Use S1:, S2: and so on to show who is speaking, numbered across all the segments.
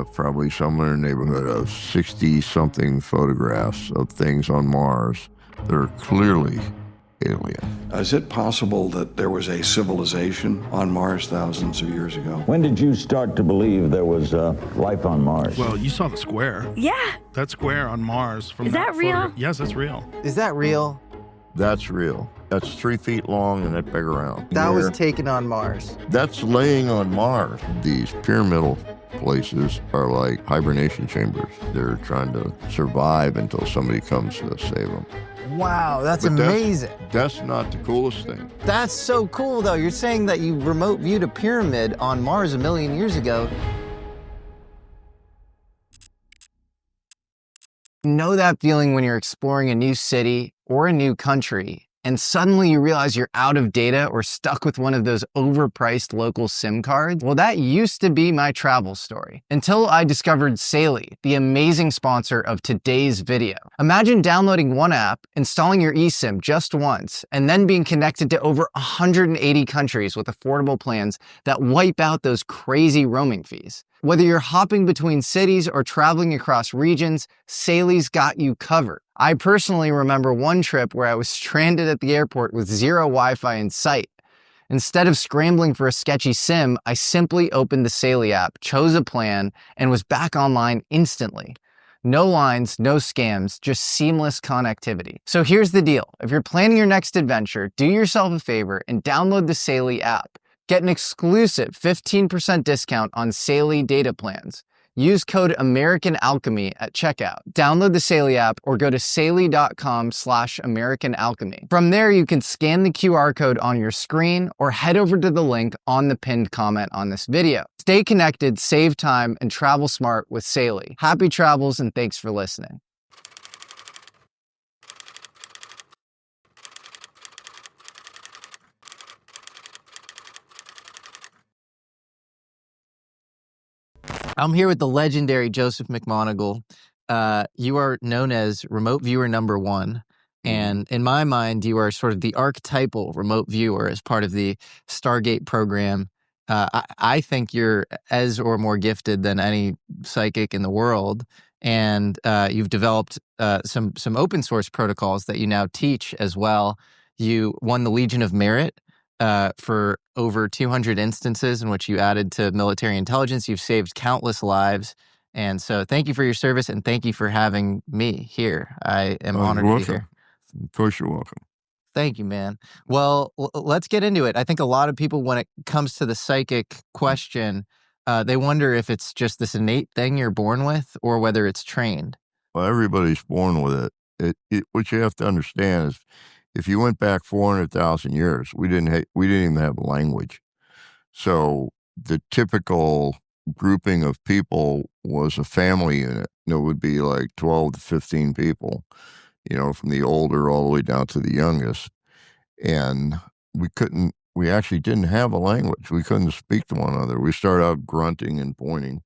S1: have probably somewhere in the neighborhood of 60-something photographs of things on Mars that are clearly alien.
S2: Is it possible that there was a civilization on Mars thousands of years ago?
S3: When did you start to believe there was life on Mars?
S4: Well, you saw the square.
S5: Yeah.
S4: That square on Mars.
S5: Is that real?
S4: Yes, that's real.
S6: Is that real?
S1: That's real. That's 3 feet long and that big around.
S6: That was taken on Mars.
S1: That's laying on Mars. These pyramidal places are like hibernation chambers. They're trying to survive until somebody comes to save them.
S6: Wow, that's
S1: But
S6: amazing.
S1: That's not the coolest thing.
S6: That's so cool, though. You're saying that you remote viewed a pyramid on Mars 1 million years ago. Know that feeling when you're exploring a new city or a new country, and suddenly you realize you're out of data or stuck with one of those overpriced local SIM cards? Well, that used to be my travel story, until I discovered Saily, the amazing sponsor of today's video. Imagine downloading one app, installing your eSIM just once, and then being connected to over 180 countries with affordable plans that wipe out those crazy roaming fees. Whether you're hopping between cities or traveling across regions, Saily's got you covered. I personally remember one trip where I was stranded at the airport with zero Wi-Fi in sight. Instead of scrambling for a sketchy SIM, I simply opened the Saily app, chose a plan, and was back online instantly. No lines, no scams, just seamless connectivity. So here's the deal. If you're planning your next adventure, do yourself a favor and download the Saily app. Get an exclusive 15% discount on Saily data plans. Use code American Alchemy at checkout. Download the Saily app or go to saily.com/American Alchemy. From there, you can scan the QR code on your screen or head over to the link on the pinned comment on this video. Stay connected, save time, and travel smart with Saily. Happy travels and thanks for listening. I'm here with the legendary Joseph McMoneagle. You are known as remote viewer number 1. And in my mind, you are sort of the archetypal remote viewer as part of the Stargate program. I think you're as or more gifted than any psychic in the world. And you've developed some open source protocols that you now teach as well. You won the Legion of Merit for over 200 instances in which you added to military intelligence. You've saved countless lives. And so thank you for your service and thank you for having me here. I am honored to be here.
S1: Of course you're welcome.
S6: Thank you, man. Well, let's get into it. I think a lot of people, when it comes to the psychic question, they wonder if it's just this innate thing you're born with or whether it's trained.
S1: Well, everybody's born with it. What you have to understand is if you went back 400,000 years, we didn't even have language. So the typical grouping of people was a family unit. And it would be like 12 to 15 people, from the older all the way down to the youngest. And we actually didn't have a language. We couldn't speak to one another. We started out grunting and pointing.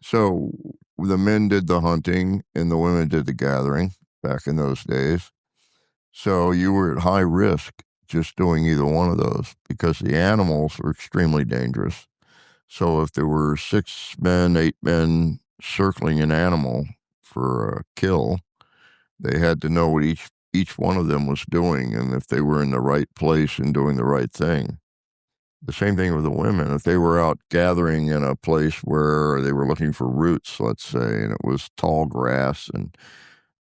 S1: So the men did the hunting and the women did the gathering back in those days. So you were at high risk just doing either one of those because the animals were extremely dangerous. So if there were 6 men, 8 men circling an animal for a kill, they had to know what each one of them was doing and if they were in the right place and doing the right thing. The same thing with the women. If they were out gathering in a place where they were looking for roots, let's say, and it was tall grass and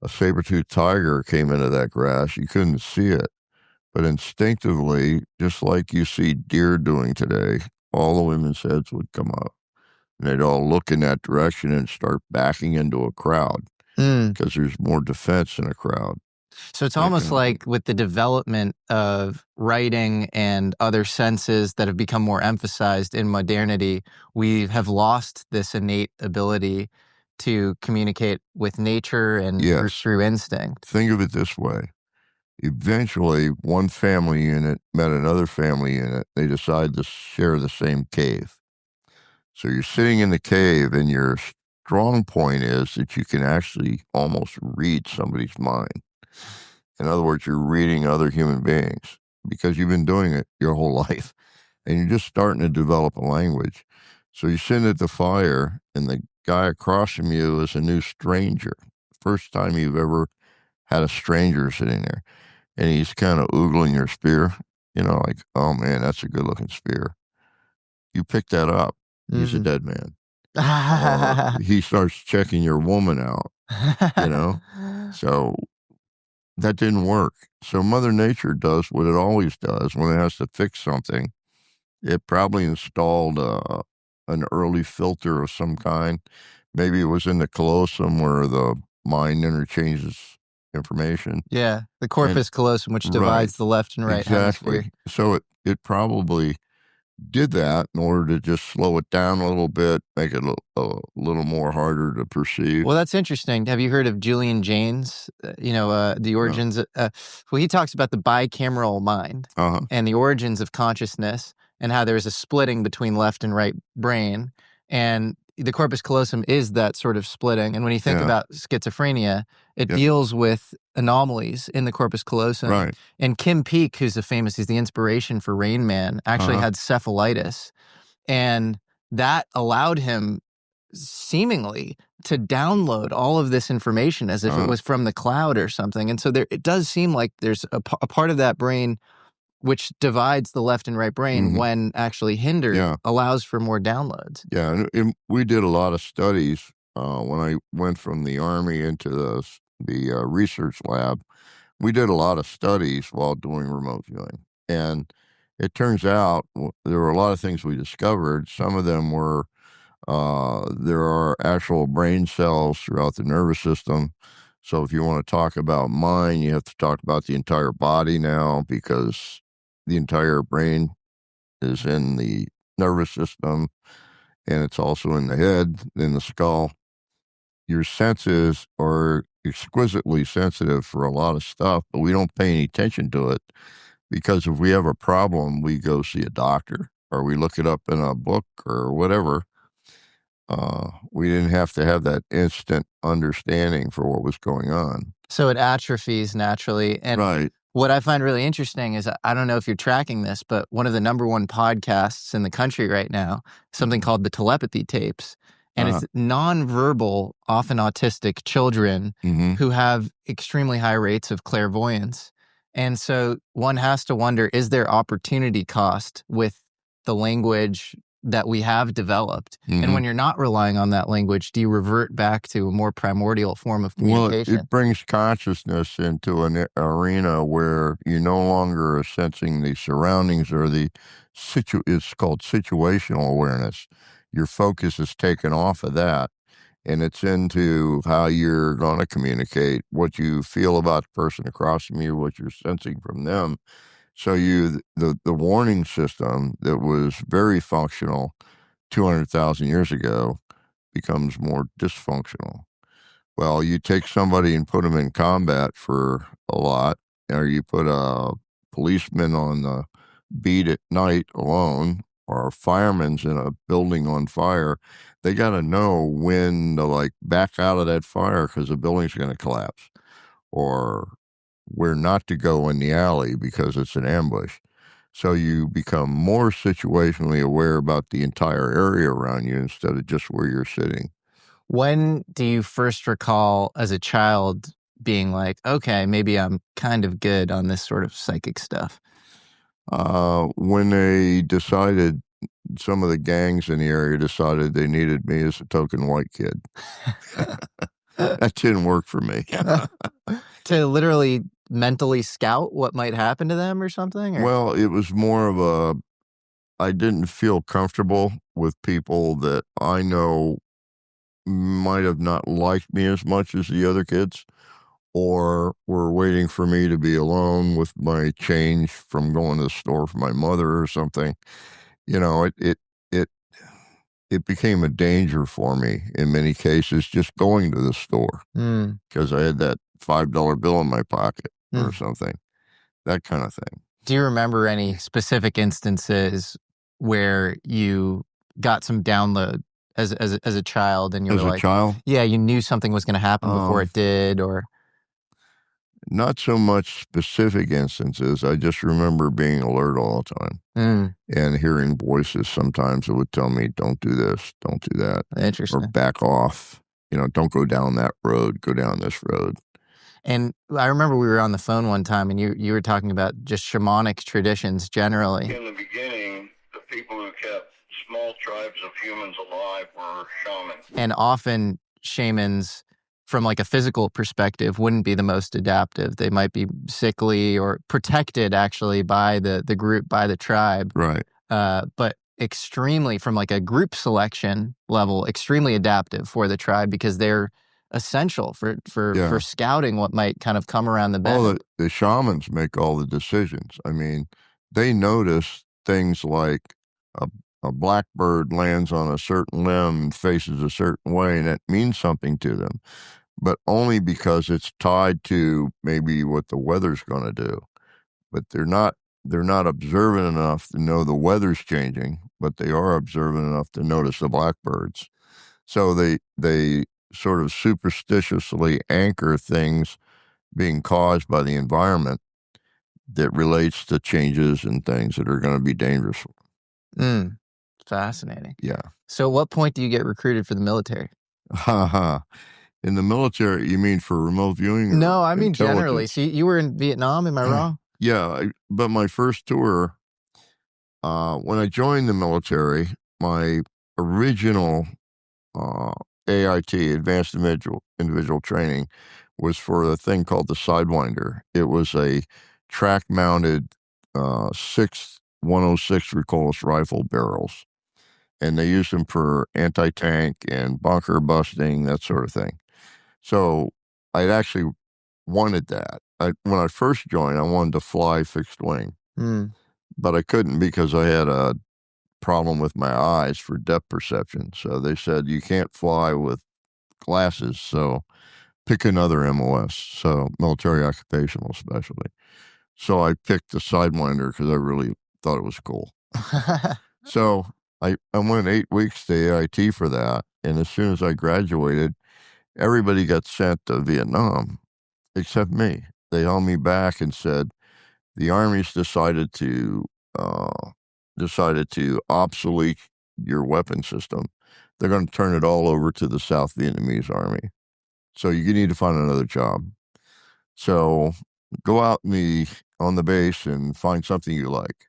S1: a saber-toothed tiger came into that grass, you couldn't see it. But instinctively, just like you see deer doing today, all the women's heads would come up. And they'd all look in that direction and start backing into a crowd because there's more defense in a crowd.
S6: So it's almost like with the development of writing and other senses that have become more emphasized in modernity, we have lost this innate ability to communicate with nature and through instinct.
S1: Think of it this way. Eventually, one family unit met another family unit. They decided to share the same cave. So you're sitting in the cave, and your strong point is that you can actually almost read somebody's mind. In other words, you're reading other human beings because you've been doing it your whole life, and you're just starting to develop a language. So you're sitting at the fire, and guy across from you is a new stranger. First time you've ever had a stranger sitting there. And he's kind of oogling your spear, like, oh man, that's a good looking spear. You pick that up, he's a dead man. Or he starts checking your woman out, So that didn't work. So Mother Nature does what it always does when it has to fix something. It probably installed an early filter of some kind. Maybe it was in the callosum where the mind interchanges information.
S6: Yeah, the corpus callosum, which divides the left and right hemisphere.
S1: So it probably did that in order to just slow it down a little bit, make it a little more harder to perceive.
S6: Well, that's interesting. Have you heard of Julian Jaynes? The origins. Well, he talks about the bicameral mind and the origins of consciousness and how there's a splitting between left and right brain. And the corpus callosum is that sort of splitting. And when you think about schizophrenia, it deals with anomalies in the corpus callosum.
S1: Right.
S6: And Kim Peek, who's he's the inspiration for Rain Man, actually had cephalitis. And that allowed him seemingly to download all of this information as if it was from the cloud or something. And so it does seem like there's a part of that brain which divides the left and right brain when actually hindered, allows for more downloads.
S1: Yeah, and we did a lot of studies when I went from the Army into the research lab. We did a lot of studies while doing remote viewing. And it turns out there were a lot of things we discovered. Some of them were there are actual brain cells throughout the nervous system. So if you want to talk about mind, you have to talk about the entire body now, because the entire brain is in the nervous system, and it's also in the head, in the skull. Your senses are exquisitely sensitive for a lot of stuff, but we don't pay any attention to it, because if we have a problem, we go see a doctor or we look it up in a book or whatever. We didn't have to have that instant understanding for what was going on.
S6: So it atrophies naturally. And what I find really interesting is, I don't know if you're tracking this, but one of the #1 podcasts in the country right now, something called the Telepathy Tapes. And it's nonverbal, often autistic children who have extremely high rates of clairvoyance. And so one has to wonder, is there opportunity cost with the language that we have developed? And when you're not relying on that language, do you revert back to a more primordial form of communication?
S1: Well, it brings consciousness into an arena where you no longer are sensing the surroundings or it's called situational awareness. Your focus is taken off of that, and it's into how you're going to communicate, what you feel about the person across from you, what you're sensing from them. So the warning system that was very functional 200,000 years ago becomes more dysfunctional. Well, you take somebody and put them in combat for a lot, or you put a policeman on the beat at night alone, or a fireman's in a building on fire. They got to know when to back out of that fire because the building's going to collapse, or where not to go in the alley because it's an ambush. So you become more situationally aware about the entire area around you instead of just where you're sitting.
S6: When do you first recall as a child being like, okay, maybe I'm kind of good on this sort of psychic stuff?
S1: When they decided, some of the gangs in the area decided they needed me as a token white kid. That didn't work for me.
S6: To literally mentally scout what might happen to them or something? Or?
S1: Well, it was more of I didn't feel comfortable with people that I know might have not liked me as much as the other kids, or were waiting for me to be alone with my change from going to the store for my mother or something. It became a danger for me in many cases, just going to the store, because I had that $5 bill in my pocket or something, that kind of thing.
S6: Do you remember any specific instances where you got some download as a child, and you were like,
S1: child?
S6: Yeah, you knew something was going to happen before it did, or?
S1: Not so much specific instances. I just remember being alert all the time and hearing voices sometimes that would tell me, don't do this, don't do that,
S6: Interesting.
S1: or back off. Don't go down that road, go down this road.
S6: And I remember we were on the phone one time and you were talking about just shamanic traditions generally.
S5: In the beginning, the people who kept small tribes of humans alive were shamans.
S6: And often shamans, from like a physical perspective, wouldn't be the most adaptive. They might be sickly or protected actually by the group, by the tribe.
S1: Right.
S6: But extremely, from like a group selection level, extremely adaptive for the tribe because they're essential for scouting what might kind of come around the bend.
S1: The shamans make all the decisions. I mean, they notice things like a blackbird lands on a certain limb, faces a certain way, and it means something to them, but only because it's tied to maybe what the weather's going to do. But they're not observant enough to know the weather's changing, but they are observant enough to notice the blackbirds. So they sort of superstitiously anchor things being caused by the environment that relates to changes and things that are going to be dangerous.
S6: Fascinating.
S1: Yeah.
S6: So at what point do you get recruited for the military?
S1: In the military, you mean for remote viewing?
S6: No, I mean generally. So you were in Vietnam, am I wrong?
S1: Yeah, but my first tour, when I joined the military, my original AIT, Advanced Individual Training, was for a thing called the Sidewinder. It was a track-mounted 106 recoilless rifle barrels, and they used them for anti-tank and bunker busting, that sort of thing. So I'd actually wanted that. When I first joined, I wanted to fly fixed wing, but I couldn't because I had a problem with my eyes for depth perception. So they said, you can't fly with glasses, so pick another MOS, so military occupational specialty. So I picked the Sidewinder because I really thought it was cool. So I went 8 weeks to AIT for that, and as soon as I graduated, everybody got sent to Vietnam except me. They held me back and said, the Army's decided to obsolete your weapon system. They're going to turn it all over to the South Vietnamese Army. So you need to find another job. So go out on the base and find something you like.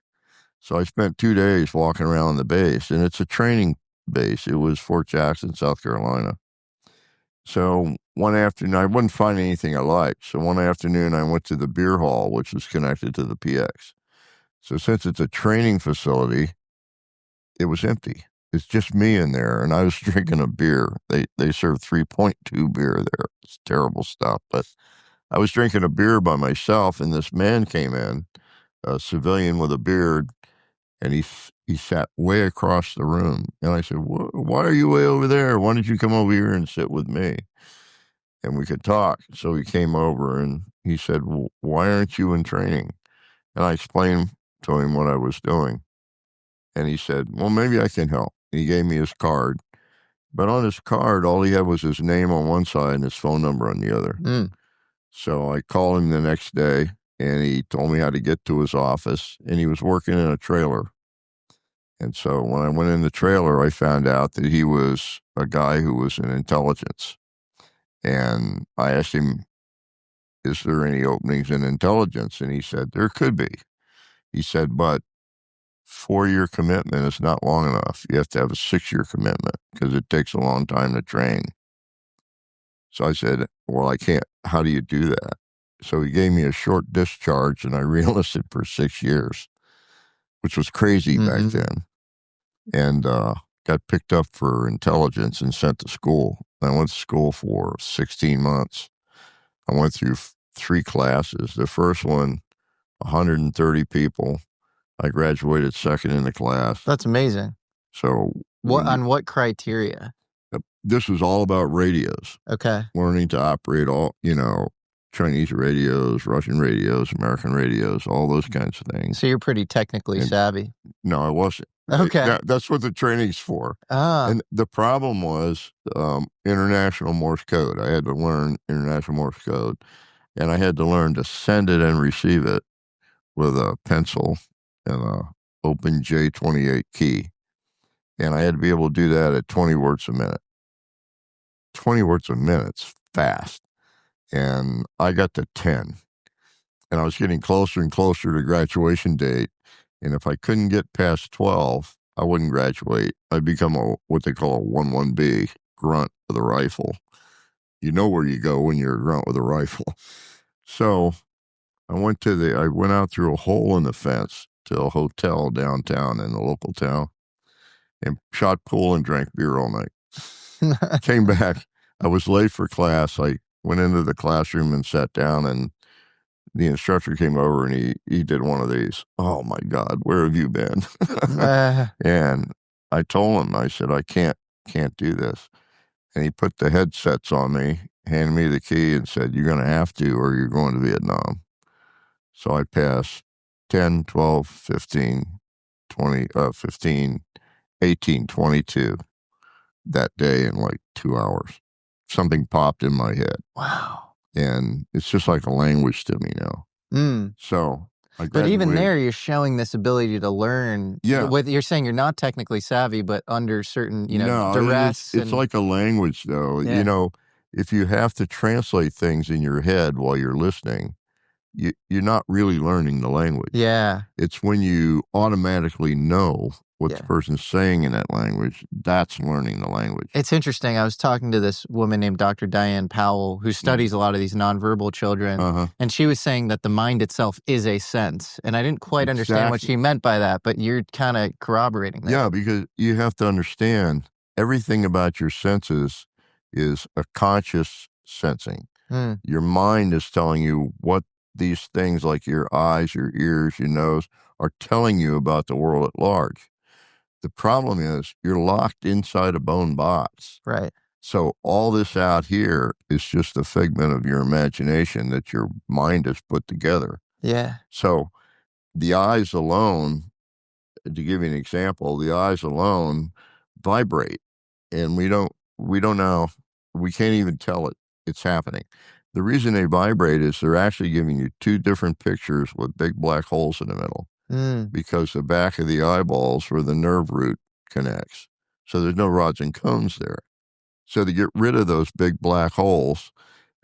S1: So I spent 2 days walking around the base, and it's a training base. It was Fort Jackson, South Carolina. So one afternoon, I wouldn't find anything I liked. So one afternoon, I went to the beer hall, which was connected to the PX. So since it's a training facility, it was empty. It's just me in there, and I was drinking a beer. They serve 3.2 beer there. It's terrible stuff. But I was drinking a beer by myself, and this man came in, a civilian with a beard, and he sat way across the room. And I said, why are you way over there? Why don't you come over here and sit with me? And we could talk. So he came over, and he said, well, why aren't you in training? And I explained to him what I was doing. And he said, well, maybe I can help. And he gave me his card. But on his card, all he had was his name on one side and his phone number on the other. So I called him the next day, and he told me how to get to his office. And he was working in a trailer. And so when I went in the trailer, I found out that he was a guy who was in intelligence. And I asked him, is there any openings in intelligence? And he said, there could be. He said, but 4-year commitment is not long enough. You have to have a 6-year commitment because it takes a long time to train. So I said, well, I can't. How do you do that? So he gave me a short discharge, and I re-enlisted for 6 years, which was crazy back then. And got picked up for intelligence and sent to school. I went to school for 16 months. I went through 3 classes. The first one, 130 people. I graduated second in the class.
S6: That's amazing.
S1: So
S6: on what criteria?
S1: This was all about radios.
S6: Okay.
S1: Learning to operate all, Chinese radios, Russian radios, American radios, all those kinds of things.
S6: So you're pretty technically savvy.
S1: No, I wasn't.
S6: Okay.
S1: That's what the training's for.
S6: Ah.
S1: And the problem was international Morse code. I had to learn international Morse code. and I had to learn to send it and receive it with a pencil and a open J28 key. And I had to be able to do that at 20 words a minute. 20 words a minute's fast. And I got to 10. And I was getting closer and closer to graduation date. And if I couldn't get past 12, I wouldn't graduate. I'd become what they call a 11B, grunt with a rifle. You know where you go when you're a grunt with a rifle. So I went out through a hole in the fence to a hotel downtown in the local town and shot pool and drank beer all night. Came back. I was late for class. I went into the classroom and sat down, and the instructor came over and he did one of these. Oh my God, where have you been? And I told him, I said, I can't do this. And he put the headsets on me, handed me the key and said, you're going to have to, or you're going to Vietnam. So I passed 10, 12, 15, 20, 15, 18, 22 that day in like 2 hours. Something popped in my head.
S6: Wow.
S1: And it's just like a language to me now. So I graduated.
S6: But even there, you're showing this ability to learn.
S1: Yeah.
S6: You're saying you're not technically savvy, but under certain,
S1: No,
S6: duress.
S1: It's like a language, though.
S6: Yeah.
S1: If you have to translate things in your head while you're listening, you're not really learning the language.
S6: Yeah.
S1: It's when you automatically know what the person's saying in that language, that's learning the language.
S6: It's interesting. I was talking to this woman named Dr. Diane Powell, who studies a lot of these nonverbal children, and she was saying that the mind itself is a sense. And I didn't quite understand what she meant by that, but you're kind of corroborating that.
S1: Yeah, because you have to understand everything about your senses is a conscious sensing. Your mind is telling you what these things like your eyes, your ears, your nose are telling you about the world at large. The problem is you're locked inside a bone box.
S6: Right.
S1: So all this out here is just a figment of your imagination that your mind has put together.
S6: Yeah.
S1: So the eyes alone, to give you an example, the eyes alone vibrate, and we don't know, we can't even tell it's happening. The reason they vibrate is they're actually giving you two different pictures with big black holes in the middle. Because the back of the eyeballs where the nerve root connects. So there's no rods and cones there. So to get rid of those big black holes,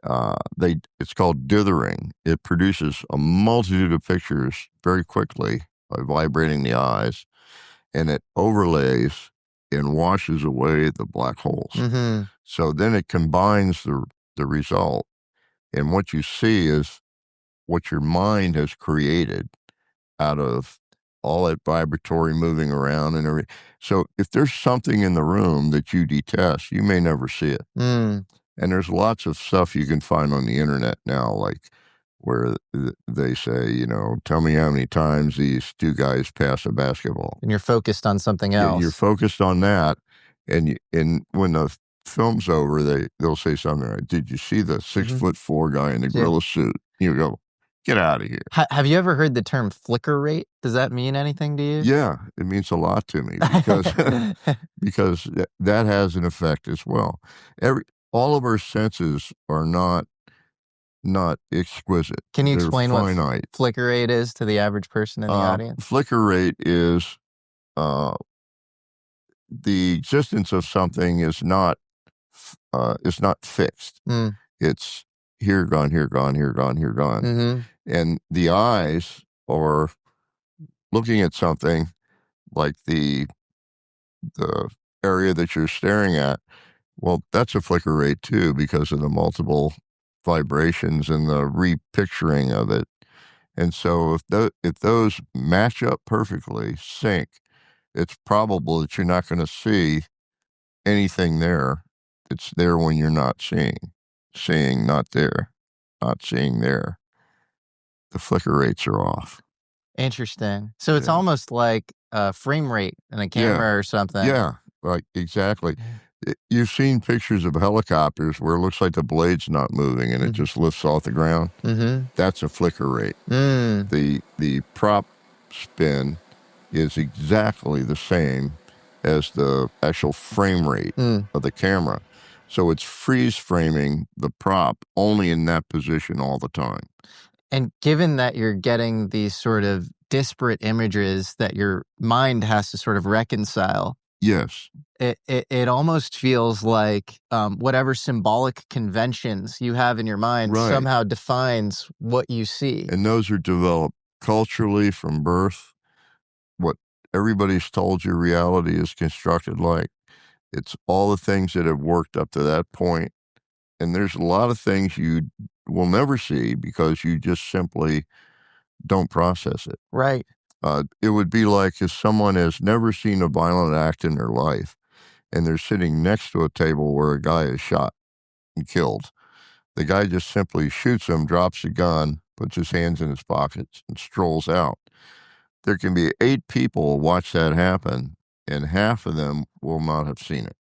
S1: it's called dithering. It produces a multitude of pictures very quickly by vibrating the eyes, and it overlays and washes away the black holes. So then it combines the result, and what you see is what your mind has created out of all that vibratory moving around and everything. So if there's something in the room that you detest, you may never see it. And there's lots of stuff you can find on the internet now, like where they say, tell me how many times these two guys pass a basketball.
S6: And you're focused on something else.
S1: You're focused on that. And when the film's over, they'll say something like, did you see the 6'4" guy in the gorilla suit? You go, get out of here.
S6: Have you ever heard the term flicker rate? Does that mean anything to you?
S1: Yeah, it means a lot to me because that has an effect as well. All of our senses are not exquisite.
S6: Can you explain what
S1: finite.
S6: Flicker rate is to the average person in the audience?
S1: Flicker rate is the existence of something is not fixed. It's here, gone, here, gone, here, gone, here, gone. And the eyes are looking at something like the area that you're staring at. Well, that's a flicker rate too, because of the multiple vibrations and the repicturing of it. And so if those match up perfectly, sync, it's probable that you're not going to see anything there. It's there when you're not seeing. Seeing, not there. Not seeing there. The flicker rates are off.
S6: Interesting. So it's almost like a frame rate in a camera or something.
S1: Yeah, right, exactly. You've seen pictures of helicopters where it looks like the blade's not moving and it just lifts off the ground. That's a flicker rate. The prop spin is exactly the same as the actual frame rate of the camera. So it's freeze framing the prop only in that position all the time.
S6: And given that you're getting these sort of disparate images that your mind has to sort of reconcile,
S1: Yes.
S6: it almost feels like whatever symbolic conventions you have in your mind
S1: Right.
S6: somehow defines what you see.
S1: And those are developed culturally from birth. What everybody's told you reality is constructed like. It's all the things that have worked up to that point. And there's a lot of things you will never see because you just simply don't process it.
S6: Right.
S1: It would be like if someone has never seen a violent act in their life and they're sitting next to a table where a guy is shot and killed. The guy just simply shoots him, drops the gun, puts his hands in his pockets, and strolls out. There can be 8 people watch that happen, and half of them will not have seen it.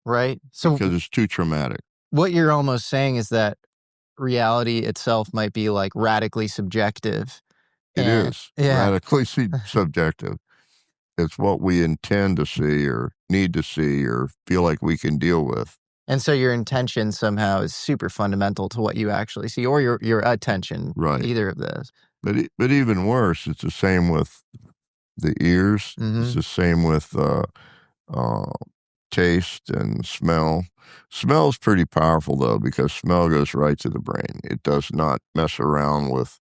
S6: Right. So
S1: because it's too traumatic.
S6: What you're almost saying is that reality itself might be like radically subjective.
S1: It is radically subjective. It's what we intend to see or need to see or feel like we can deal with.
S6: And so your intention somehow is super fundamental to what you actually see, or your attention,
S1: right?
S6: Either of those.
S1: But even worse, it's the same with the ears.
S6: Mm-hmm.
S1: It's the same with taste and smell. Smell is pretty powerful though, because smell goes right to the brain. It does not mess around with,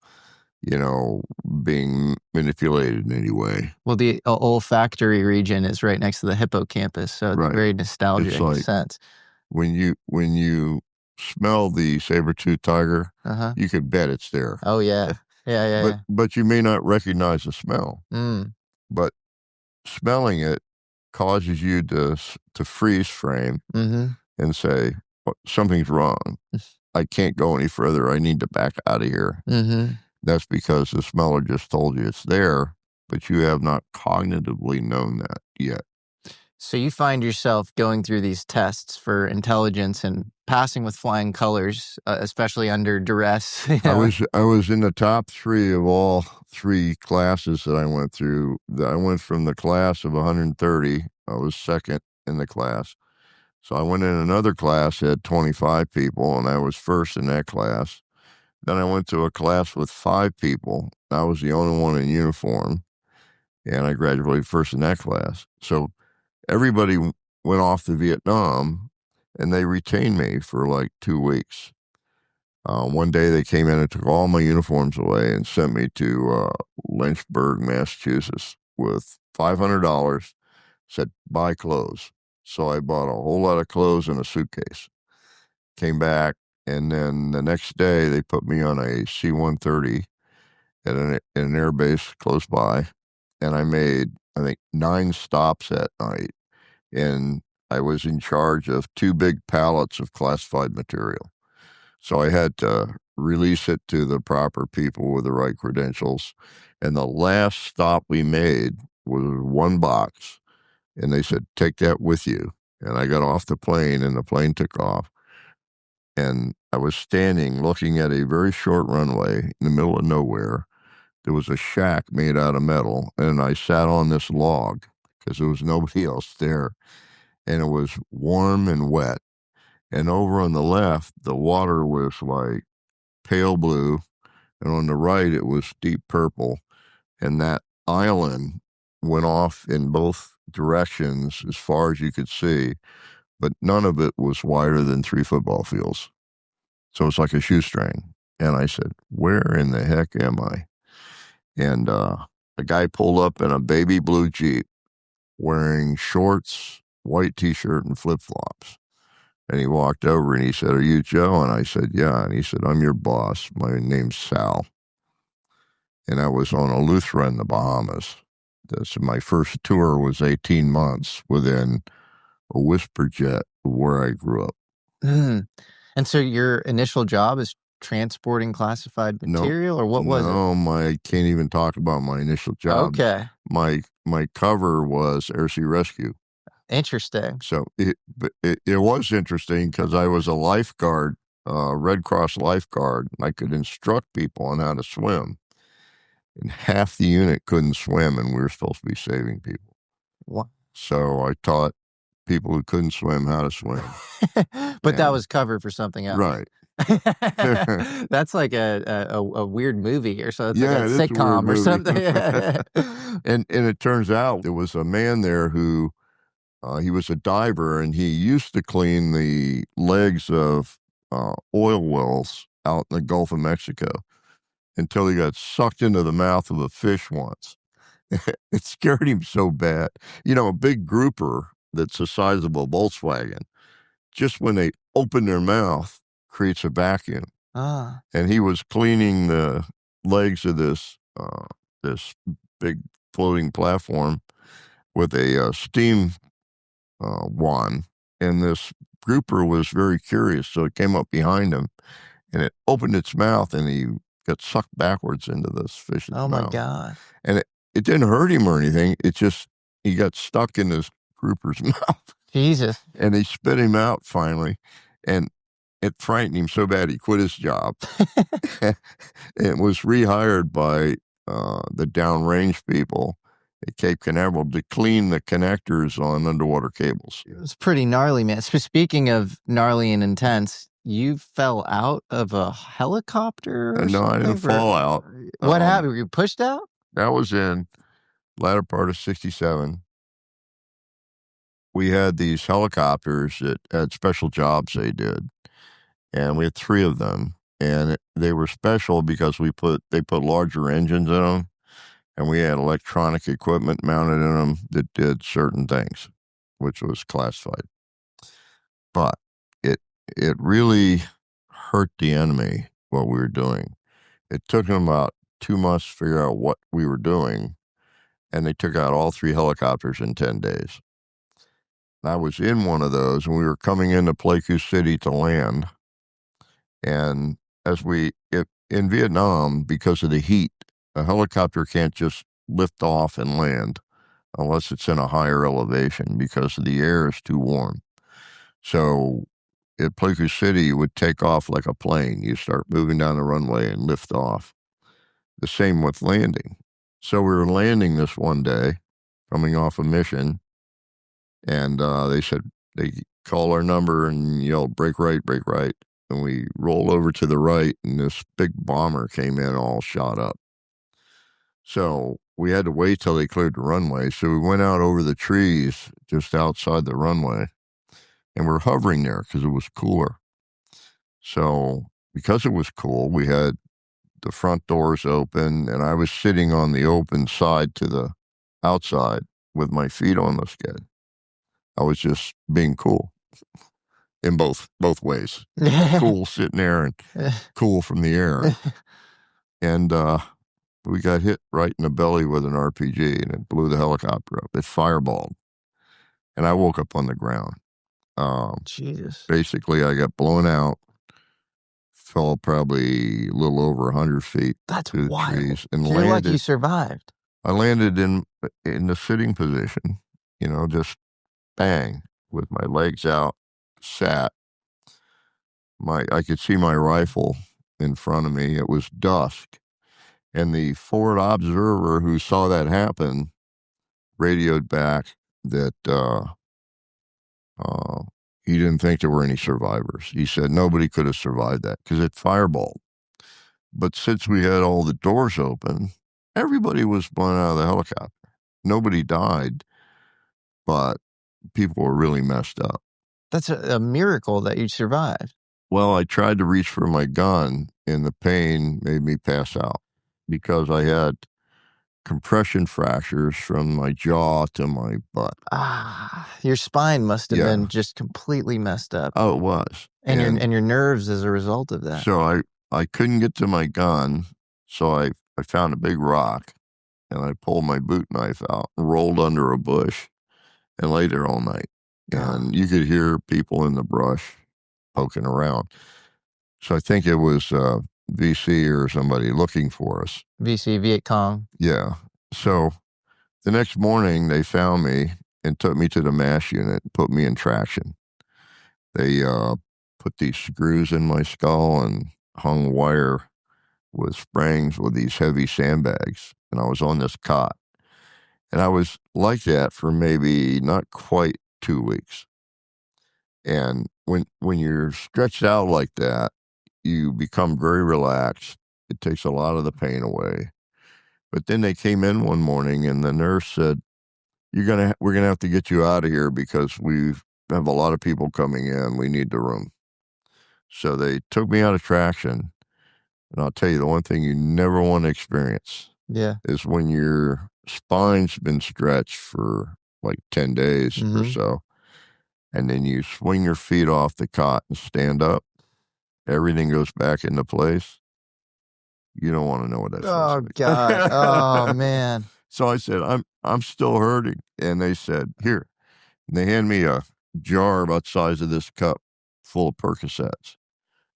S1: being manipulated in any way.
S6: Well, the olfactory region is right next to the hippocampus, so it's very nostalgic in a sense.
S1: When you smell the saber-toothed tiger, you could bet it's there.
S6: Oh yeah, yeah.
S1: But you may not recognize the smell. But smelling it causes you to freeze frame and say something's wrong. I can't go any further. I need to back out of here. That's because the smeller just told you it's there, but you have not cognitively known that yet.
S6: So you find yourself going through these tests for intelligence and passing with flying colors, especially under duress.
S1: I was in the top 3 of all 3 classes that I went through. I went from the class of 130. I was second in the class. So I went in another class that had 25 people, and I was first in that class. Then I went to a class with 5 people. I was the only one in uniform, and I graduated first in that class. So everybody went off to Vietnam, and they retained me for like 2 weeks. One day they came in and took all my uniforms away and sent me to Lynchburg, Massachusetts with $500, said, buy clothes. So I bought a whole lot of clothes in a suitcase, came back, and then the next day they put me on a C-130 at an air base close by, and I made, I think, 9 stops that night, and I was in charge of 2 big pallets of classified material. So I had to release it to the proper people with the right credentials, and the last stop we made was 1 box, and they said, take that with you. And I got off the plane, and the plane took off, and I was standing looking at a very short runway in the middle of nowhere. There was a shack made out of metal, and I sat on this log because there was nobody else there, and it was warm and wet. And over on the left, the water was like pale blue, and on the right, it was deep purple. And that island went off in both directions as far as you could see, but none of it was wider than 3 football fields. So it's like a shoestring. And I said, where in the heck am I? And a guy pulled up in a baby blue Jeep wearing shorts, white T-shirt, and flip-flops. And he walked over and he said, are you Joe? And I said, yeah. And he said, I'm your boss. My name's Sal. And I was on a Lutheran in the Bahamas. My first tour was 18 months within a whisper jet of where I grew up.
S6: And so your initial job is transporting classified material, or what was it?
S1: No, I can't even talk about my initial job.
S6: Okay.
S1: My cover was Air Sea Rescue.
S6: Interesting.
S1: So it was interesting because I was a lifeguard, Red Cross lifeguard, and I could instruct people on how to swim. And half the unit couldn't swim, and we were supposed to be saving people.
S6: What?
S1: So I taught people who couldn't swim how to swim.
S6: But that was cover for something else.
S1: Right.
S6: That's like a weird movie or something.
S1: Yeah,
S6: Like a
S1: it is a
S6: sitcom
S1: weird
S6: or
S1: movie.
S6: something.
S1: And it turns out there was a man there who he was a diver, and he used to clean the legs of oil wells out in the Gulf of Mexico until he got sucked into the mouth of a fish once. It scared him so bad. You know, a big grouper that's the size of a Volkswagen, just when they open their mouth, creates a vacuum. And he was cleaning the legs of this big floating platform with a steam wand, and this grouper was very curious, so it came up behind him, and it opened its mouth, and he got sucked backwards into this fish's mouth.
S6: Oh my God!
S1: And it didn't hurt him or anything. It just he got stuck in this grouper's mouth.
S6: Jesus!
S1: And they spit him out finally, and it frightened him so bad he quit his job and was rehired by the downrange people at Cape Canaveral to clean the connectors on underwater cables.
S6: It was pretty gnarly, man. Speaking of gnarly and intense, you fell out of a helicopter or
S1: No, I didn't
S6: something?
S1: fall out.
S6: What happened? Were you pushed out?
S1: That was in latter part of 67. We had these helicopters that had special jobs they did, and we had 3 of them, and they were special because they put larger engines in them, and we had electronic equipment mounted in them that did certain things, which was classified. But it really hurt the enemy, what we were doing. It took them about 2 months to figure out what we were doing, and they took out all 3 helicopters in 10 days. I was in one of those, and we were coming into Pleiku City to land. And in Vietnam, because of the heat, a helicopter can't just lift off and land unless it's in a higher elevation because the air is too warm. So at Pleiku City, you would take off like a plane. You start moving down the runway and lift off. The same with landing. So we were landing this one day, coming off a mission, and they called our number and yelled, "Brake right, brake right." And we rolled over to the right, and this big bomber came in all shot up. So we had to wait till they cleared the runway. So we went out over the trees just outside the runway, and we're hovering there because it was cooler. So because it was cool, we had the front doors open, and I was sitting on the open side to the outside with my feet on the skid. I was just being cool in both ways. Cool sitting there and cool from the air. And we got hit right in the belly with an RPG, and it blew the helicopter up. It fireballed. And I woke up on the ground.
S6: Jesus.
S1: Basically, I got blown out, fell probably a little over 100 feet.
S6: That's
S1: to the
S6: wild.
S1: trees, and
S6: You're lucky you survived.
S1: I landed in the sitting position, just bang, with my legs out, sat. I could see my rifle in front of me. It was dusk. And the forward observer who saw that happen radioed back that he didn't think there were any survivors. He said nobody could have survived that because it fireballed. But since we had all the doors open, everybody was blown out of the helicopter. Nobody died, but people were really messed up.
S6: That's a miracle that you survived.
S1: Well, I tried to reach for my gun, and the pain made me pass out because I had compression fractures from my jaw to my butt.
S6: Your spine must have been just completely messed up.
S1: Oh, it was.
S6: And your nerves as a result of that.
S1: So I couldn't get to my gun, so I found a big rock, and I pulled my boot knife out, rolled under a bush, and lay there all night. And you could hear people in the brush poking around. So I think it was VC or somebody looking for us.
S6: VC, Viet Cong.
S1: Yeah. So the next morning they found me and took me to the MASH unit and put me in traction. They put these screws in my skull and hung wire with springs with these heavy sandbags. And I was on this cot. And I was like that for maybe not quite 2 weeks. And when you're stretched out like that, you become very relaxed. It takes a lot of the pain away. But then they came in one morning and the nurse said, we're gonna have to get you out of here because we have a lot of people coming in. We need the room. So they took me out of traction. And I'll tell you, the one thing you never want to experience is when your spine's been stretched for like 10 days or so, and then you swing your feet off the cot and stand up. Everything goes back into place. You don't want to know what that feels like.
S6: Oh, God. Oh, man.
S1: So I said, I'm still hurting. And they said, here. And they hand me a jar about the size of this cup full of Percocets.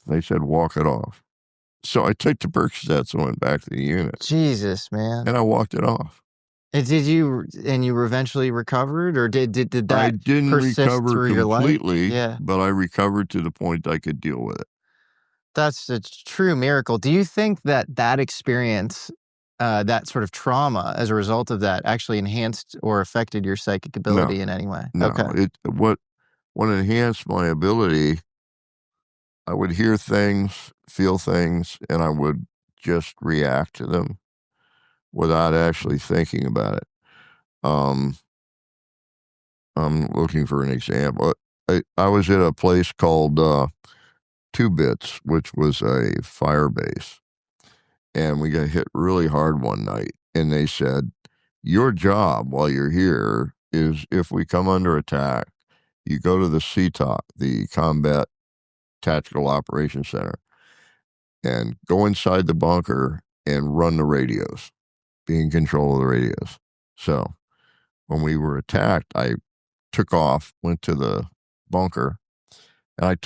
S1: They said, walk it off. So I took the Percocets and went back to the unit.
S6: Jesus, man.
S1: And I walked it off.
S6: And you eventually recovered, or did that
S1: I didn't
S6: persist
S1: recover
S6: through your life?
S1: completely,
S6: Yeah.
S1: but I recovered to the point I could deal with it.
S6: That's a true miracle. Do you think that experience, that sort of trauma as a result of that actually enhanced or affected your psychic ability in any way?
S1: No,
S6: Okay.
S1: what enhanced my ability, I would hear things, feel things, and I would just react to them without actually thinking about it. I'm looking for an example. I was at a place called 2 Bits, which was a fire base, and we got hit really hard one night. And they said, your job while you're here is if we come under attack, you go to the CTOC, the Combat Tactical Operations Center, and go inside the bunker and run the radios, be in control of the radios. So when we were attacked, I took off, went to the bunker, and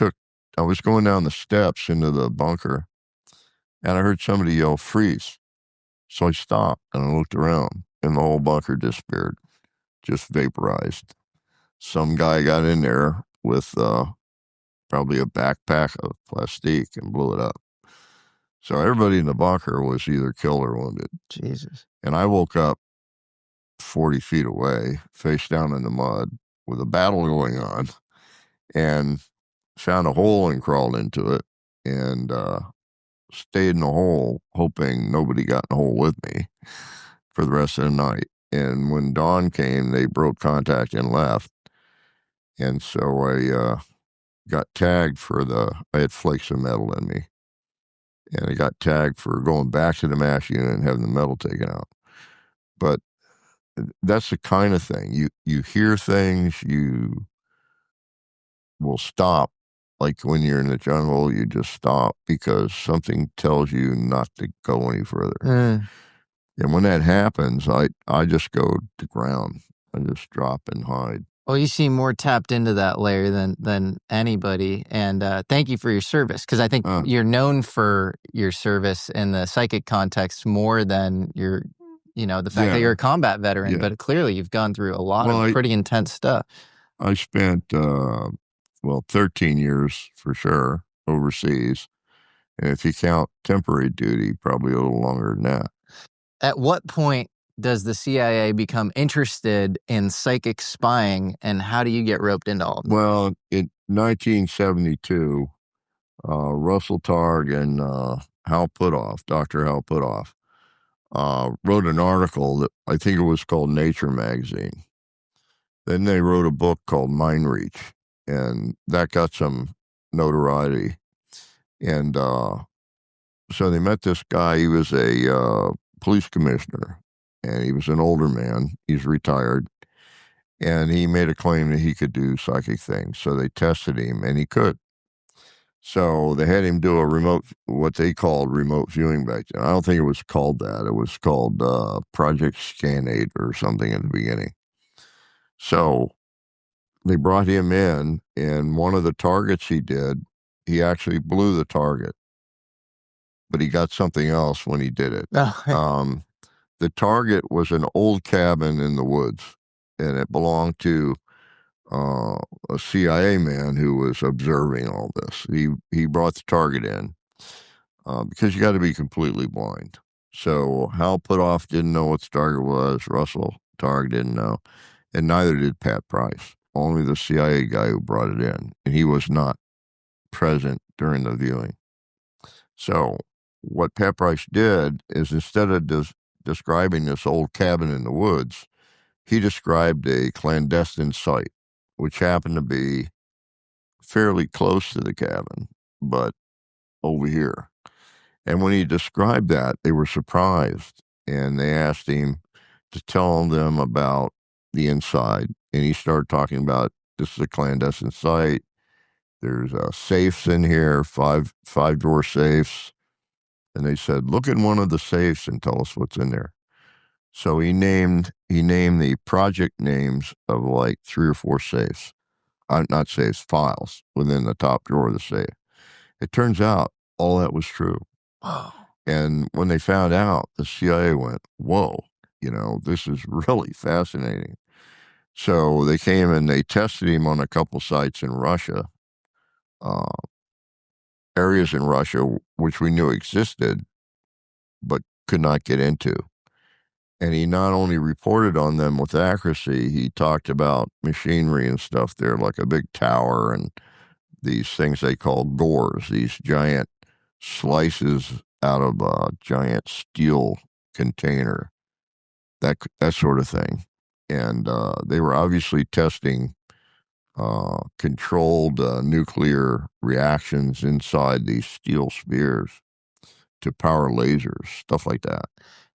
S1: I was going down the steps into the bunker, and I heard somebody yell, freeze. So I stopped and I looked around, and the whole bunker disappeared, just vaporized. Some guy got in there with probably a backpack of plastique and blew it up. So everybody in the bunker was either killed or wounded.
S6: Jesus.
S1: And I woke up 40 feet away, face down in the mud, with a battle going on, and found a hole and crawled into it, and stayed in the hole, hoping nobody got in the hole with me for the rest of the night. And when dawn came, they broke contact and left. And so I got tagged I had flakes of metal in me. And I got tagged for going back to the MASH unit and having the metal taken out. But that's the kind of thing. You hear things, you will stop. Like when you're in the jungle, you just stop because something tells you not to go any further. And when that happens, I just go to ground. I just drop and hide.
S6: Well, you seem more tapped into that layer than anybody, and thank you for your service, because I think you're known for your service in the psychic context more than the fact that you're a combat veteran, but clearly you've gone through a lot of pretty intense stuff.
S1: I spent, 13 years for sure overseas, and if you count temporary duty, probably a little longer than that.
S6: At what point does the CIA become interested in psychic spying, and how do you get roped into all of this?
S1: Well, in 1972, Russell Targ and Dr. Hal Puthoff, wrote an article that I think it was called Nature magazine. Then they wrote a book called Mind Reach, and that got some notoriety. And so they met this guy. He was a police commissioner, and he was an older man. He's retired, and he made a claim that he could do psychic things. So they tested him, and he could. So they had him do what they called remote viewing back then. I don't think it was called that. It was called Project Scan-8 or something in the beginning. So they brought him in, and one of the targets he did, he actually blew the target, but he got something else when he did it. The target was an old cabin in the woods, and it belonged to a CIA man who was observing all this. He brought the target in because you got to be completely blind. So Hal Puthoff didn't know what the target was. Russell Targ didn't know, and neither did Pat Price. only the CIA guy who brought it in, and he was not present during the viewing. So what Pat Price did is, instead of describing this old cabin in the woods, he described a clandestine site, which happened to be fairly close to the cabin, but over here. And when he described that, they were surprised, and they asked him to tell them about the inside. And he started talking about, this is a clandestine site. There's safes in here, five drawer safes. And they said, look in one of the safes and tell us what's in there. So he named the project names of like 3 or 4 safes. Not safes, files within the top drawer of the safe. It turns out all that was true.
S6: Whoa.
S1: And when they found out, the CIA went, whoa, this is really fascinating. So they came and they tested him on a couple sites in Russia, areas in Russia which we knew existed, but could not get into. And he not only reported on them with accuracy, he talked about machinery and stuff there, like a big tower and these things they call gores, these giant slices out of a giant steel container, that sort of thing. And they were obviously testing controlled nuclear reactions inside these steel spheres to power lasers, stuff like that.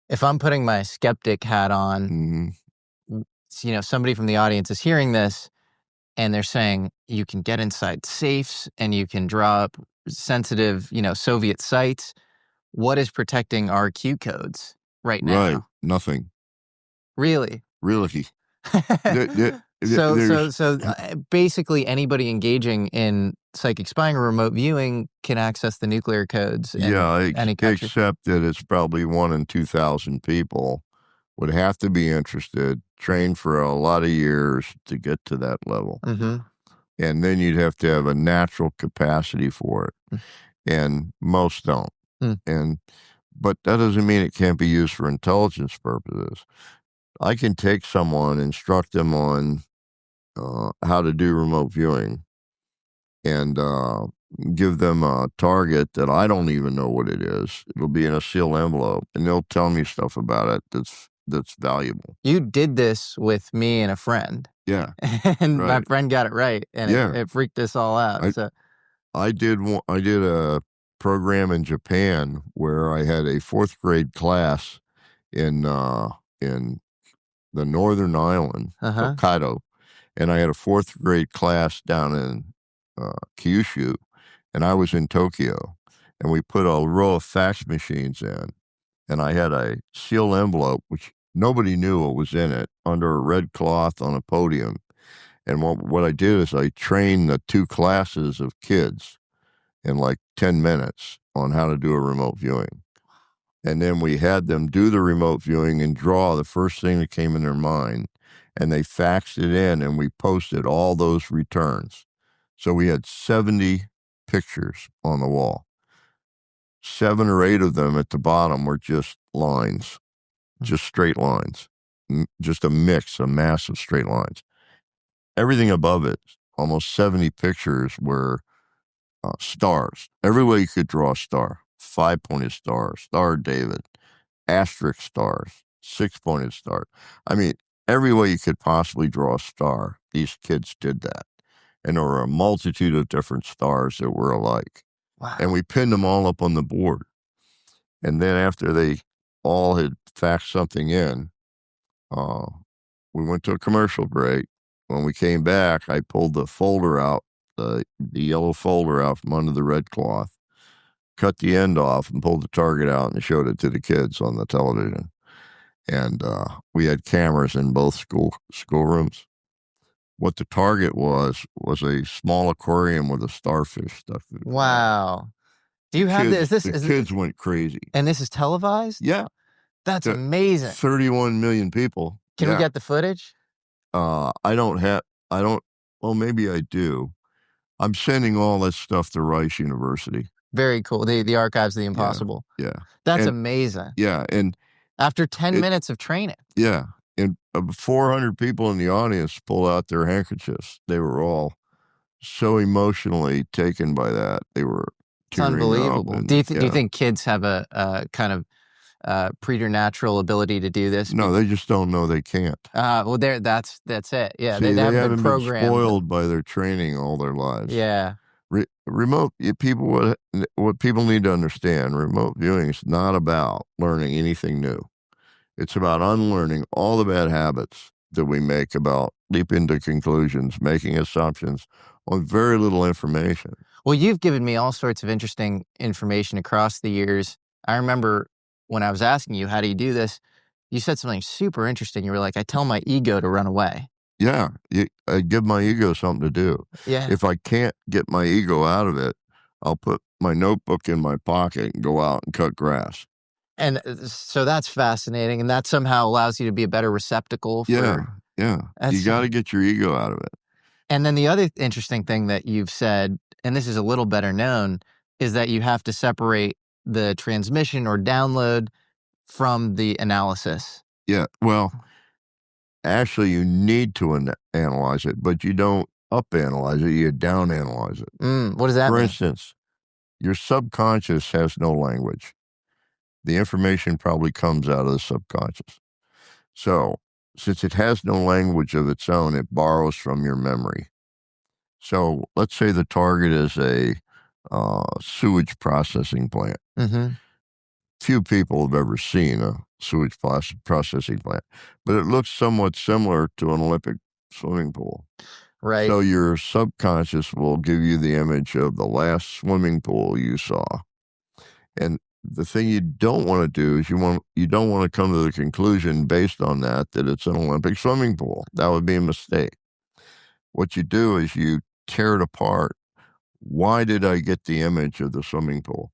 S6: If I'm putting my skeptic hat on, somebody from the audience is hearing this and they're saying you can get inside safes and you can draw up sensitive, Soviet sites. What is protecting our Q codes right now?
S1: Right. Nothing.
S6: Really?
S1: Really.
S6: So basically anybody engaging in psychic spying or remote viewing can access the nuclear codes in any country.
S1: Except that it's probably 1 in 2,000 people would have to be interested, trained for a lot of years to get to that level.
S6: Mm-hmm.
S1: And then you'd have to have a natural capacity for it. And most don't. But that doesn't mean it can't be used for intelligence purposes. I can take someone, instruct them on how to do remote viewing, and give them a target that I don't even know what it is. It'll be in a sealed envelope, and they'll tell me stuff about it that's valuable.
S6: You did this with me and a friend.
S1: Yeah.
S6: And
S1: right.
S6: My friend got it right, and it freaked us all out.
S1: I did a program in Japan where I had a 4th grade class in the northern island, Hokkaido, and I had a 4th grade class down in Kyushu, and I was in Tokyo, and we put a row of fax machines in, and I had a sealed envelope, which nobody knew what was in it, under a red cloth on a podium. And what I did is I trained the 2 classes of kids in like 10 minutes on how to do a remote viewing. And then we had them do the remote viewing and draw the first thing that came in their mind. And they faxed it in, and we posted all those returns. So we had 70 pictures on the wall. 7 or 8 of them at the bottom were just lines, just straight lines, just a mass of straight lines. Everything above it, almost 70 pictures, were stars. Everywhere you could draw a star. 5-pointed star, Star of David, asterisk stars, 6-pointed star. I mean, every way you could possibly draw a star, these kids did that. And there were a multitude of different stars that were alike.
S6: Wow.
S1: And we pinned them all up on the board. And then after they all had faxed something in, we went to a commercial break. When we came back, I pulled the folder out, the yellow folder out from under the red cloth, cut the end off and pulled the target out and showed it to the kids on the television. And we had cameras in both schoolrooms. What the target was a small aquarium with a starfish stuck in it.
S6: Wow. Do you have this?
S1: The kids went crazy.
S6: And this is televised?
S1: Yeah.
S6: That's amazing.
S1: 31 million people.
S6: Can we get the footage?
S1: Well, maybe I do. I'm sending all that stuff to Rice University.
S6: Very cool. The Archives of the Impossible.
S1: Yeah.
S6: That's amazing.
S1: Yeah. And
S6: after 10 minutes of training.
S1: Yeah. And 400 people in the audience pulled out their handkerchiefs. They were all so emotionally taken by that. They were
S6: It's
S1: tearing up.
S6: unbelievable.
S1: And,
S6: Do you think kids have a kind of preternatural ability to do this?
S1: No, they just don't know they can't.
S6: Well, that's it. Yeah,
S1: See, they
S6: haven't
S1: haven't been
S6: programmed.
S1: spoiled by their training all their lives.
S6: Yeah.
S1: Remote people, what people need to understand, remote viewing is not about learning anything new. It's about unlearning all the bad habits that we make about leaping to conclusions, making assumptions on very little information.
S6: Well, you've given me all sorts of interesting information across the years. I remember when I was asking you, how do you do this? You said something super interesting. You were like, I tell my ego to run away.
S1: Yeah, I give my ego something to do.
S6: Yeah.
S1: If I can't get my ego out of it, I'll put my notebook in my pocket and go out and cut grass.
S6: And so that's fascinating. And that somehow allows you to be a better receptacle for...
S1: Yeah. You got to get your ego out of it.
S6: And then the other interesting thing that you've said, and this is a little better known, is that you have to separate the transmission or download from the analysis.
S1: Yeah, well, actually, you need to analyze it, but you don't up-analyze it, you down-analyze it.
S6: What does that
S1: For
S6: mean?
S1: instance, your subconscious has no language. The information probably comes out of the subconscious. So, since it has no language of its own, it borrows from your memory. So, let's say the target is a sewage processing plant.
S6: Mm-hmm.
S1: Few people have ever seen a sewage processing plant, but it looks somewhat similar to an Olympic swimming pool.
S6: Right.
S1: So your subconscious will give you the image of the last swimming pool you saw. And the thing you don't want to do is you don't want to come to the conclusion based on that it's an Olympic swimming pool. That would be a mistake. What you do is you tear it apart. Why did I get the image of the swimming pool?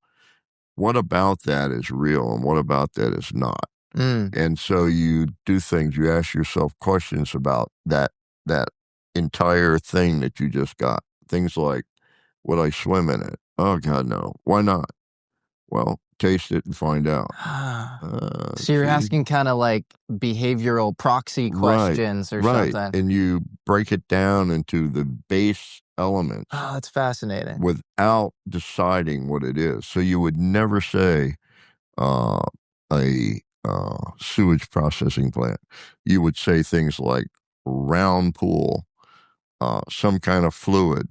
S1: What about that is real and what about that is not? And so you do things, you ask yourself questions about that entire thing that you just got. Things like, would I swim in it? Oh, God, no. Why not? Well, taste it and find out.
S6: So you're asking kind of like behavioral proxy questions or something.
S1: And you break it down into the base elements.
S6: Oh, that's fascinating.
S1: Without deciding what it is. So you would never say a sewage processing plant. You would say things like round pool, some kind of fluid,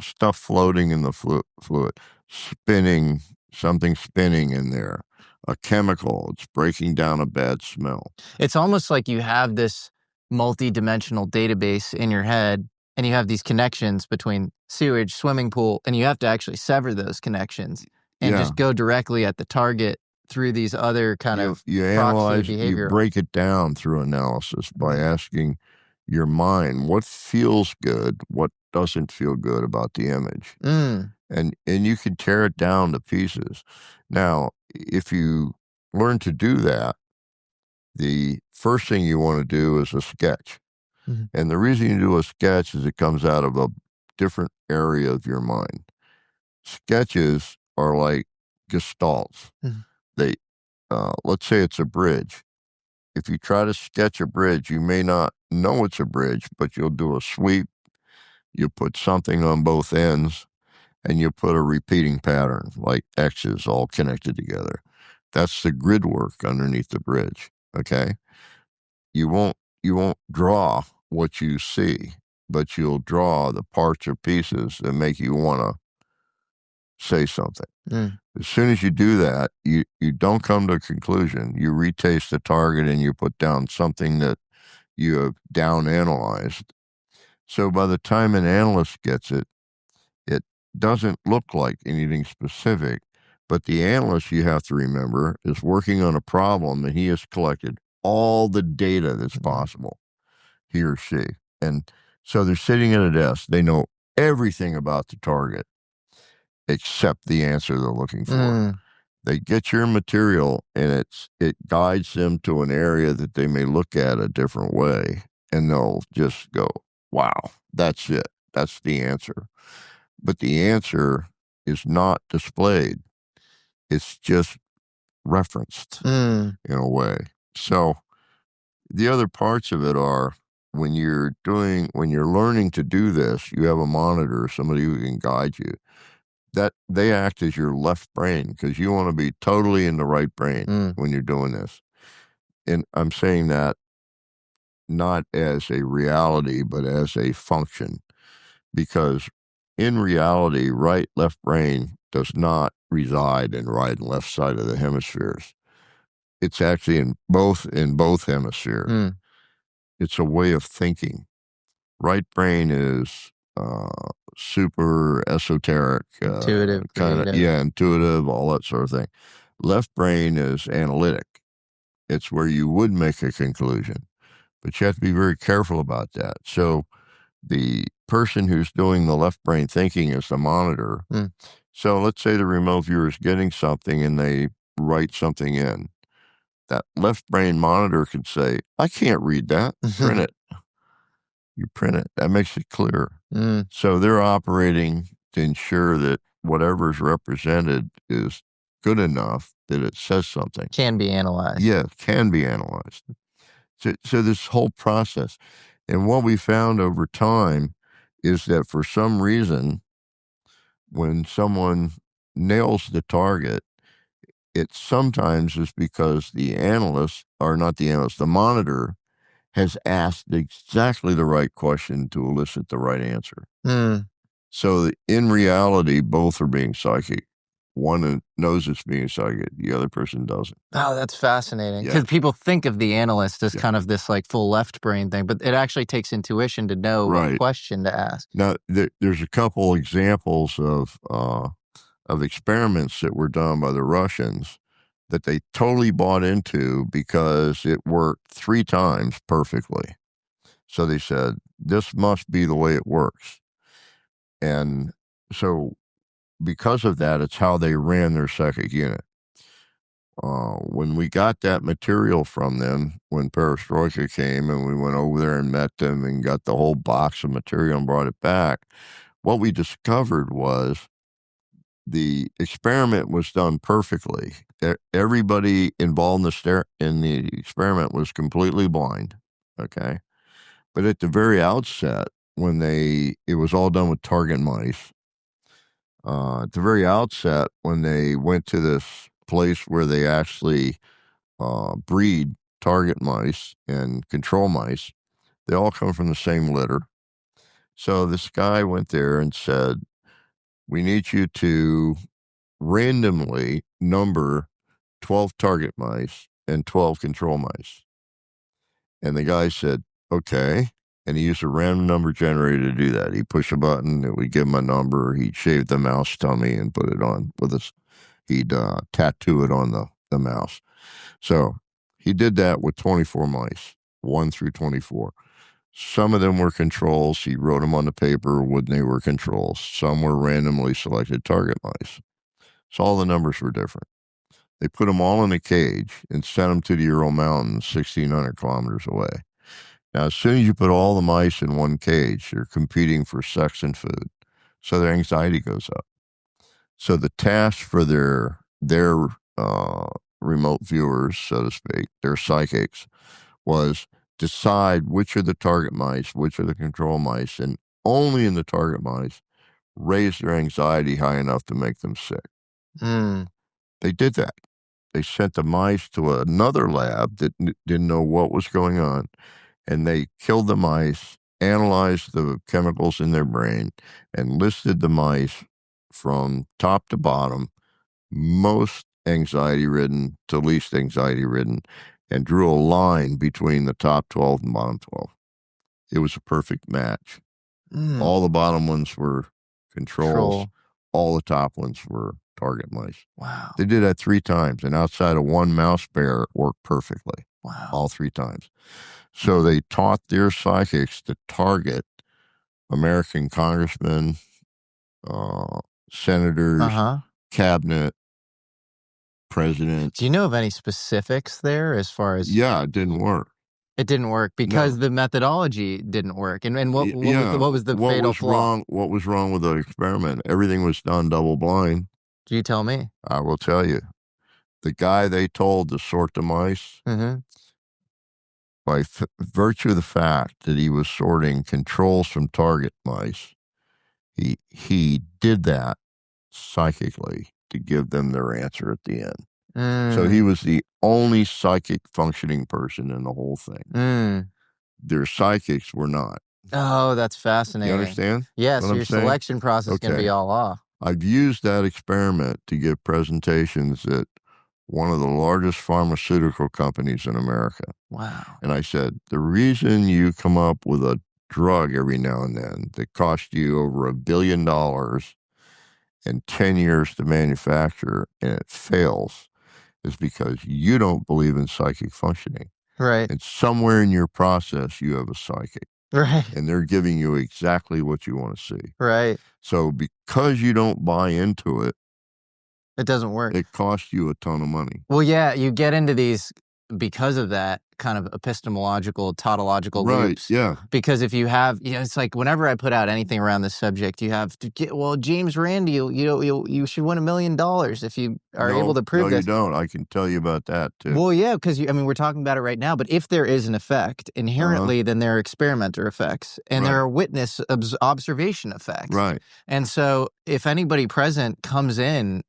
S1: stuff floating in the fluid, spinning, something spinning in there, a chemical, it's breaking down a bad smell.
S6: It's almost like you have this multi-dimensional database in your head and you have these connections between sewage, swimming pool, and you have to actually sever those connections and just go directly at the target through these other kind of
S1: you
S6: proxy
S1: analyze,
S6: behavior.
S1: you break it down through analysis by asking your mind what feels good, what doesn't feel good about the image. And you can tear it down to pieces. Now, if you learn to do that, the first thing you want to do is a sketch. And the reason you do a sketch is it comes out of a different area of your mind. Sketches are like gestalts. They, let's say it's a bridge. If you try to sketch a bridge, you may not know it's a bridge, but you'll do a sweep. You put something on both ends, and you put a repeating pattern, like X's all connected together. That's the grid work underneath the bridge, okay? You won't draw what you see, but you'll draw the parts or pieces that make you want to say something. As soon as you do that, you don't come to a conclusion. You retaste the target and you put down something that you have down analyzed. So by the time an analyst gets it, it doesn't look like anything specific, but the analyst, you have to remember, is working on a problem and he has collected all the data that's possible, he or she. And so they're sitting at a desk. They know everything about the target except the answer they're looking for. They get your material and it guides them to an area that they may look at a different way, and they'll just go, wow, that's it. That's the answer. But the answer is not displayed. It's just referenced in a way. So The other parts of it are when you're learning to do this, you have a monitor, somebody who can guide you. That they act as your left brain because you want to be totally in the right brain when you're doing this. And I'm saying that not as a reality, but as a function, because in reality, right, left brain does not reside in right and left side of the hemispheres. It's actually in both hemispheres. It's a way of thinking. Right brain is super esoteric,
S6: Intuitive,
S1: kind of,
S6: creative.
S1: intuitive, all that sort of thing. Left brain is analytic. It's where you would make a conclusion, but you have to be very careful about that. So the person who's doing the left brain thinking is the monitor. So let's say the remote viewer is getting something and they write something in. That left brain monitor could say, I can't read that. Print it. You print it. That makes it clear. So they're operating to ensure that whatever's represented is good enough that it says something.
S6: Can be analyzed.
S1: Yeah, can be analyzed. So this whole process. And what we found over time is that for some reason, when someone nails the target, it sometimes is because the monitor has asked exactly the right question to elicit the right answer. So in reality, both are being psychic. One knows it's being psychic, the other person doesn't.
S6: Oh, that's fascinating.
S1: Yeah.
S6: Because people think of the analyst as kind of this like full left brain thing, but it actually takes intuition to know what question to ask.
S1: Now, there's a couple examples of experiments that were done by the Russians that they totally bought into because it worked 3 times perfectly. So they said, this must be the way it works. And so because of that, it's how they ran their psychic unit. When we got that material from them, when Perestroika came and we went over there and met them and got the whole box of material and brought it back, what we discovered was the experiment was done perfectly. Everybody involved in the experiment was completely blind, okay? But at the very outset, it was all done with target mice. At the very outset, when they went to this place where they actually breed target mice and control mice, they all come from the same litter. So this guy went there and said, we need you to randomly number 12 target mice and 12 control mice. And the guy said, okay. And he used a random number generator to do that. He'd push a button, it would give him a number. He'd shave the mouse tummy and put it on with us. He'd tattoo it on the mouse. So he did that with 24 mice, 1 through 24. Some of them were controls. He wrote them on the paper when they were controls. Some were randomly selected target mice. So all the numbers were different. They put them all in a cage and sent them to the Ural Mountains, 1,600 kilometers away. Now, as soon as you put all the mice in one cage, they're competing for sex and food. So their anxiety goes up. So the task for their remote viewers, so to speak, their psychics, was decide which are the target mice, which are the control mice, and only in the target mice raise their anxiety high enough to make them sick. They did that. They sent the mice to another lab that didn't know what was going on, and they killed the mice, analyzed the chemicals in their brain, and listed the mice from top to bottom, most anxiety-ridden to least anxiety-ridden, and drew a line between the top 12 and bottom 12. It was a perfect match. All the bottom ones were controls. All the top ones were target mice.
S6: Wow.
S1: They did that 3 times, and outside of one mouse bear, it worked perfectly.
S6: Wow.
S1: All 3 times. So they taught their psychics to target American congressmen, senators, cabinet, president.
S6: Do you know of any specifics there as far as...
S1: Yeah, it didn't work.
S6: It didn't work because the methodology didn't work. And what was the fatal flaw?
S1: What was wrong with the experiment? Everything was done double blind.
S6: Do you tell me?
S1: I will tell you. The guy they told to sort the mice, by virtue of the fact that he was sorting controls from target mice, he did that psychically to give them their answer at the end. So he was the only psychic functioning person in the whole thing. Their psychics were not.
S6: Oh, that's fascinating.
S1: You understand?
S6: Yeah, so
S1: what I'm
S6: your
S1: saying?
S6: selection process is going to be all off.
S1: I've used that experiment to give presentations at one of the largest pharmaceutical companies in America.
S6: Wow.
S1: And I said, the reason you come up with a drug every now and then that costs you over $1 billion and 10 years to manufacture and it fails is because you don't believe in psychic functioning.
S6: Right.
S1: And somewhere in your process, you have a psychic.
S6: Right.
S1: And they're giving you exactly what you want to see.
S6: Right.
S1: So because you don't buy into it,
S6: it doesn't work.
S1: It costs you a ton of money.
S6: Well, yeah, you get into these because of that kind of epistemological, tautological loops.
S1: Yeah.
S6: Because if you have, it's like whenever I put out anything around this subject, you have to get, James Randi, you should win $1 million if you are able to prove this.
S1: No, you don't. I can tell you about that too.
S6: Well, yeah, because we're talking about it right now. But if there is an effect inherently, then there are experimenter effects and there are witness observation effects.
S1: Right.
S6: And so if anybody present comes in,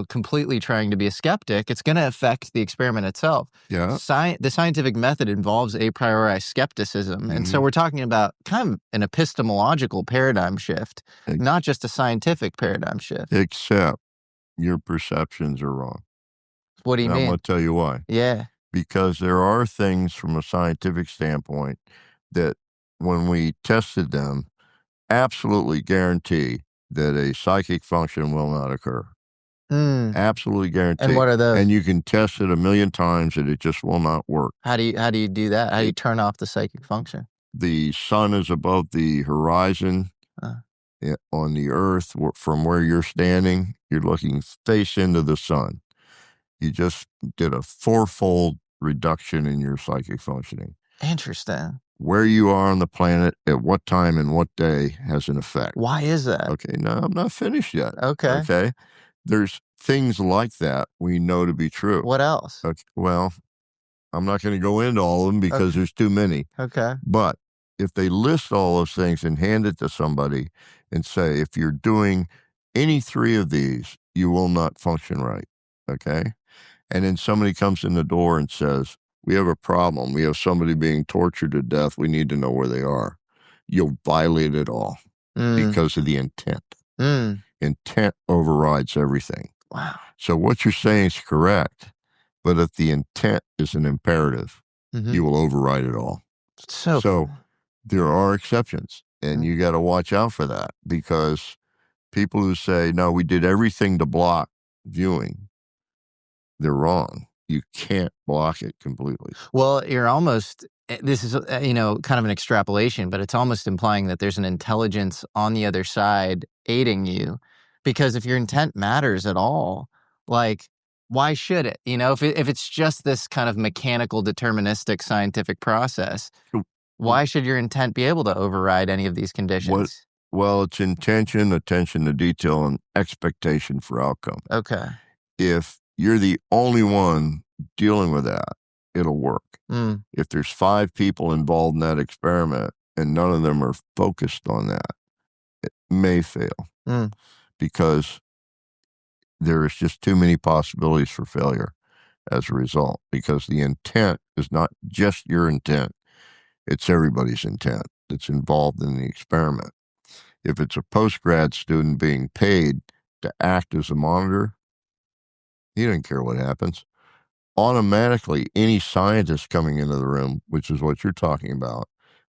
S6: completely trying to be a skeptic, it's going to affect the experiment itself.
S1: Yeah.
S6: The scientific method involves a priori skepticism. And so we're talking about kind of an epistemological paradigm shift, not just a scientific paradigm shift.
S1: Except your perceptions are wrong.
S6: What do you mean?
S1: I'm going to tell you why.
S6: Yeah.
S1: Because there are things from a scientific standpoint that when we tested them, absolutely guarantee that a psychic function will not occur. Absolutely guaranteed.
S6: And what are those?
S1: And you can test it 1,000,000 times and it just will not work.
S6: How do you do that? How do you turn off the psychic function?
S1: The sun is above the horizon on the earth. From where you're standing, you're looking face into the sun. You just did a 4-fold reduction in your psychic functioning.
S6: Interesting.
S1: Where you are on the planet, at what time and what day has an effect.
S6: Why is that?
S1: Okay, no, I'm not finished yet.
S6: Okay.
S1: There's things like that we know to be true.
S6: What else?
S1: Okay, well, I'm not going to go into all of them because there's too many.
S6: Okay.
S1: But if they list all those things and hand it to somebody and say, if you're doing any 3 of these, you will not function right. Okay. And then somebody comes in the door and says, we have a problem. We have somebody being tortured to death. We need to know where they are. You'll violate it all because of the intent. Intent overrides everything.
S6: Wow.
S1: So what you're saying is correct, but if the intent is an imperative, you will override it all. So there are exceptions, and you got to watch out for that, because people who say, no, we did everything to block viewing, they're wrong. You can't block it completely.
S6: Well, you're almost, this is, kind of an extrapolation, but it's almost implying that there's an intelligence on the other side aiding you. Because if your intent matters at all, why should it? If it's just this kind of mechanical, deterministic scientific process, why should your intent be able to override any of these conditions?
S1: Well, it's intention, attention to detail, and expectation for outcome.
S6: Okay.
S1: If you're the only one dealing with that, it'll work. If there's 5 people involved in that experiment and none of them are focused on that, it may fail because there is just too many possibilities for failure as a result, because the intent is not just your intent. It's everybody's intent that's involved in the experiment. If it's a post-grad student being paid to act as a monitor, he doesn't care what happens. Automatically, any scientist coming into the room, which is what you're talking about,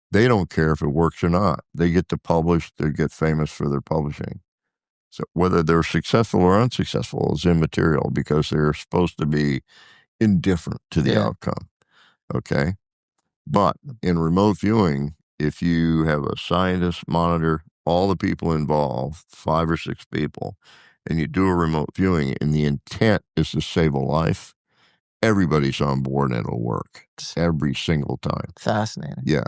S1: they don't care if it works or not. They get to publish, they get famous for their publishing. So whether they're successful or unsuccessful is immaterial, because they're supposed to be indifferent to the outcome. Okay? But in remote viewing, if you have a scientist monitor all the people involved, 5 or 6 people, and you do a remote viewing and the intent is to save a life, everybody's on board and it'll work every single time.
S6: Fascinating.
S1: Yeah.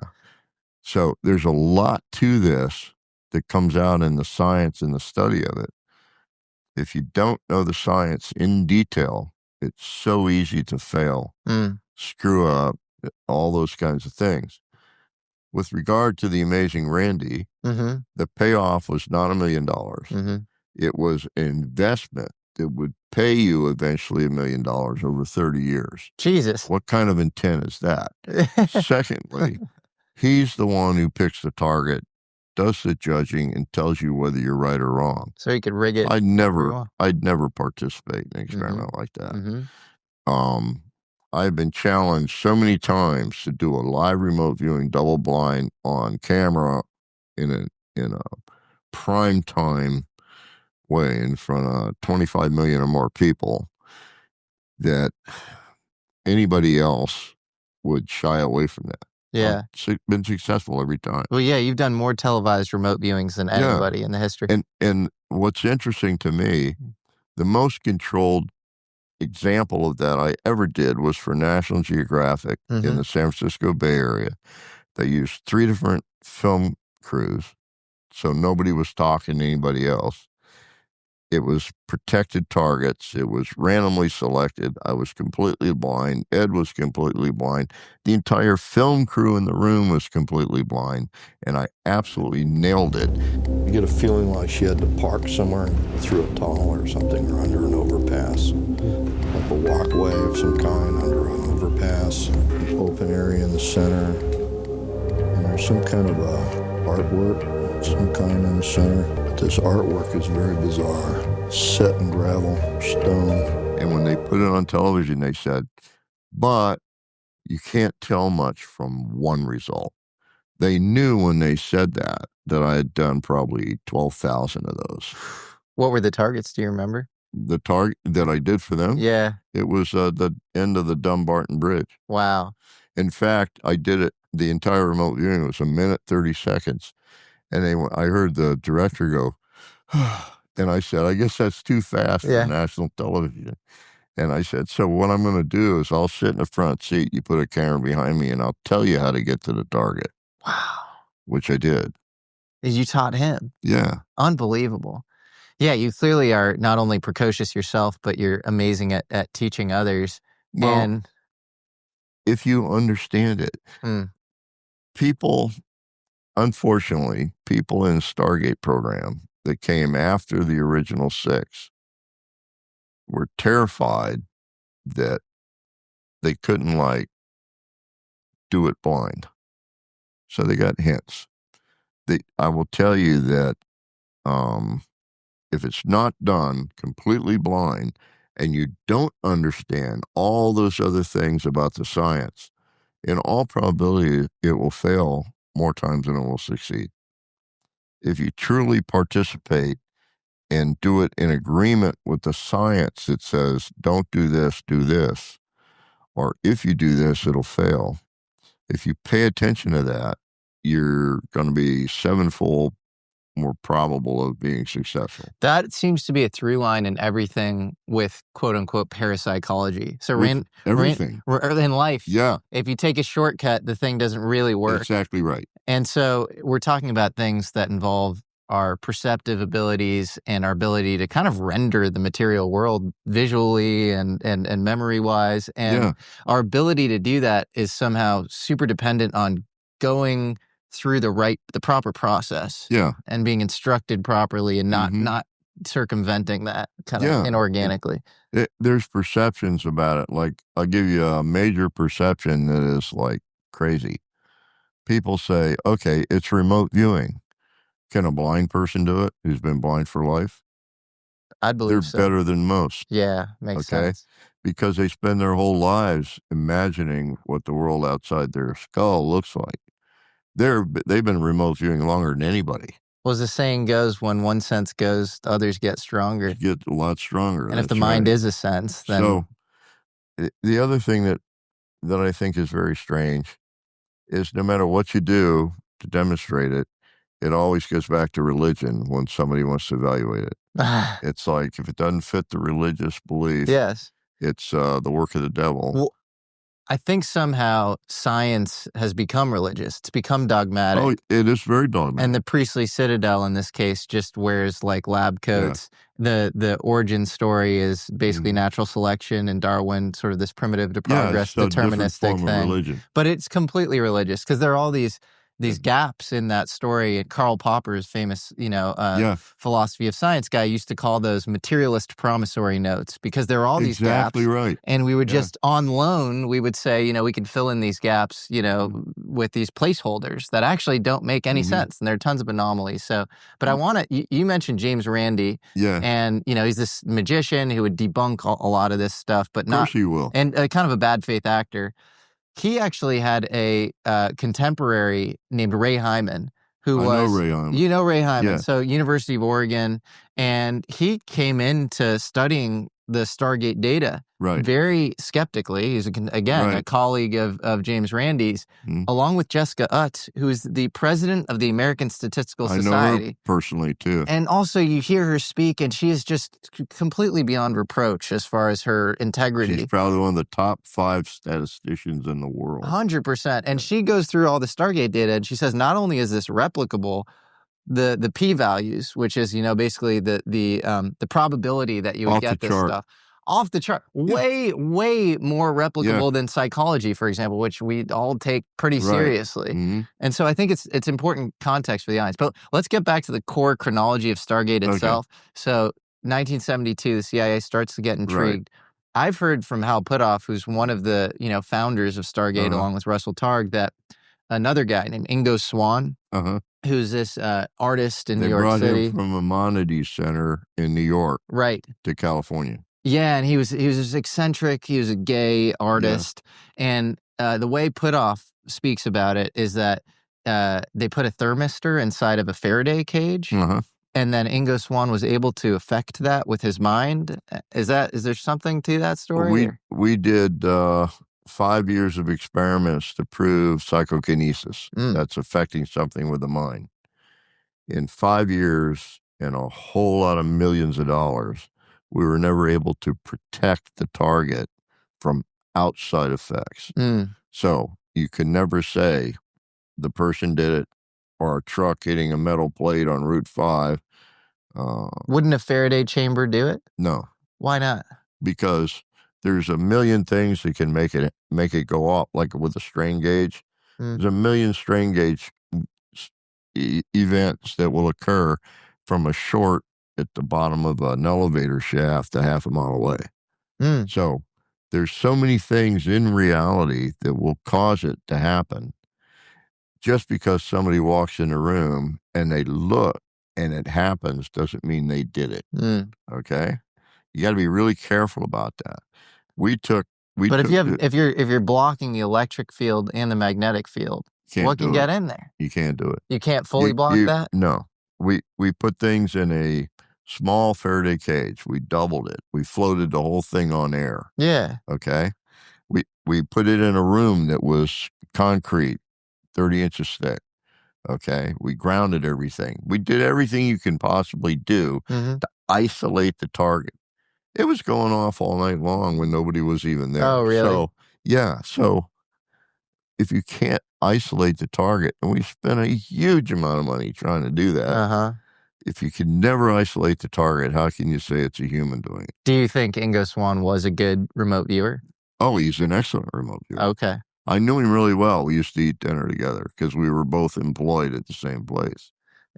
S1: So there's a lot to this that comes out in the science and the study of it. If you don't know the science in detail, it's so easy to fail, screw up, all those kinds of things. With regard to the Amazing Randy, the payoff was not $1 million. It was an investment that would pay you eventually $1 million over 30 years.
S6: Jesus.
S1: What kind of intent is that? Secondly, he's the one who picks the target, does the judging, and tells you whether you're right or wrong.
S6: So he could rig it.
S1: I'd never participate in an experiment like that. I've been challenged so many times to do a live remote viewing double blind on camera in a prime time way in front of 25 million or more people that anybody else would shy away from that.
S6: Yeah.
S1: I've been successful every time.
S6: Well, yeah, you've done more televised remote viewings than anybody in the history.
S1: And what's interesting to me, the most controlled example of that I ever did was for National Geographic in the San Francisco Bay Area. They used 3 different film crews, so nobody was talking to anybody else. It was protected targets. It was randomly selected. I was completely blind. Ed was completely blind. The entire film crew in the room was completely blind, and I absolutely nailed it.
S2: You get a feeling like she had to park somewhere through a tunnel or something, or under an overpass, like a walkway of some kind under an overpass, an open area in the center, and there's some kind of artwork, some kind in the center. This artwork is very bizarre, set in gravel, stone.
S1: And when they put it on television, they said, but you can't tell much from one result. They knew when they said that I had done probably 12,000 of those.
S6: What were the targets? Do you remember?
S1: The target that I did for them?
S6: Yeah.
S1: It was the end of the Dumbarton Bridge.
S6: Wow.
S1: In fact, I did it, the entire remote viewing was 1 minute, 30 seconds. And I heard the director go, and I said, I guess that's too fast for national television. And I said, so what I'm going to do is I'll sit in the front seat, you put a camera behind me, and I'll tell you how to get to the target.
S6: Wow.
S1: Which I did.
S6: You taught him?
S1: Yeah.
S6: Unbelievable. Yeah, you clearly are not only precocious yourself, but you're amazing at teaching others.
S1: Well,
S6: and
S1: if you understand it, unfortunately, people in the Stargate program that came after the original 6 were terrified that they couldn't, do it blind. So they got hints. I will tell you that if it's not done completely blind and you don't understand all those other things about the science, in all probability, it will fail more times than it will succeed. If you truly participate and do it in agreement with the science that says, don't do this, or if you do this, it'll fail. If you pay attention to that, you're going to be 7-fold more probable of being successful.
S6: That seems to be a through line in everything with quote unquote parapsychology. So
S1: everything
S6: in life,
S1: yeah.
S6: If you take a shortcut, the thing doesn't really work.
S1: Exactly right.
S6: And so we're talking about things that involve our perceptive abilities and our ability to kind of render the material world visually and memory wise. And our ability to do that is somehow super dependent on going through the proper process.
S1: Yeah.
S6: And being instructed properly and not circumventing that kind of inorganically.
S1: There's perceptions about it. Like, I'll give you a major perception that is crazy. People say, okay, it's remote viewing. Can a blind person do it who's been blind for life?
S6: I believe so.
S1: They're better than most.
S6: Yeah, makes sense.
S1: Because they spend their whole lives imagining what the world outside their skull looks like. They've been remote viewing longer than anybody.
S6: Well, as the saying goes, when one sense goes, others get stronger.
S1: Get a lot stronger.
S6: And if the mind is a sense, then...
S1: So, the other thing that I think is very strange is no matter what you do to demonstrate it, it always goes back to religion when somebody wants to evaluate it. It's like, if it doesn't fit the religious belief,
S6: yes,
S1: it's the work of the devil.
S6: Well, I think somehow science has become religious. It's become dogmatic.
S1: Oh, it is very dogmatic.
S6: And the priestly citadel in this case just wears like lab coats. Yeah. The origin story is basically natural selection and Darwin, sort of this primitive to progress deterministic thing.
S1: Religion.
S6: But it's completely religious because there are all these gaps in that story. And Karl Popper's famous, philosophy of science guy used to call those materialist promissory notes because there are all these gaps.
S1: Exactly right.
S6: And we would just on loan, we would say, we can fill in these gaps, with these placeholders that actually don't make any sense. And there are tons of anomalies. So, but I want to, you mentioned James Randi.
S1: Yeah.
S6: And, he's this magician who would debunk a lot of this stuff, but not.
S1: Of course he will.
S6: And kind of a bad faith actor. He actually had a contemporary named Ray Hyman, who
S1: I know Ray Hyman.
S6: You know Ray Hyman,
S1: Yeah.
S6: So University of Oregon, and he came into studying the Stargate data very skeptically. He's, a colleague of James Randi's, along with Jessica Utz, who is the president of the American Statistical Society.
S1: I know her personally, too.
S6: And also you hear her speak, and she is just completely beyond reproach as far as her integrity.
S1: She's probably one of the top 5 statisticians in the world.
S6: 100%. And she goes through all the Stargate data, and she says not only is this replicable, the p-values, which is basically the probability that you would get this stuff off the chart, way more replicable than psychology, for example, which we all take pretty seriously. And so I think it's important context for the audience. But let's get back to the core chronology of Stargate itself. So 1972, the CIA starts to get intrigued. I've heard from Hal Puthoff, who's one of the founders of Stargate, along with Russell Targ, that another guy named Ingo Swann, who's this artist in New York City.
S1: They brought him from a Maimonides Center in New York to California.
S6: Yeah, and he was this eccentric. He was a gay artist. And the way Puthoff speaks about it is that they put a thermistor inside of a Faraday cage. And then Ingo Swann was able to affect that with his mind. Is there something to that story?
S1: We did 5 years of experiments to prove psychokinesis. That's affecting something with the mind. In 5 years and a whole lot of millions of dollars, we were never able to protect the target from outside effects. So you can never say the person did it or a truck hitting a metal plate on Route 5.
S6: Wouldn't a Faraday chamber do it?
S1: No.
S6: Why not?
S1: Because there's a million things that can make it go off, like with a strain gauge. There's a million strain gauge events that will occur from a short at the bottom of an elevator shaft a half a mile away. So there's so many things in reality that will cause it to happen. Just because somebody walks in a room and they look and it happens doesn't mean they did it. Okay? You got to be really careful about that.
S6: If you're blocking the electric field and the magnetic field, what can get in there?
S1: You can't do it.
S6: You can't fully block that?
S1: No. We put things in a small Faraday cage. We doubled it. We floated the whole thing on air.
S6: Yeah.
S1: Okay? We put it in a room that was concrete, 30 inches thick. Okay? We grounded everything. We did everything you can possibly do to isolate the target. It was going off all night long when nobody was even there.
S6: Oh, really?
S1: So, yeah. So if you can't isolate the target, and we spent a huge amount of money trying to do that. If you can never isolate the target, how can you say it's a human doing it?
S6: Do you think Ingo Swann was a good remote viewer?
S1: Oh, he's an excellent remote viewer.
S6: Okay.
S1: I knew him really well. We used to eat dinner together because we were both employed at the same place.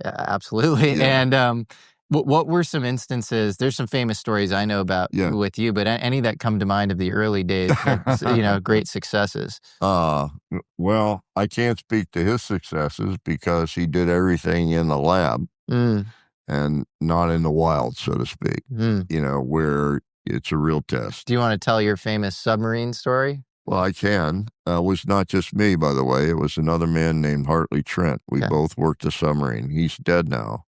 S6: Yeah, absolutely. Yeah. And what were some instances? There's some famous stories I know about with you, but any that come to mind of the early days, great successes?
S1: Well, I can't speak to his successes because he did everything in the lab and not in the wild, so to speak, where it's a real test.
S6: Do you want to tell your famous submarine story?
S1: Well, I can. It was not just me, by the way. It was another man named Hartley Trent. We both worked the submarine. He's dead now.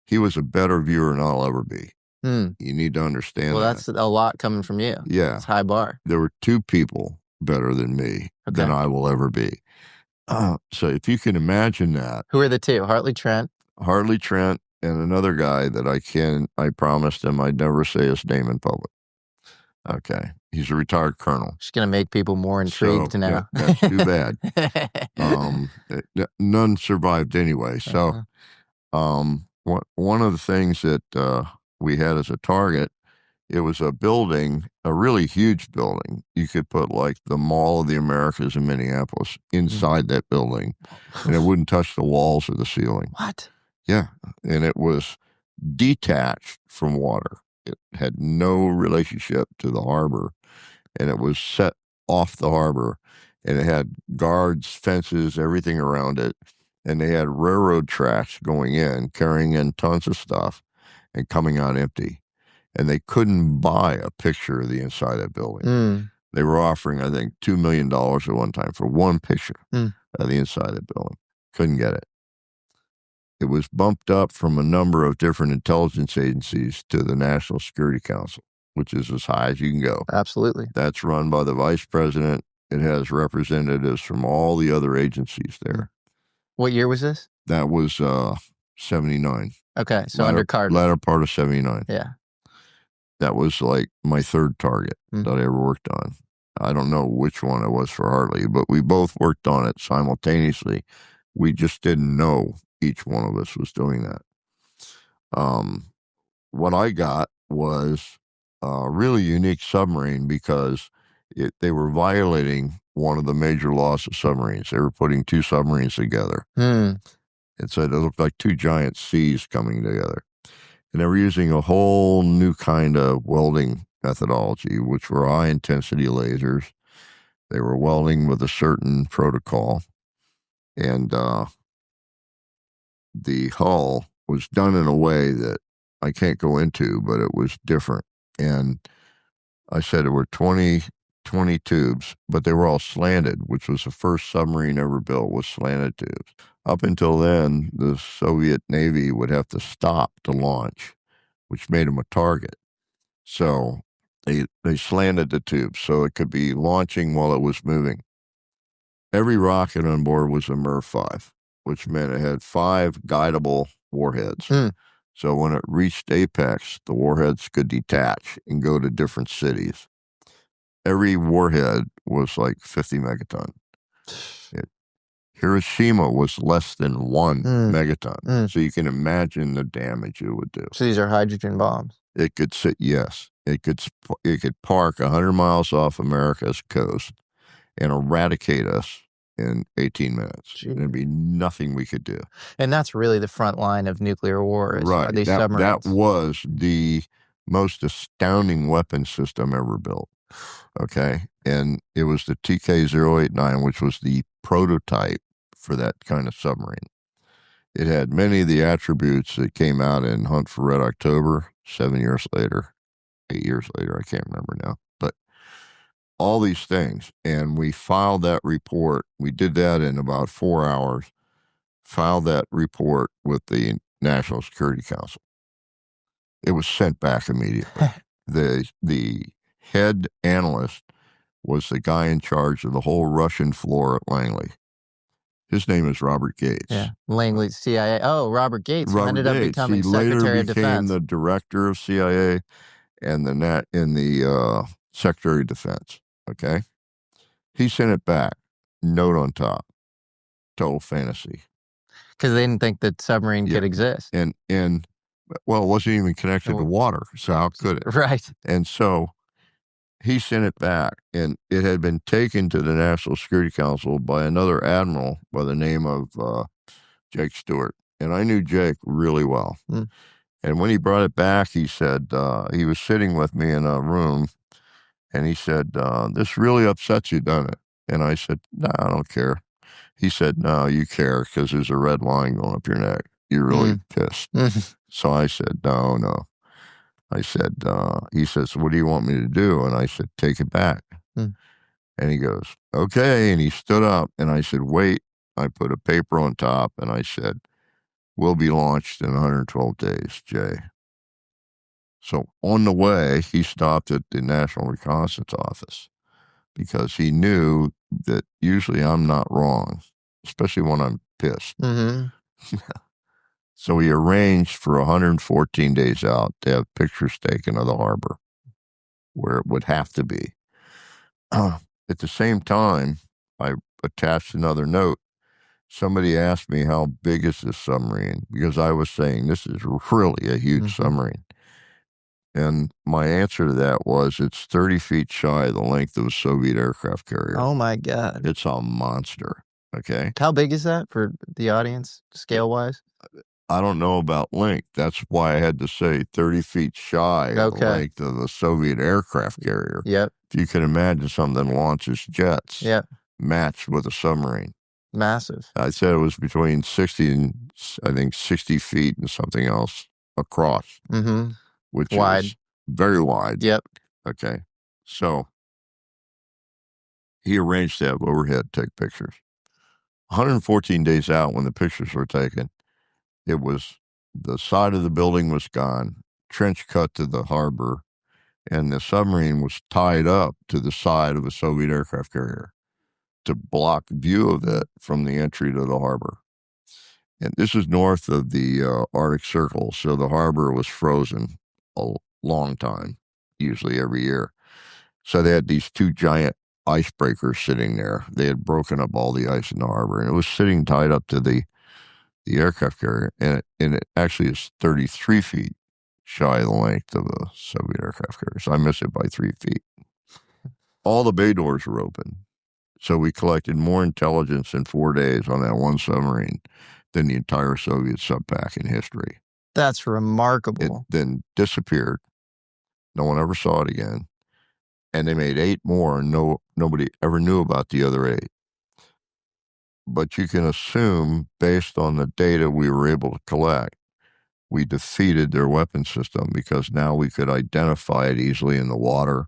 S1: He was a better viewer than I'll ever be. You need to understand that.
S6: Well, that's a lot coming from you.
S1: Yeah.
S6: It's high bar.
S1: There were 2 people better than me than I will ever be. So if you can imagine that.
S6: Who are the 2? Hartley Trent?
S1: Hartley Trent and another guy that I promised him I'd never say his name in public. Okay. He's a retired colonel.
S6: Just going to make people more intrigued
S1: So,
S6: now.
S1: that's too bad. None survived anyway. So, one of the things that we had as a target, it was a building, a really huge building. You could put like the Mall of the Americas in Minneapolis inside that building, and it wouldn't touch the walls or the ceiling.
S6: What?
S1: Yeah. And it was detached from water. It had no relationship to the harbor, and it was set off the harbor, and it had guards, fences, everything around it. And they had railroad tracks going in, carrying in tons of stuff and coming out empty. And they couldn't buy a picture of the inside of that building. They were offering, I think, $2 million at one time for one picture of the inside of the building. Couldn't get it. It was bumped up from a number of different intelligence agencies to the National Security Council, which is as high as you can go.
S6: Absolutely.
S1: That's run by the vice president. It has representatives from all the other agencies there.
S6: What year was this?
S1: That was 79.
S6: Okay, so under Carter.
S1: Latter part of 79.
S6: Yeah.
S1: That was like my third target that I ever worked on. I don't know which one it was for Hartley, but we both worked on it simultaneously. We just didn't know each one of us was doing that. What I got was a really unique submarine because they were violating one of the major laws of submarines. They were putting two submarines together. And so it looked like two giant seas coming together. And they were using a whole new kind of welding methodology, which were high-intensity lasers. They were welding with a certain protocol. And the hull was done in a way that I can't go into, but it was different. And I said there were 20 tubes, but they were all slanted, which was the first submarine ever built with slanted tubes. Up until then, the Soviet Navy would have to stop to launch, which made them a target. So they slanted the tubes so it could be launching while it was moving. Every rocket on board was a MER-5, which meant it had 5 guidable warheads. So when it reached apex, the warheads could detach and go to different cities. Every warhead was like 50 megaton. Hiroshima was less than 1 megaton. So you can imagine the damage it would do.
S6: So these are hydrogen bombs.
S1: It could sit, yes. It could park 100 miles off America's coast and eradicate us in 18 minutes. There'd be nothing we could do.
S6: And that's really the front line of nuclear war.
S1: Right.
S6: These submarines.
S1: That was the most astounding weapon system ever built. Okay. And it was the TK-089, which was the prototype for that kind of submarine. It had many of the attributes that came out in Hunt for Red October 7 years later, 8 years later, I can't remember now. But all these things. And we filed that report. We did that in about 4 hours, filed that report with the National Security Council. It was sent back immediately. The head analyst was the guy in charge of the whole Russian floor at Langley. His name is Robert Gates.
S6: Yeah, Langley, CIA. Oh, Robert Gates, who ended up becoming Secretary of Defense. He later became the director of CIA and the Secretary of Defense. Okay, he sent it back. Note on top. Total fantasy. Because they didn't think that submarine could exist.
S1: And well, it wasn't even connected to water, so how could it?
S6: Right.
S1: And so he sent it back, and it had been taken to the National Security Council by another admiral by the name of Jake Stewart. And I knew Jake really well. And when he brought it back, he said, he was sitting with me in a room, and he said, this really upsets you, doesn't it? And I said, no, I don't care. He said, no, you care because there's a red line going up your neck. You're really pissed. So I said, no. I said, he says, what do you want me to do? And I said, take it back. And he goes, okay. And he stood up, and I said, wait. I put a paper on top, and I said, we'll be launched in 112 days, Jay. So on the way, he stopped at the National Reconnaissance Office because he knew that usually I'm not wrong, especially when I'm pissed. So he arranged for 114 days out to have pictures taken of the harbor. where it would have to be. At the same time, I attached another note. Somebody asked me, how big is this submarine? Because I was saying, this is really a huge submarine. And my answer to that was, it's 30 feet shy of the length of a Soviet aircraft carrier.
S6: Oh, my God.
S1: It's a monster, okay?
S6: How big is that for the audience, scale-wise?
S1: I don't know about length. That's why I had to say 30 feet shy of the length of a Soviet aircraft carrier.
S6: Yep.
S1: If you can imagine something that launches jets,
S6: Yep.
S1: matched with a submarine.
S6: Massive.
S1: I said it was between 60 and, I think, 60 feet and something else across, which
S6: wide.
S1: is very wide.
S6: Yep.
S1: Okay. So he arranged to have overhead take pictures. 114 days out, when the pictures were taken, it was, the side of the building was gone, trench cut to the harbor, and the submarine was tied up to the side of a Soviet aircraft carrier to block view of it from the entry to the harbor. And this is north of the Arctic Circle, so the harbor was frozen a long time, usually every year. So they had these two giant icebreakers sitting there. They had broken up all the ice in the harbor, and it was sitting tied up to the aircraft carrier, and it actually is 33 feet shy of the length of a Soviet aircraft carrier. So I missed it by 3 feet. All the bay doors were open. So we collected more intelligence in 4 days on that one submarine than the entire Soviet subpack in history.
S6: That's remarkable.
S1: It then disappeared. No one ever saw it again. And they made 8 more, and nobody ever knew about the other 8. But you can assume, based on the data we were able to collect, we defeated their weapon system, because now we could identify it easily in the water,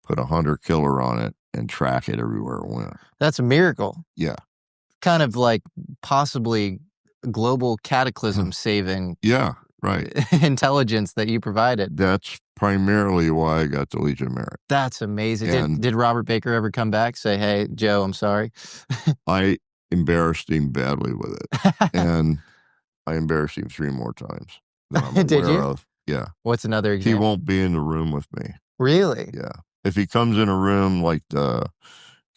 S1: put a hunter killer on it, and track it everywhere it went.
S6: That's a miracle.
S1: Yeah.
S6: Kind of like possibly global cataclysm saving
S1: Yeah, right.
S6: intelligence that you provided.
S1: That's primarily why I got the Legion of Merit.
S6: That's amazing.
S1: And
S6: did Robert Baker ever come back, say, hey, Joe, I'm sorry?
S1: I embarrassed him badly with it. And I embarrassed him 3 more times that I'm aware
S6: Did you?
S1: of. Yeah.
S6: What's another example?
S1: He won't be in the room with me.
S6: Really?
S1: Yeah. If he comes in a room like the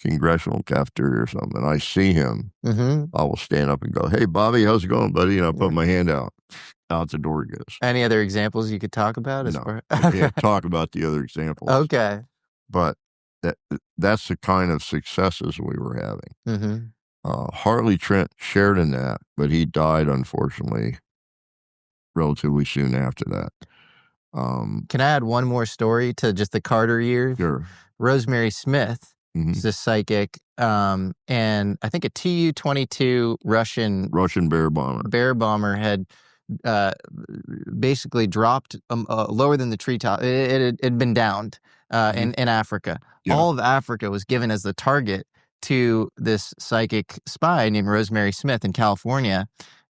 S1: congressional cafeteria or something, I see him, I will stand up and go, hey, Bobby, how's it going, buddy? And I'll put my hand out. Out the door he goes.
S6: Any other examples you could talk about?
S1: No, I can't talk about the other examples.
S6: Okay.
S1: But that's the kind of successes we were having. Hartley Trent shared in that, but he died, unfortunately, relatively soon after that.
S6: Can I add one more story to just the Carter years?
S1: Sure.
S6: Rosemary Smith is a psychic, and I think a Tu-22 Russian
S1: bear bomber
S6: had basically dropped lower than the treetop. It had been downed in Africa.
S1: Yeah.
S6: All of Africa was given as the target to this psychic spy named Rosemary Smith in California,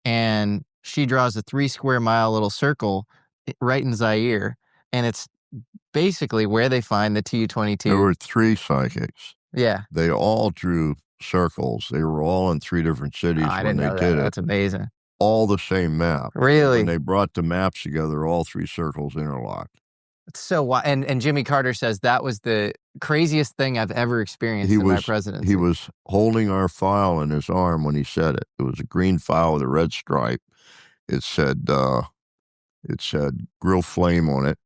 S6: and she draws a 3 square mile little circle right in Zaire, and it's basically where they find the Tu-22.
S1: There were 3 psychics.
S6: Yeah.
S1: They all drew circles. They were all in 3 different cities when they did it.
S6: That's amazing.
S1: All the same map.
S6: Really?
S1: When they brought the maps together, all 3 circles interlocked.
S6: It's so wild. And Jimmy Carter says that was the craziest thing I've ever experienced in my presidency.
S1: He was holding our file in his arm when he said it. It was a green file with a red stripe. It said grill flame on it.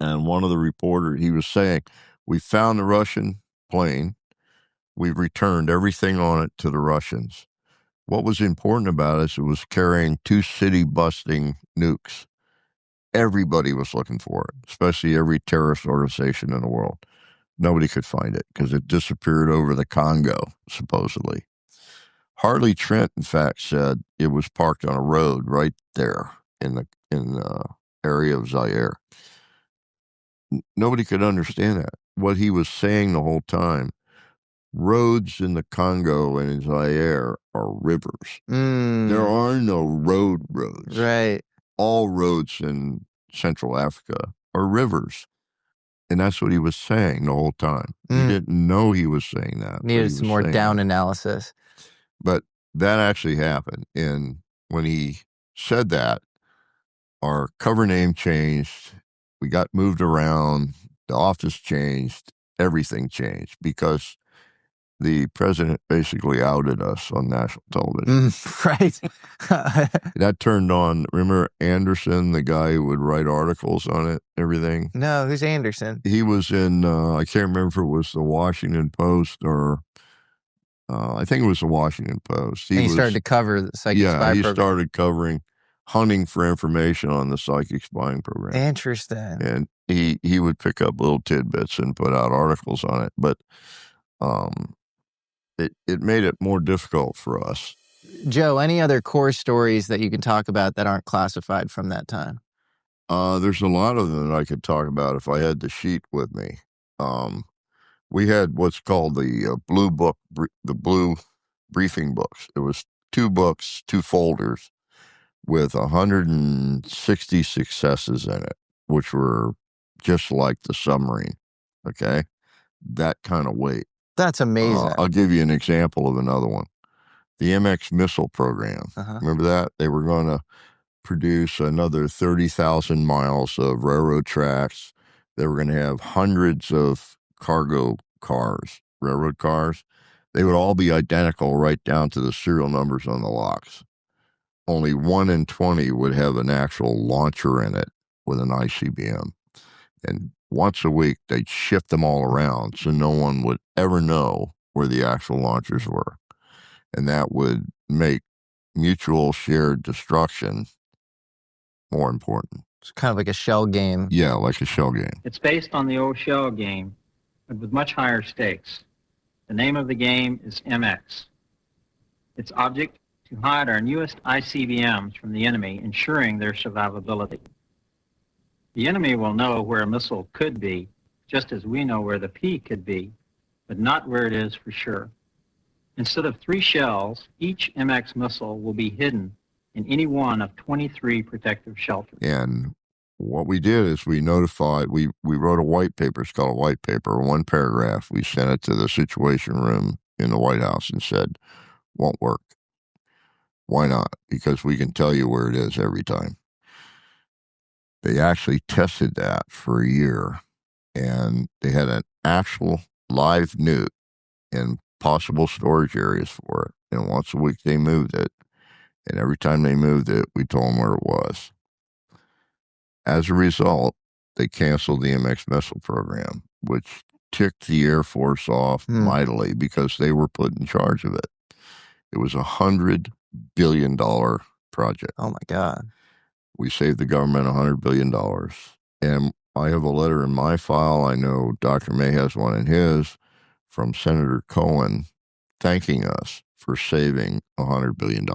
S1: And one of the reporters, he was saying, we found the Russian plane. We've returned everything on it to the Russians. What was important about it was carrying 2 city-busting nukes. Everybody was looking for it, especially every terrorist organization in the world. Nobody could find it because it disappeared over the Congo, supposedly. Hartley Trent, in fact, said it was parked on a road right there in the area of Zaire. Nobody could understand that. What he was saying the whole time, roads in the Congo and in Zaire are rivers. There are no roads.
S6: Right.
S1: All roads in Central Africa are rivers. And that's what he was saying the whole time. He didn't know he was saying that.
S6: Needed some more down analysis.
S1: But that actually happened. And when he said that, our cover name changed We got moved around. The office changed. Everything changed because the president basically outed us on national television.
S6: Right.
S1: That turned on, remember Anderson, the guy who would write articles on it, everything?
S6: No, who's Anderson?
S1: He was in, I can't remember if it was the Washington Post or, I think it was the Washington Post.
S6: He started to cover the psychic spy program.
S1: Yeah, he started covering, hunting for information on the psychic spying program.
S6: Interesting.
S1: And he would pick up little tidbits and put out articles on it. But it made it more difficult for us.
S6: Joe, any other core stories that you can talk about that aren't classified from that time?
S1: There's a lot of them that I could talk about if I had the sheet with me. We had what's called the blue book, the blue briefing books. It was 2 books, 2 folders with 160 successes in it, which were just like the submarine. Okay. That kind of weight.
S6: That's amazing.
S1: I'll give you an example of another one. The MX missile program. Remember that? They were going to produce another 30,000 miles of railroad tracks. They were going to have hundreds of cargo cars, railroad cars. They would all be identical right down to the serial numbers on the locks. Only 1 in 20 would have an actual launcher in it with an ICBM. And once a week, they'd shift them all around so no one would ever know where the actual launchers were. And that would make mutual shared destruction more important.
S6: It's kind of like a shell game.
S1: Yeah, like a shell game.
S7: It's based on the old shell game, but with much higher stakes. The name of the game is MX. Its object, to hide our newest ICBMs from the enemy, ensuring their survivability. The enemy will know where a missile could be, just as we know where the P could be, but not where it is for sure. Instead of 3 shells, each MX missile will be hidden in any one of 23 protective shelters.
S1: And what we did is we notified, we wrote a white paper, it's called a white paper, 1 paragraph. We sent it to the Situation Room in the White House and said, won't work. Why not? Because we can tell you where it is every time. They actually tested that for a year, and they had an actual live newt in possible storage areas for it. And once a week they moved it. And every time they moved it, we told them where it was. As a result, they canceled the MX missile program, which ticked the Air Force off mightily because they were put in charge of it. It was $100 billion project.
S6: Oh, my God.
S1: We saved the government $100 billion. And I have a letter in my file. I know Dr. May has one in his from Senator Cohen thanking us for saving $100 billion.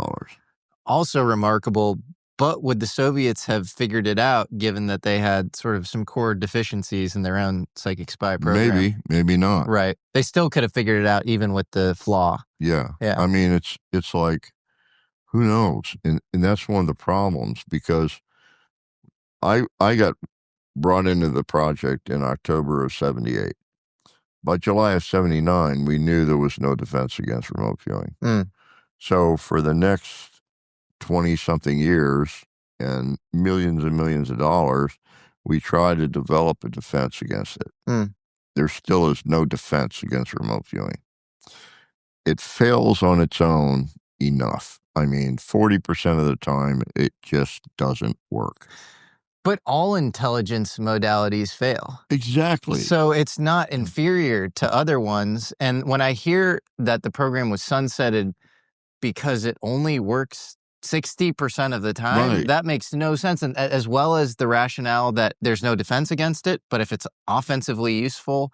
S6: Also remarkable, but would the Soviets have figured it out given that they had sort of some core deficiencies in their own psychic spy program?
S1: Maybe not.
S6: Right. They still could have figured it out even with the flaw.
S1: Yeah. I mean, it's like, who knows? And that's one of the problems because I got brought into the project in October of 78. By July of 79, we knew there was no defense against remote viewing. So for the next 20-something years and millions of dollars, we tried to develop a defense against it. There still is no defense against remote viewing. It fails on its own enough. I mean, 40% of the time, it just doesn't work.
S6: But all intelligence modalities fail.
S1: Exactly.
S6: So it's not inferior to other ones. And when I hear that the program was sunsetted because it only works 60% of the time, that makes no sense. And as well as the rationale that there's no defense against it, but if it's offensively useful,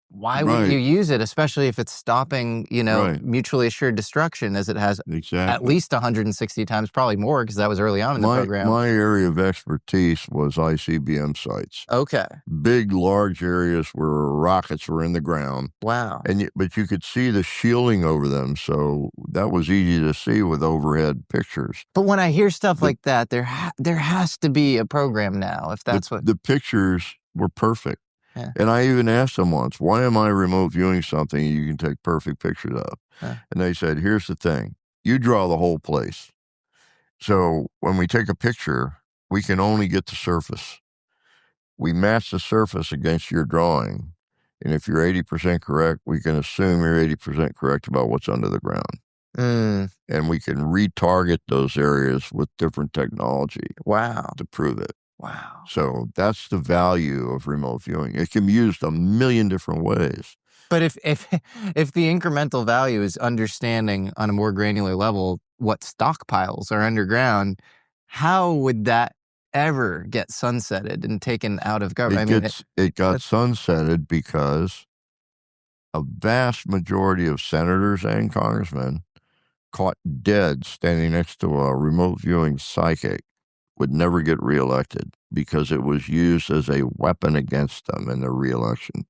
S6: why would you use it, especially if it's stopping, mutually assured destruction as it has at least 160 times, probably more, because that was early on in the program.
S1: My area of expertise was ICBM sites.
S6: Okay.
S1: Big, large areas where rockets were in the ground.
S6: Wow.
S1: But you could see the shielding over them, so that was easy to see with overhead pictures.
S6: But when I hear stuff like that, there has to be a program now, if that's what...
S1: The pictures were perfect.
S6: Yeah.
S1: And I even asked them once, why am I remote viewing something you can take perfect pictures of? And they said, here's the thing. You draw the whole place. So when we take a picture, we can only get the surface. we match the surface against your drawing. And if you're 80% correct, we can assume you're 80% correct about what's under the ground. And we can retarget those areas with different technology.
S6: Wow.
S1: To prove it.
S6: Wow.
S1: So that's the value of remote viewing. It can be used a million different ways.
S6: But if the incremental value is understanding on a more granular level what stockpiles are underground, how would that ever get sunsetted and taken out of government?
S1: It got sunsetted because a vast majority of senators and congressmen caught dead standing next to a remote viewing psychic would never get reelected because it was used as a weapon against them in their reelection.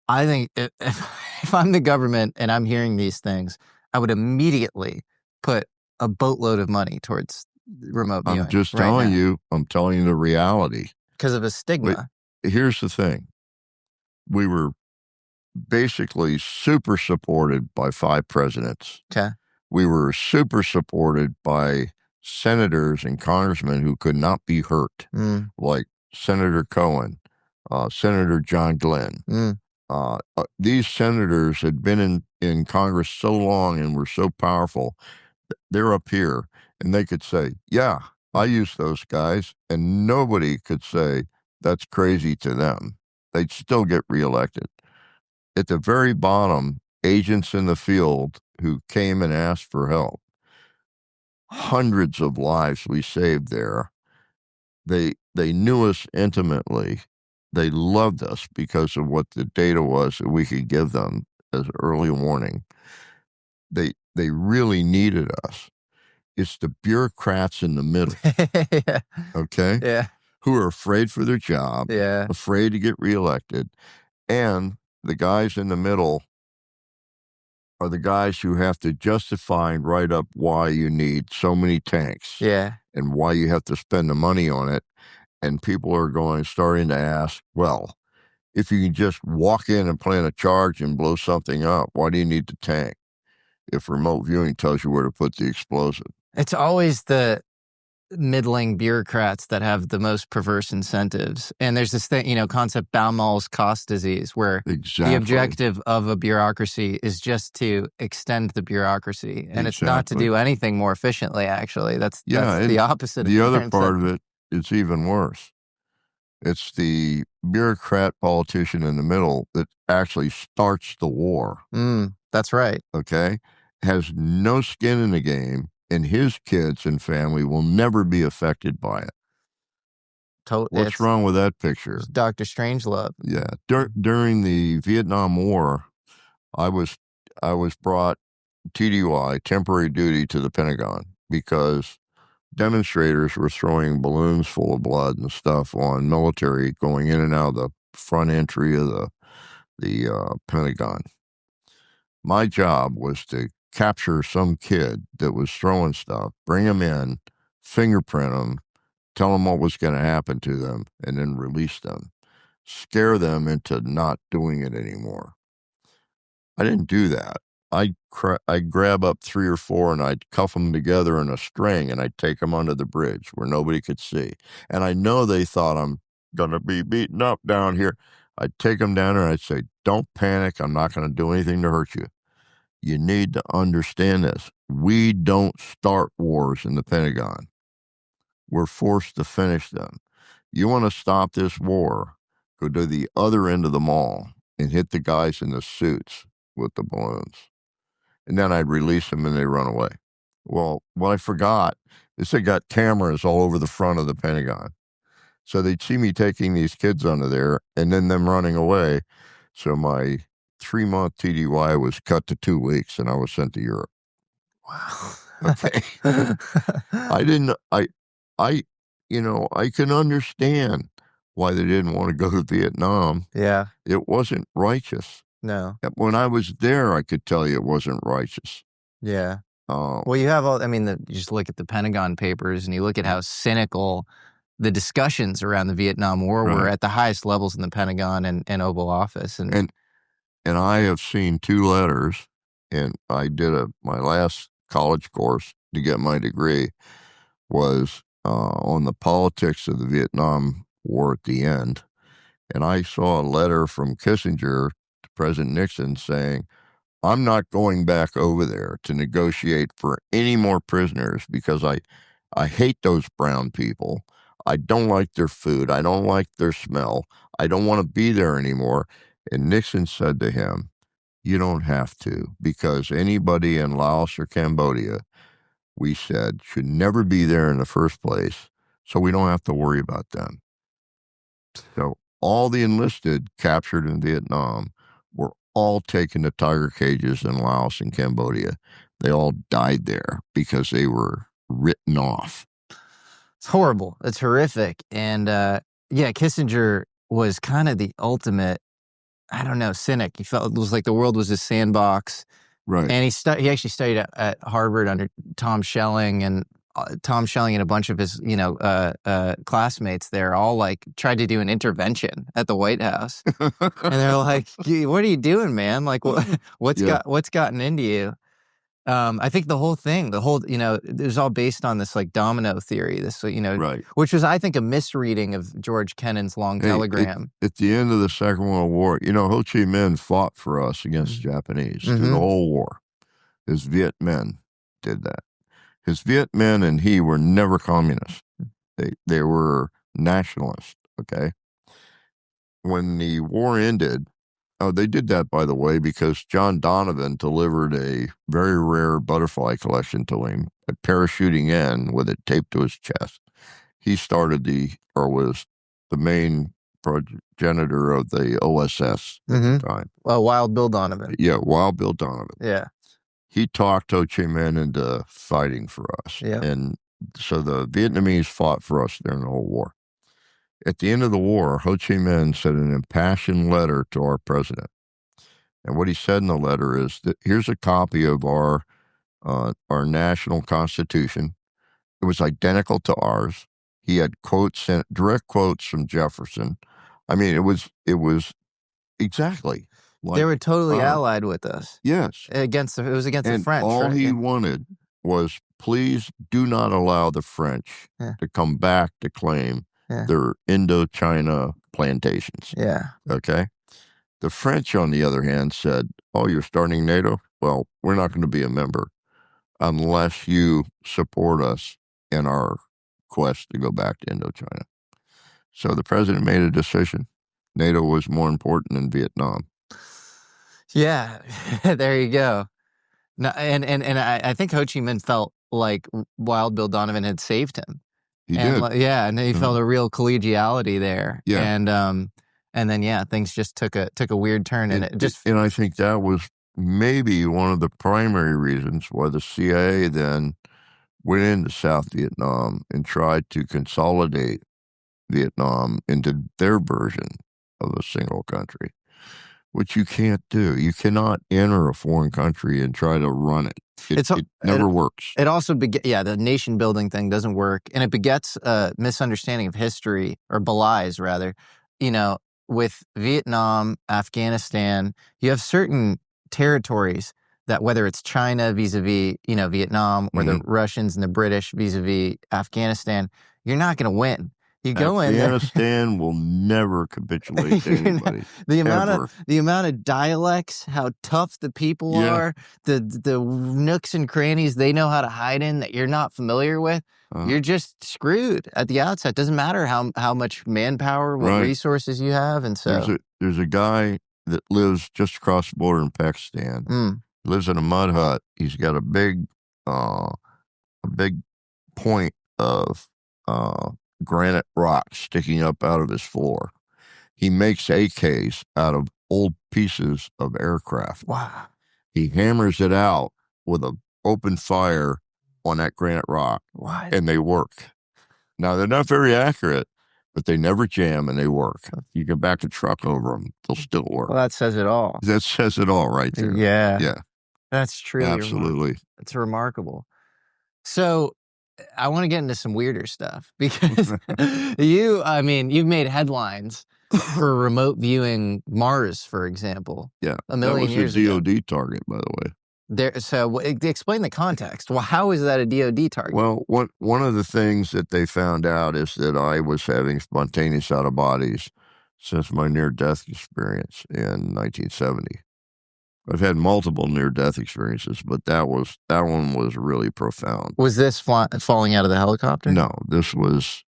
S6: I think if I'm the government and I'm hearing these things, I would immediately put a boatload of money towards remote viewing.
S1: I'm just telling you, I'm telling you the reality.
S6: Because of a stigma.
S1: But here's the thing. We were basically super supported by 5 presidents.
S6: Okay.
S1: We were super supported by senators and congressmen who could not be hurt, like Senator Cohen, Senator John Glenn. These senators had been in Congress so long and were so powerful. They're up here and they could say, yeah, I use those guys, and nobody could say that's crazy to them. They'd still get reelected. At the very bottom, agents in the field who came and asked for help. Hundreds of lives we saved there. They knew us intimately. They loved us because of what the data was that we could give them as early warning. They really needed us. It's the bureaucrats in the middle,
S6: Yeah.
S1: okay?
S6: Yeah.
S1: Who are afraid for their job,
S6: Yeah.
S1: afraid to get reelected, and the guys in the middle are the guys who have to justify and write up why you need so many tanks.
S6: Yeah.
S1: And why you have to spend the money on it. And people are starting to ask, well, if you can just walk in and plant a charge and blow something up, why do you need the tank? If remote viewing tells you where to put the explosive.
S6: It's always the middling bureaucrats that have the most perverse incentives. And there's this thing, concept Baumol's cost disease, where the objective of a bureaucracy is just to extend the bureaucracy. And it's not to do anything more efficiently, actually. That's the opposite.
S1: The other part of it, it's even worse. It's the bureaucrat politician in the middle that actually starts the war.
S6: That's right.
S1: Okay? Has no skin in the game, and his kids and family will never be affected by it. What's wrong with that picture?
S6: It's Dr. Strangelove.
S1: Yeah. During the Vietnam War, I was brought TDY, temporary duty, to the Pentagon because demonstrators were throwing balloons full of blood and stuff on military going in and out of the front entry of the Pentagon. My job was to capture some kid that was throwing stuff, bring him in, fingerprint them, tell them what was going to happen to them, and then release them. Scare them into not doing it anymore. I didn't do that. I'd grab up 3 or 4 and I'd cuff them together in a string and I'd take them under the bridge where nobody could see. And I know they thought I'm going to be beaten up down here. I'd take them down and I'd say, don't panic. I'm not going to do anything to hurt you. You need to understand this. We don't start wars in the Pentagon. We're forced to finish them. You want to stop this war, go to the other end of the mall and hit the guys in the suits with the balloons. And then I'd release them and they run away. Well, what I forgot is they got cameras all over the front of the Pentagon. So they'd see me taking these kids under there and then them running away. So my 3-month TDY was cut to 2 weeks and I was sent to Europe.
S6: Wow.
S1: Okay. I can understand why they didn't want to go to Vietnam.
S6: Yeah.
S1: It wasn't righteous.
S6: No.
S1: When I was there, I could tell you it wasn't righteous.
S6: Yeah. Well, you have you just look at the Pentagon Papers and you look at how cynical the discussions around the Vietnam War were at the highest levels in the Pentagon and Oval Office. And
S1: I have seen 2 letters, and I did my last college course to get my degree was on the politics of the Vietnam war at the end. And I saw a letter from Kissinger to President Nixon saying, I'm not going back over there to negotiate for any more prisoners because I hate those brown people. I don't like their food. I don't like their smell. I don't want to be there anymore. And Nixon said to him, you don't have to, because anybody in Laos or Cambodia, we said, should never be there in the first place, so we don't have to worry about them. So all the enlisted captured in Vietnam were all taken to tiger cages in Laos and Cambodia. They all died there because they were written off.
S6: It's horrible. It's horrific. And Kissinger was kind of the ultimate, I don't know, cynic. He felt it was like the world was a sandbox.
S1: Right.
S6: And he actually studied at Harvard under Tom Schelling, and a bunch of his, classmates there all like tried to do an intervention at the White House. And they're like, what are you doing, man? Like, what's gotten into you? I think the whole thing, it was all based on this like domino theory,
S1: right.
S6: Which was, I think, a misreading of George Kennan's long telegram.
S1: At the end of the Second World War, Ho Chi Minh fought for us against the Japanese through the whole war. His Viet Minh did that. His Viet Minh and he were never communists. They were nationalists, okay? When the war ended, they did that, by the way, because John Donovan delivered a very rare butterfly collection to him, parachuting in with it taped to his chest. He was the main progenitor of the OSS at the time.
S6: Well, Wild Bill Donovan.
S1: Yeah, Wild Bill Donovan.
S6: Yeah.
S1: He talked Ho Chi Minh into fighting for us.
S6: Yeah.
S1: And so the Vietnamese fought for us during the whole war. At the end of the war, Ho Chi Minh sent an impassioned letter to our president. And what he said in the letter is that here's a copy of our national constitution. It was identical to ours. He had direct quotes from Jefferson. I mean, it was exactly like,
S6: they were totally allied with us.
S1: Yes.
S6: It was against the French.
S1: All
S6: right?
S1: he wanted was, please do not allow the French to come back to claim their Indochina plantations.
S6: Yeah.
S1: Okay. The French, on the other hand, said, oh, you're starting NATO? Well, we're not going to be a member unless you support us in our quest to go back to Indochina. So the president made a decision. NATO was more important than Vietnam.
S6: Yeah, there you go. No, and I think Ho Chi Minh felt like Wild Bill Donovan had saved him.
S1: He did.
S6: And he felt a real collegiality there.
S1: Yeah.
S6: And then things just took a weird turn, and
S1: I think that was maybe one of the primary reasons why the CIA then went into South Vietnam and tried to consolidate Vietnam into their version of a single country, which you can't do. You cannot enter a foreign country and try to run it. It never works.
S6: It also the nation building thing doesn't work, and it begets a misunderstanding of history, or belies rather. With Vietnam, Afghanistan, you have certain territories that, whether it's China vis-a-vis, Vietnam, or the Russians and the British vis-a-vis Afghanistan, you're not going to win. You go in there.
S1: Afghanistan will never capitulate to anybody.
S6: The amount of dialects, how tough the people are, the nooks and crannies they know how to hide in that you're not familiar with. You're just screwed at the outset. Doesn't matter how much manpower, what resources you have, and so
S1: there's a guy that lives just across the border in Pakistan. He lives in a mud hut. He's got a big point of granite rock sticking up out of his floor. He makes AKs out of old pieces of aircraft.
S6: Wow.
S1: He hammers it out with an open fire on that granite rock.
S6: What?
S1: And they work. Now, they're not very accurate, but they never jam and they work. You can back a truck over them, they'll still work.
S6: Well, that says it all.
S1: That says it all right there.
S6: Yeah.
S1: Yeah.
S6: That's true.
S1: Absolutely.
S6: It's remarkable. So I want to get into some weirder stuff, because you've made headlines for remote viewing Mars, for example.
S1: Yeah.
S6: A million years ago.
S1: That was a DOD target, by the way.
S6: So explain the context. Well, how is that a DoD target?
S1: Well, one of the things that they found out is that I was having spontaneous out of bodies since my near-death experience in 1970. I've had multiple near-death experiences, but that one was really profound.
S6: Was this falling out of the helicopter?
S1: No, this was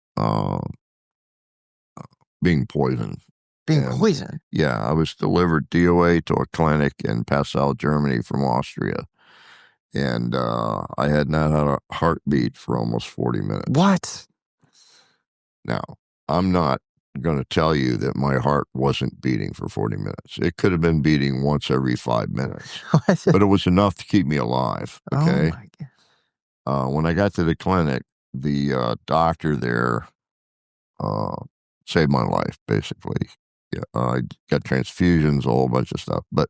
S1: being poisoned.
S6: Poisoned?
S1: Yeah, I was delivered DOA to a clinic in Passau, Germany from Austria. And I had not had a heartbeat for almost 40 minutes.
S6: What?
S1: Now, I'm not going to tell you that my heart wasn't beating for 40 minutes. It could have been beating once every 5 minutes. But it was enough to keep me alive, okay?
S6: Oh, my God.
S1: When I got to the clinic, the doctor there saved my life, basically. Yeah, I got transfusions, a whole bunch of stuff. But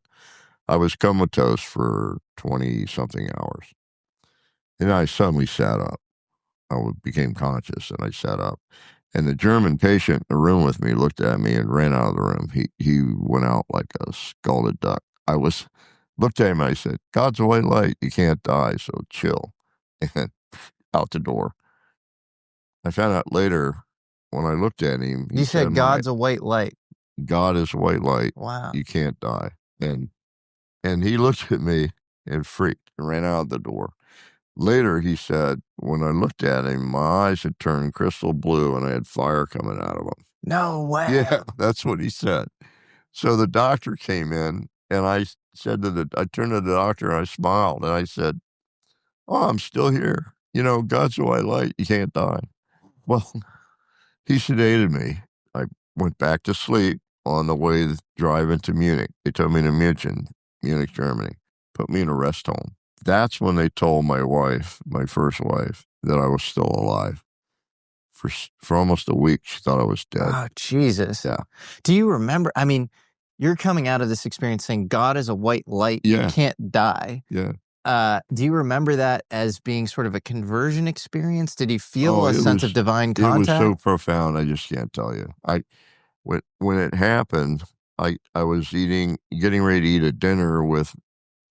S1: I was comatose for 20-something hours. And I suddenly sat up. I became conscious, and I sat up. And the German patient in the room with me looked at me and ran out of the room. He went out like a scalded duck. I looked at him, and I said, God's a white light. You can't die, so chill. And out the door. I found out later when I looked at him.
S6: You said God's a white light.
S1: God is a white light.
S6: Wow.
S1: You can't die. And he looked at me and freaked and ran out the door. Later, he said, when I looked at him, my eyes had turned crystal blue and I had fire coming out of them.
S6: No way.
S1: Yeah, that's what he said. So the doctor came in, and I turned to the doctor and I smiled and I said, oh, I'm still here. You know, God's a white light. You can't die. Well, he sedated me. I went back to sleep on the way driving to Munich. They took me to Munich, Germany, put me in a rest home. That's when they told my wife, my first wife, that I was still alive. For almost a week, she thought I was dead.
S6: Oh, Jesus.
S1: Yeah.
S6: Do you remember? I mean, you're coming out of this experience saying God is a white light.
S1: Yeah.
S6: You can't die.
S1: Yeah.
S6: Do you remember that as being sort of a conversion experience? Did you feel a sense of divine contact?
S1: It was so profound, I just can't tell you. When it happened, I was getting ready to eat a dinner with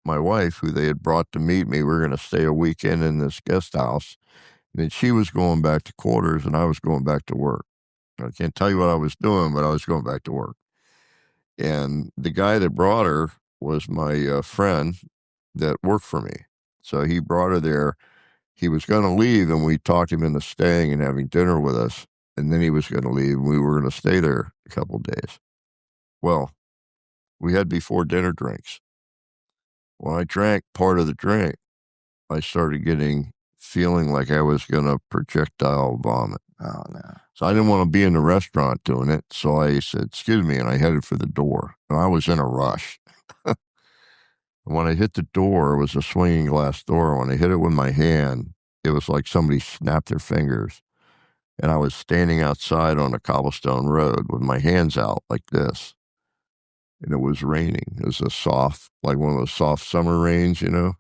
S1: my wife, who they had brought to meet me. We were going to stay a weekend in this guest house. And then she was going back to quarters, and I was going back to work. I can't tell you what I was doing, but I was going back to work. And the guy that brought her was my friend that worked for me. So he brought her there. He was going to leave, and we talked him into staying and having dinner with us. And then he was going to leave, and we were going to stay there a couple of days. Well, we had before dinner drinks. When I drank part of the drink, I started feeling like I was going to projectile vomit.
S6: Oh, no.
S1: So I didn't want to be in the restaurant doing it. So I said, excuse me, and I headed for the door. And I was in a rush. When I hit the door, it was a swinging glass door. When I hit it with my hand, it was like somebody snapped their fingers. And I was standing outside on a cobblestone road with my hands out like this. And it was raining. It was like one of those soft summer rains, you know?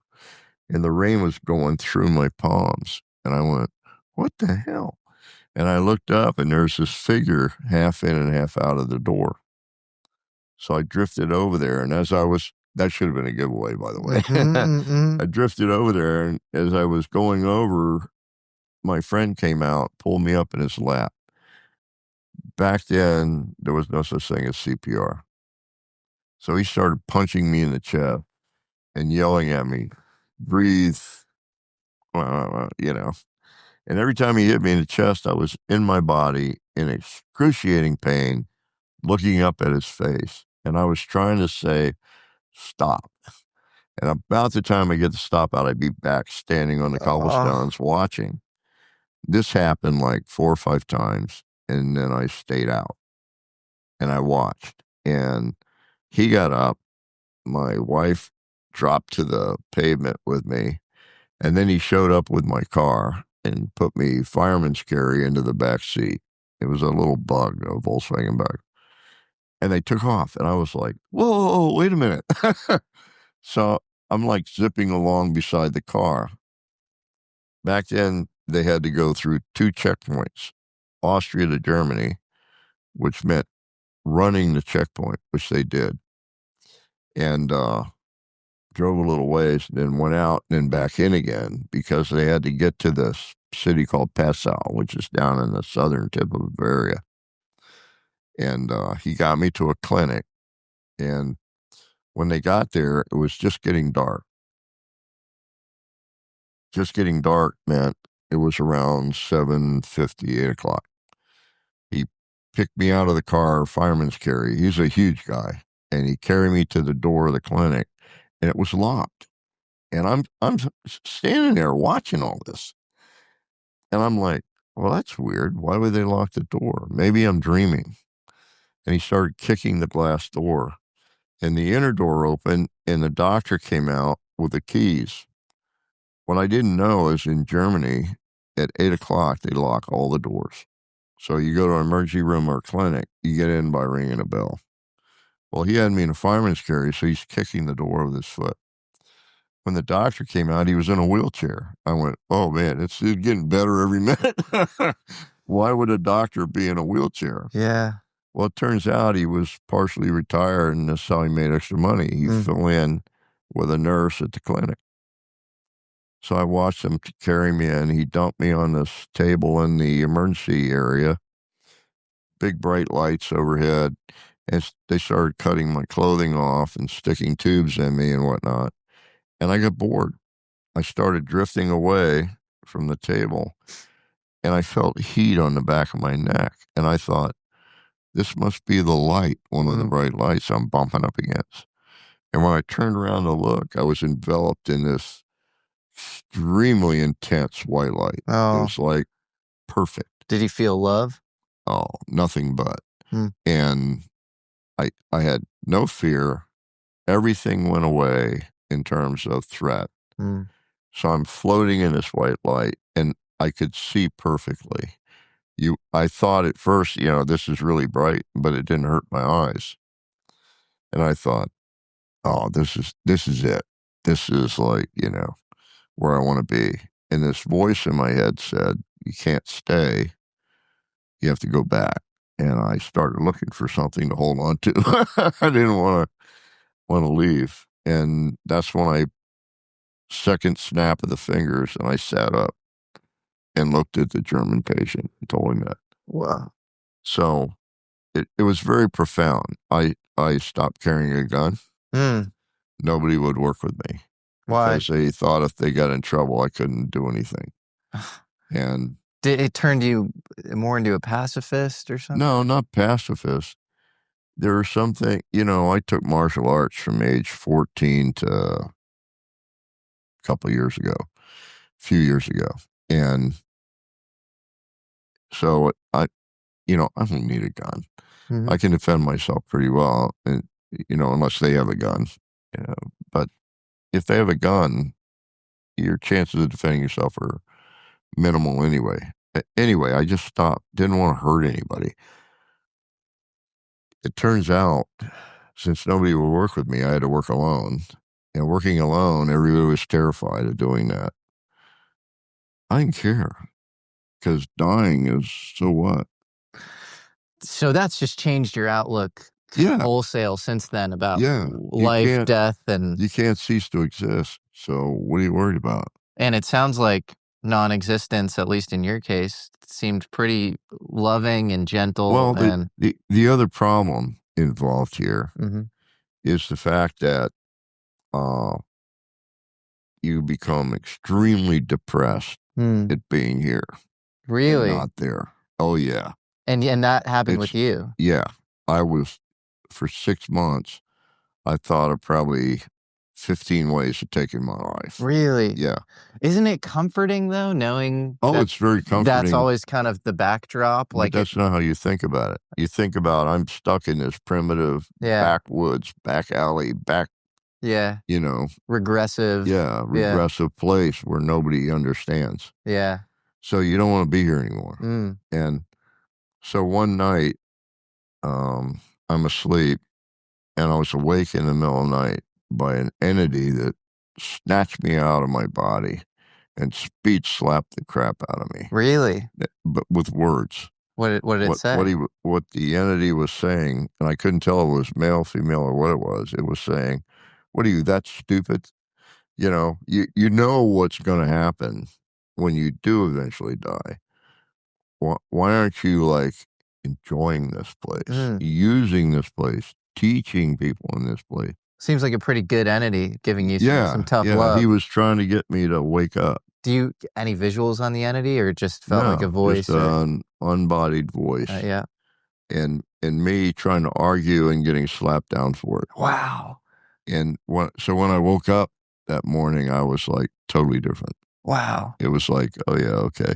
S1: And the rain was going through my palms. And I went, what the hell? And I looked up, and there's this figure half in and half out of the door. So I drifted over there. And that should have been a giveaway, by the way. I drifted over there, and as I was going over, my friend came out, pulled me up in his lap. Back then, there was no such thing as CPR. So he started punching me in the chest and yelling at me, breathe, you know. And every time he hit me in the chest, I was in my body in excruciating pain, looking up at his face. And I was trying to say, stop. And about the time I get the stop out, I'd be back standing on the cobblestones watching. This happened like 4 or 5 times. And then I stayed out and I watched. And he got up. My wife dropped to the pavement with me. And then he showed up with my car and put me fireman's carry into the back seat. It was a little bug, a Volkswagen bug. And they took off. And I was like, whoa, wait a minute. So I'm like zipping along beside the car. Back then, they had to go through 2 checkpoints, Austria to Germany, which meant running the checkpoint, which they did. And drove a little ways, and then went out and then back in again because they had to get to this city called Passau, which is down in the southern tip of Bavaria. And he got me to a clinic, and when they got there, it was just getting dark. Just getting dark meant it was around 7:50, 8 o'clock. He picked me out of the car, fireman's carry. He's a huge guy, and he carried me to the door of the clinic, and it was locked. And I'm standing there watching all this, and I'm like, well, that's weird. Why would they lock the door? Maybe I'm dreaming. And he started kicking the glass door, and the inner door opened, and the doctor came out with the keys. What I didn't know is in Germany, at 8 o'clock, they lock all the doors. So you go to an emergency room or clinic, you get in by ringing a bell. Well, he had me in a fireman's carry, so he's kicking the door with his foot. When the doctor came out, he was in a wheelchair. I went, oh, man, it's getting better every minute. Why would a doctor be in a wheelchair?
S6: Yeah.
S1: Well, it turns out he was partially retired, and that's how he made extra money. He flew in with a nurse at the clinic. So I watched him carry me in. He dumped me on this table in the emergency area, big bright lights overhead, and they started cutting my clothing off and sticking tubes in me and whatnot. And I got bored. I started drifting away from the table, and I felt heat on the back of my neck. And I thought, this must be the light, one of the bright lights I'm bumping up against. And when I turned around to look, I was enveloped in this extremely intense white light.
S6: Oh.
S1: It was like perfect.
S6: Did he feel love?
S1: Oh, nothing but. And I had no fear. Everything went away in terms of threat. So I'm floating in this white light, and I could see perfectly. I thought at first, this is really bright, but it didn't hurt my eyes. And I thought, oh, this is it. This is like, where I want to be. And this voice in my head said, you can't stay. You have to go back. And I started looking for something to hold on to. I didn't want to leave. And that's when I second snap of the fingers, and I sat up and looked at the German patient and told him that.
S6: Wow.
S1: So it was very profound. I stopped carrying a gun. Nobody would work with me.
S6: Why?
S1: Because they thought if they got in trouble, I couldn't do anything. And
S6: did it turn you more into a pacifist or something?
S1: No, not pacifist. There are something, I took martial arts from age 14 to a few years ago. And so I don't need a gun. I can defend myself pretty well, and, unless they have a gun. But if they have a gun, your chances of defending yourself are minimal anyway. Anyway, I just stopped. Didn't want to hurt anybody. It turns out, since nobody would work with me, I had to work alone. And working alone, everybody was terrified of doing that. I didn't care, because dying is so what?
S6: So that's just changed your outlook wholesale since then about life, death, and...
S1: You can't cease to exist, so what are you worried about?
S6: And it sounds like non-existence, at least in your case, seemed pretty loving and gentle.
S1: Well, the other problem involved here is the fact that you become extremely depressed at being here.
S6: Really?
S1: And not there. Oh, yeah.
S6: And that happened with you?
S1: Yeah. I was, for 6 months, I thought of probably 15 ways of taking my life.
S6: Really?
S1: Yeah.
S6: Isn't it comforting, though, knowing
S1: it's very comforting.
S6: That's always kind of the backdrop?
S1: But that's not how you think about it. You think about, I'm stuck in this primitive backwoods, back alley, regressive. Yeah, regressive place where nobody understands.
S6: Yeah.
S1: So you don't want to be here anymore. And so one night, I'm asleep, and I was awake in the middle of the night by an entity that snatched me out of my body and speech slapped the crap out of me.
S6: Really?
S1: But with words.
S6: What did it say?
S1: What the entity was saying, and I couldn't tell if it was male, female, or what it was saying, What are you, that stupid? You know what's going to happen when you do eventually die. Why aren't you like enjoying this place, using this place, teaching people in this place?
S6: Seems like a pretty good entity giving you some tough
S1: yeah.
S6: love.
S1: He was trying to get me to wake up.
S6: Do you any visuals on the entity, or just felt like a voice?
S1: Just an unbodied voice.
S6: Yeah.
S1: And me trying to argue and getting slapped down for it.
S6: Wow.
S1: And when I woke up that morning, I was like totally different.
S6: Wow.
S1: It was like, oh yeah, okay,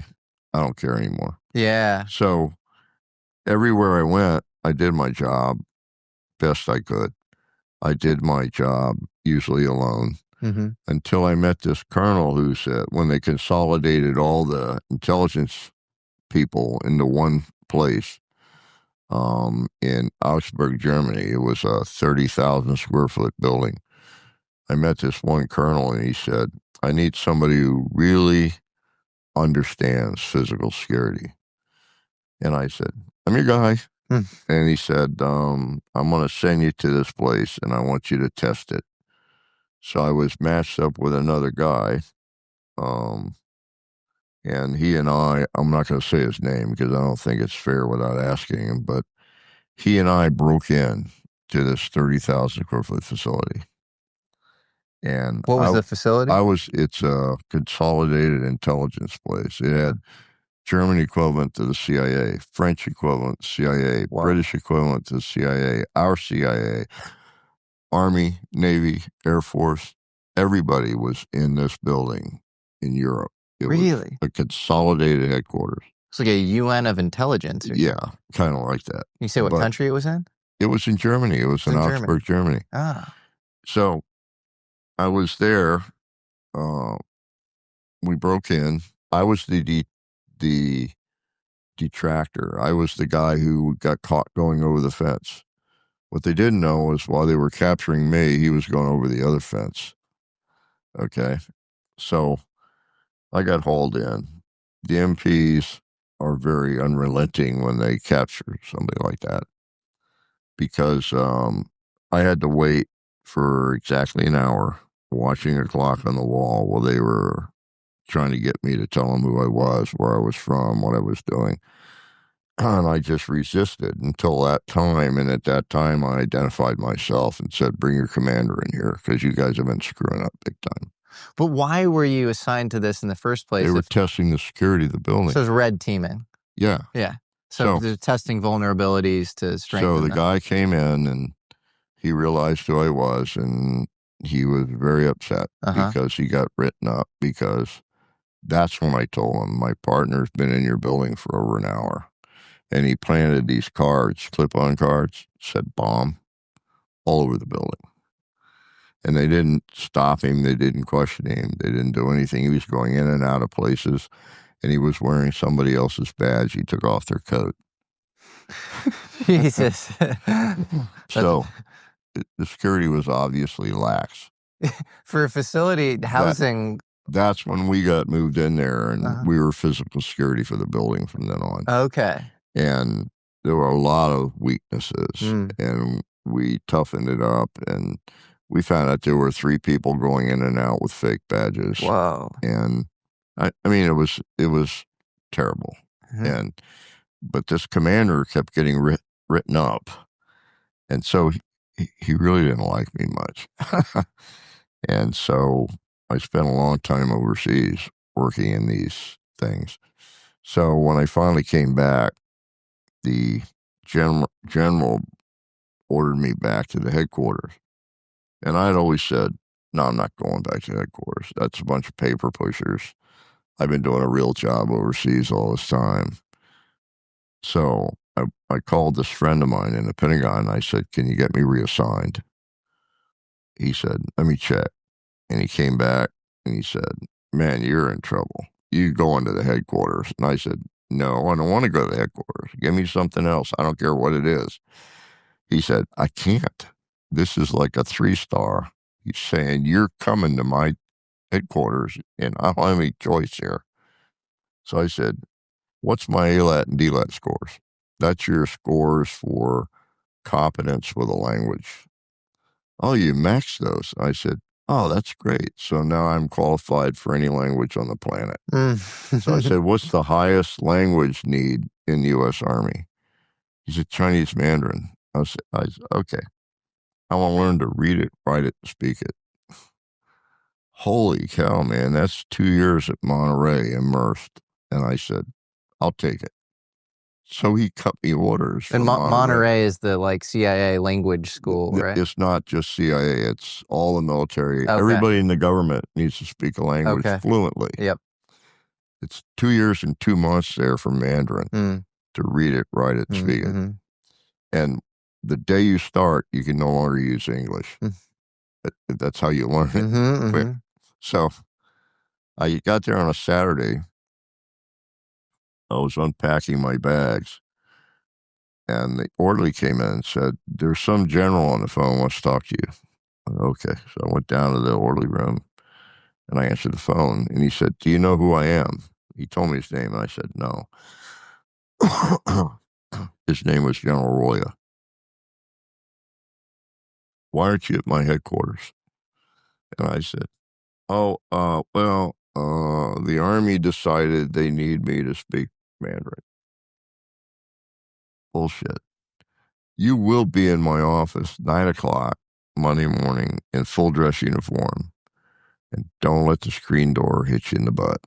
S1: I don't care anymore.
S6: Yeah.
S1: So everywhere I went, I did my job best I could. I did my job usually alone until I met this colonel who said, when they consolidated all the intelligence people into one place in Augsburg, Germany, it was a 30,000 square foot building. I met this one colonel and he said, I need somebody who really understands physical security. And I said, I'm your guy. And he said, I'm going to send you to this place and I want you to test it. So I was matched up with another guy. And he and I'm not going to say his name because I don't think it's fair without asking him, but he and I broke in to this 30,000 square foot facility. And
S6: what was the facility?
S1: It's a consolidated intelligence place. It had German equivalent to the CIA, French equivalent to CIA, British equivalent to the CIA, our CIA, Army, Navy, Air Force. Everybody was in this building in Europe. It was a consolidated headquarters.
S6: It's like a UN of intelligence.
S1: Yeah, kind of like that.
S6: Can you say what country it was in?
S1: It was in Germany. It was in Augsburg, Germany. So I was there. We broke in. I was the detractor. I was the guy who got caught going over the fence. What they didn't know was while they were capturing me, he was going over the other fence. Okay. So I got hauled in. The MPs are very unrelenting when they capture somebody like that because I had to wait for exactly an hour watching a clock on the wall while they were trying to get me to tell them who I was, where I was from, what I was doing. And I just resisted until that time. And at that time, I identified myself and said, bring your commander in here because you guys have been screwing up big time.
S6: But why were you assigned to this in the first place?
S1: They were testing the security of the building.
S6: So it was red teaming.
S1: Yeah.
S6: Yeah. So they're testing vulnerabilities to strengthen
S1: So the guy came in and he realized who I was and he was very upset because he got written up because that's when I told him my partner's been in your building for over an hour. And he planted these cards, clip-on cards, said bomb, all over the building. And they didn't stop him. They didn't question him. They didn't do anything. He was going in and out of places, and he was wearing somebody else's badge. He took off their coat.
S6: Jesus.
S1: So the security was obviously lax.
S6: For a facility housing...
S1: That's when we got moved in there, and we were physical security for the building from then on.
S6: Okay.
S1: And there were a lot of weaknesses, and we toughened it up, and we found out there were 3 people going in and out with fake badges.
S6: Wow.
S1: And I mean, it was terrible. But this commander kept getting written up, and so he really didn't like me much. And so I spent a long time overseas working in these things. So when I finally came back, the general ordered me back to the headquarters. And I had always said, no, I'm not going back to headquarters. That's a bunch of paper pushers. I've been doing a real job overseas all this time. So I called this friend of mine in the Pentagon. And I said, can you get me reassigned? He said, let me check. And he came back and he said, man, you're in trouble. You go into the headquarters. And I said, no, I don't want to go to the headquarters. Give me something else. I don't care what it is. He said, I can't. This is like a 3-star. He's saying, you're coming to my headquarters and I don't have any choice here. So I said, what's my ALAT and DLAT scores? That's your scores for competence with a language. oh, you maxed those. I said, oh, that's great. So now I'm qualified for any language on the planet. So I said, what's the highest language need in the U.S. Army? He said, Chinese Mandarin. I said, okay. I want to learn to read it, write it, speak it. Holy cow, man. That's 2 years at Monterey immersed. And I said, I'll take it. So he cut me orders.
S6: And Monterey is the like CIA language school, right?
S1: It's not just CIA. It's all the military.
S6: Okay.
S1: Everybody in the government needs to speak a language fluently.
S6: Yep.
S1: It's 2 years and 2 months there for Mandarin to read it, write it, speak it. And the day you start, you can no longer use English. That's how you learn it quick. So I got there on a Saturday. I was unpacking my bags, and the orderly came in and said, there's some general on the phone wants to talk to you. Okay. So I went down to the orderly room, and I answered the phone, and he said, do you know who I am? He told me his name, and I said, no. His name was General Roya. Why aren't you at my headquarters? And I said, oh, the Army decided they need me to speak Mandarin. Bullshit. You will be in my office 9 o'clock Monday morning in full dress uniform, and don't let the screen door hit you in the butt.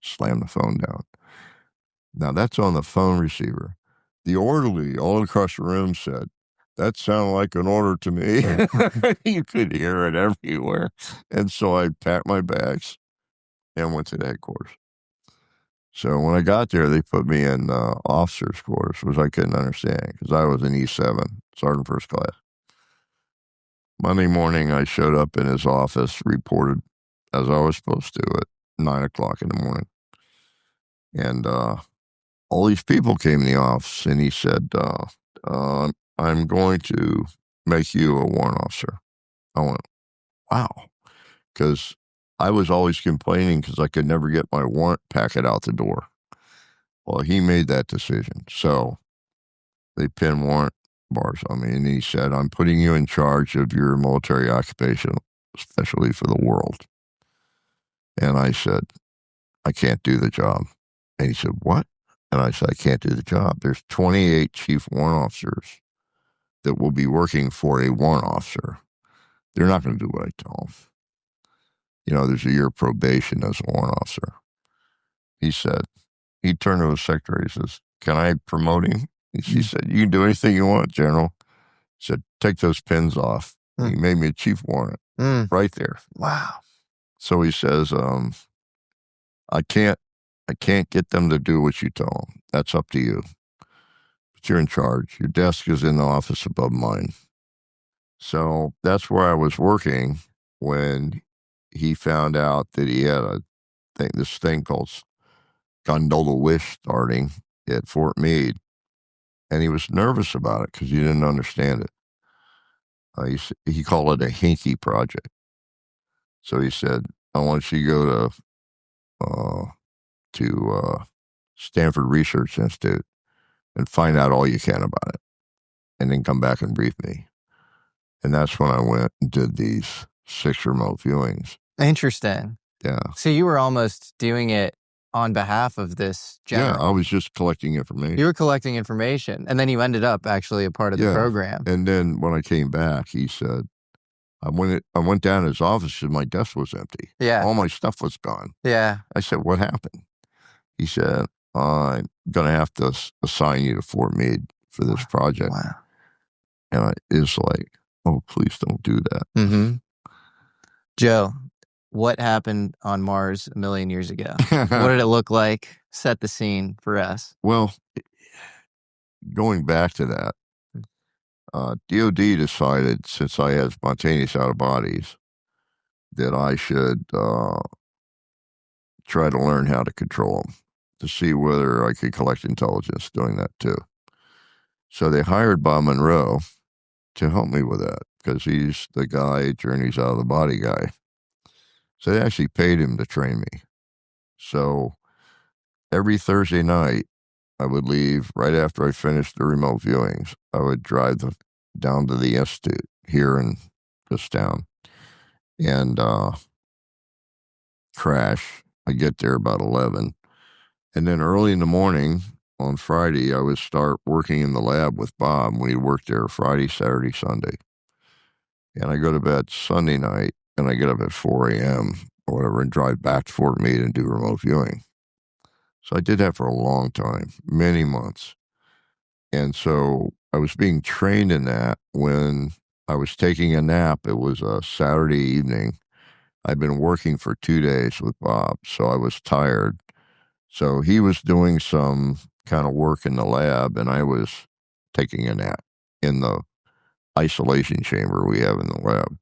S1: Slam the phone down. Now that's on the phone receiver. The orderly all across the room said, that sounded like an order to me. You could hear it everywhere. And so I packed my bags and went to the headquarters. So when I got there, they put me in officer's quarters, which I couldn't understand because I was an E7, sergeant first class. Monday morning, I showed up in his office, reported as I was supposed to at 9 o'clock in the morning. And all these people came in the office, and he said, I'm going to make you a warrant officer. I went, wow, because I was always complaining because I could never get my warrant packet out the door. Well, he made that decision. So they pinned warrant bars on me, and he said, I'm putting you in charge of your military occupation, especially for the world. And I said, I can't do the job. And he said, what? And I said, I can't do the job. There's 28 chief warrant officers that will be working for a warrant officer. They're not going to do what I tell them. You know, there's a year probation as a warrant officer. He said, he turned to his secretary, he says, can I promote him? She said, you can do anything you want, General. He said, take those pins off. He made me a chief warrant right there.
S6: Wow.
S1: So he says, I can't get them to do what you tell them. That's up to you. But you're in charge. Your desk is in the office above mine. So that's where I was working when he found out that he had this thing called Gondola Wish starting at Fort Meade. And he was nervous about it because he didn't understand it. He called it a hinky project. So he said, I want you to go to Stanford Research Institute and find out all you can about it, and then come back and brief me. And that's when I went and did these 6 remote viewings.
S6: Interesting.
S1: Yeah.
S6: So you were almost doing it on behalf of this general.
S1: Yeah, I was just collecting information.
S6: You were collecting information, and then you ended up actually a part of the program.
S1: And then when I came back, he said, I went down to his office and my desk was empty.
S6: Yeah.
S1: All my stuff was gone.
S6: Yeah.
S1: I said, what happened? He said, I'm going to have to assign you to Fort Meade for this project.
S6: Wow.
S1: And it's like, oh, please don't do that.
S6: Mm-hmm. Joe, what happened on Mars a million years ago? What did it look like? Set the scene for us.
S1: Well, going back to that, DOD decided, since I had spontaneous out-of-bodies, that I should try to learn how to control them, to see whether I could collect intelligence doing that too. So they hired Bob Monroe to help me with that, because he's the guy, Journeys Out of the Body guy. So they actually paid him to train me. So every Thursday night, I would leave right after I finished the remote viewings. I would drive down to the institute here in this town. And crash. I get there about 11. And then early in the morning on Friday, I would start working in the lab with Bob. We worked there Friday, Saturday, Sunday. And I go to bed Sunday night, and I get up at 4 a.m. or whatever and drive back to Fort Meade and do remote viewing. So I did that for a long time, many months. And so I was being trained in that when I was taking a nap. It was a Saturday evening. I'd been working for 2 days with Bob, so I was tired. So he was doing some kind of work in the lab, and I was taking a nap in the isolation chamber we have in the lab.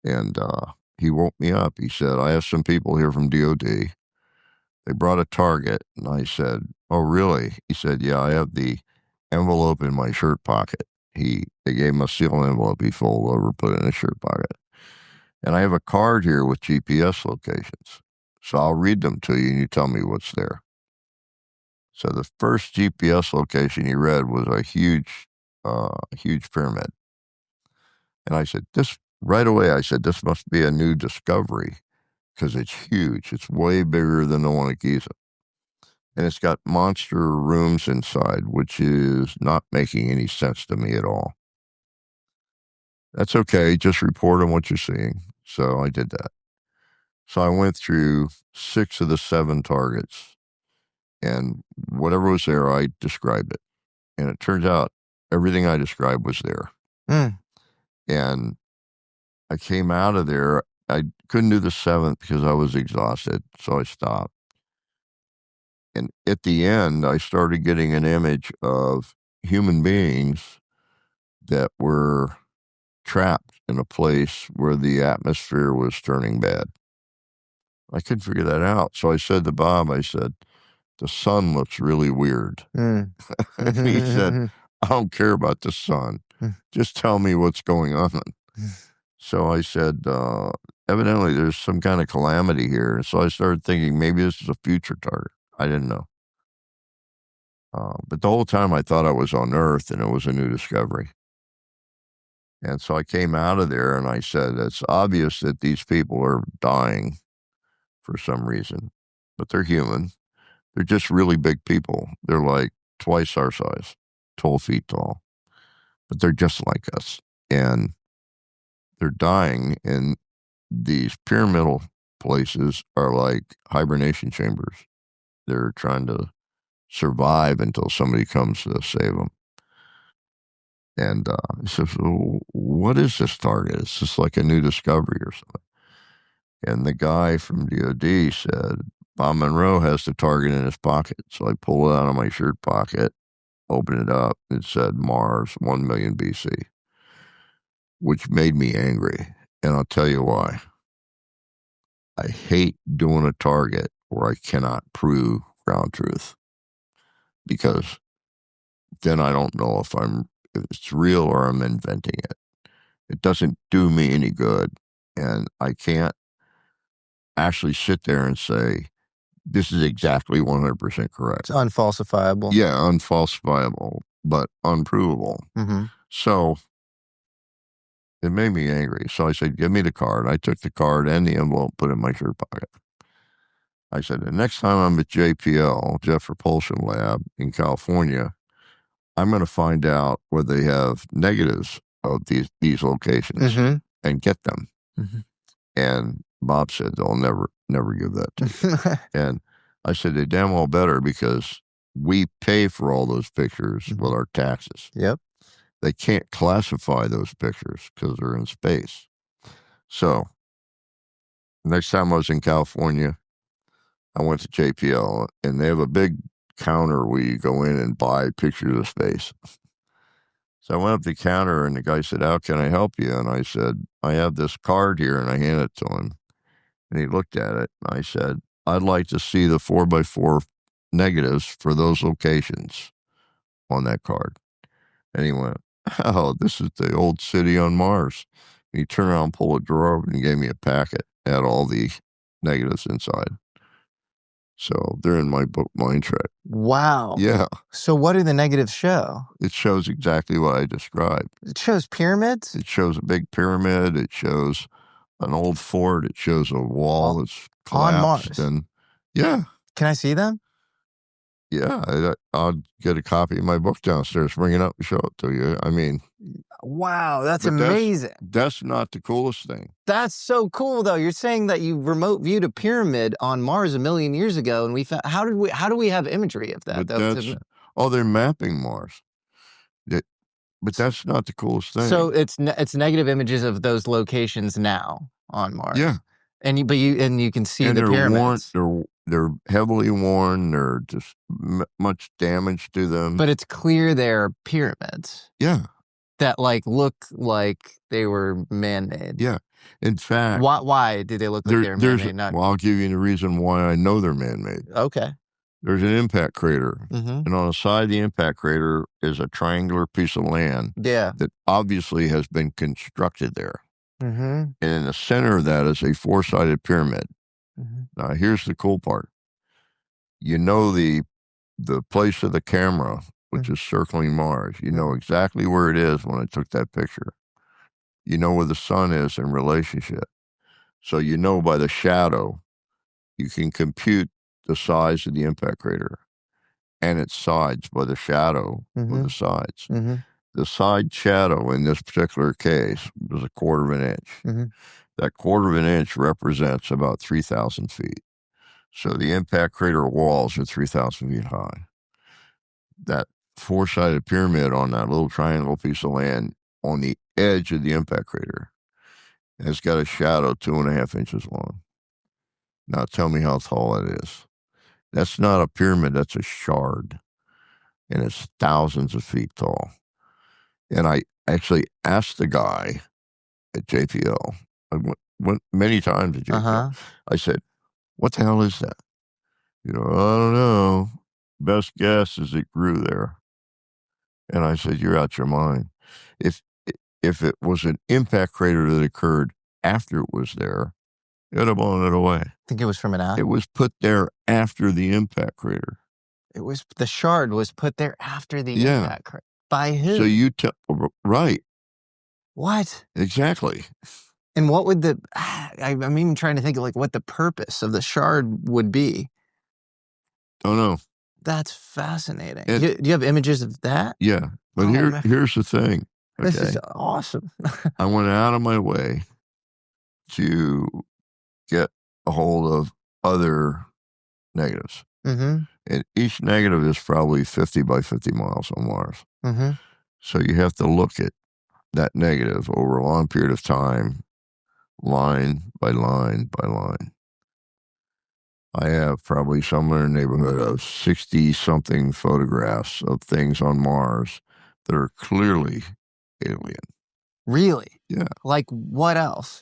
S1: And he woke me up. He said, I have some people here from DOD. They brought a target. And I said, oh, really? He said, yeah, I have the envelope in my shirt pocket. They gave him a sealed envelope. He folded over, put it in his shirt pocket. And I have a card here with GPS locations. So I'll read them to you and you tell me what's there. So the first GPS location he read was a huge pyramid. And I said, right away, I said, this must be a new discovery because it's huge. It's way bigger than the one at Giza. And it's got monster rooms inside, which is not making any sense to me at all. That's okay. Just report on what you're seeing. So I did that. So I went through 6 of the 7 targets, and whatever was there, I described it. And it turns out everything I described was there. And I came out of there. I couldn't do the 7th because I was exhausted, so I stopped. And at the end, I started getting an image of human beings that were trapped in a place where the atmosphere was turning bad. I couldn't figure that out. So I said to Bob, I said, the sun looks really weird. And he said, I don't care about the sun. Just tell me what's going on. So I said, evidently there's some kind of calamity here. And so I started thinking maybe this is a future target. I didn't know. But the whole time I thought I was on Earth and it was a new discovery. And so I came out of there and I said, it's obvious that these people are dying for some reason, but they're human. They're just really big people. They're like twice our size, 12 feet tall, but they're just like us. And they're dying, and these pyramidal places are like hibernation chambers. They're trying to survive until somebody comes to save them. And he says, well, what is this target? Is this like a new discovery or something? And the guy from DOD said, Bob Monroe has the target in his pocket. So I pulled it out of my shirt pocket, opened it up, it said Mars, 1 million BC, which made me angry. And I'll tell you why. I hate doing a target where I cannot prove ground truth, because then I don't know if it's real or I'm inventing it. It doesn't do me any good. And I can't actually sit there and say, this is exactly 100% correct.
S6: It's unfalsifiable.
S1: Yeah, unfalsifiable, but unprovable. So it made me angry. So I said, give me the card. I took the card and the envelope, put it in my shirt pocket. I said, the next time I'm at JPL, Jet Propulsion Lab in California, I'm going to find out where they have negatives of these locations and get them. And Bob said, they'll never give that to you. And I said, they damn well better, because we pay for all those pictures with our taxes.
S6: Yep.
S1: They can't classify those pictures because they're in space. So next time I was in California, I went to JPL, and they have a big counter where you go in and buy pictures of space. So I went up to the counter, and the guy said, how can I help you? And I said, I have this card here, and I handed it to him. And he looked at it, and I said, I'd like to see the 4x4 negatives for those locations on that card. And he went, oh, this is the old city on Mars. And he turned around, pulled a drawer open, and gave me a packet, had all the negatives inside. So they're in my book, Mind Trek.
S6: Wow.
S1: Yeah.
S6: So what do the negatives show?
S1: It shows exactly what I described.
S6: It shows pyramids?
S1: It shows a big pyramid. It shows an old fort. It shows a wall that's collapsed.
S6: On Mars?
S1: And yeah.
S6: Can I see them?
S1: Yeah. I'll get a copy of my book downstairs, bring it up and show it to you. I mean.
S6: Wow, that's
S1: but
S6: amazing.
S1: That's not the coolest thing.
S6: That's so cool, though. You're saying that you remote viewed a pyramid on Mars 1 million years ago, and we found, how do we have imagery of that?
S1: They're mapping Mars. But that's not the coolest thing.
S6: So it's negative images of those locations now on Mars.
S1: Yeah,
S6: and you can see the pyramids.
S1: They're heavily worn. They're just much damage to them.
S6: But it's clear they're pyramids.
S1: Yeah.
S6: That look like they were man-made.
S1: Yeah. In fact,
S6: why do they look like they're man-made?
S1: Well, I'll give you the reason why I know they're man-made.
S6: Okay.
S1: There's an impact crater,
S6: mm-hmm.
S1: and on the side of the impact crater is a triangular piece of land.
S6: Yeah.
S1: That obviously has been constructed there.
S6: Mm-hmm.
S1: And in the center of that is a four-sided pyramid.
S6: Mm-hmm.
S1: Now, here's the cool part. You know the place of the camera, which is circling Mars. You know exactly where it is when I took that picture. You know where the sun is in relationship. So you know by the shadow, you can compute the size of the impact crater and its sides by the shadow of the sides.
S6: Mm-hmm.
S1: The side shadow in this particular case was 1/4 of an inch.
S6: Mm-hmm.
S1: That 1/4 of an inch represents about 3,000 feet. So the impact crater walls are 3,000 feet high. That four-sided pyramid on that little triangle piece of land on the edge of the impact crater has got a shadow 2.5 inches long. Now tell me how tall that is. That's not a pyramid, that's a shard. And it's thousands of feet tall. And I actually asked the guy at JPL, I went many times at JPL,
S6: Uh-huh.
S1: I said, what the hell is that? I don't know. Best guess is it grew there. And I said, you're out your mind. If it was an impact crater that occurred after it was there, it would have blown it away.
S6: I think it was from an atom.
S1: It was put there after the impact crater.
S6: The shard was put there after the impact crater. By who?
S1: So you tell, right.
S6: What?
S1: Exactly.
S6: And what would I'm even trying to think of what the purpose of the shard would be.
S1: Oh, no.
S6: That's fascinating. Do you have images of that?
S1: Yeah. But here's the thing. Okay?
S6: This is awesome.
S1: I went out of my way to get a hold of other negatives.
S6: Mm-hmm.
S1: And each negative is probably 50 by 50 miles on Mars.
S6: Mm-hmm.
S1: So you have to look at that negative over a long period of time, line by line by line. I have probably somewhere in the neighborhood of 60-something photographs of things on Mars that are clearly alien.
S6: Really?
S1: Yeah.
S6: Like what else?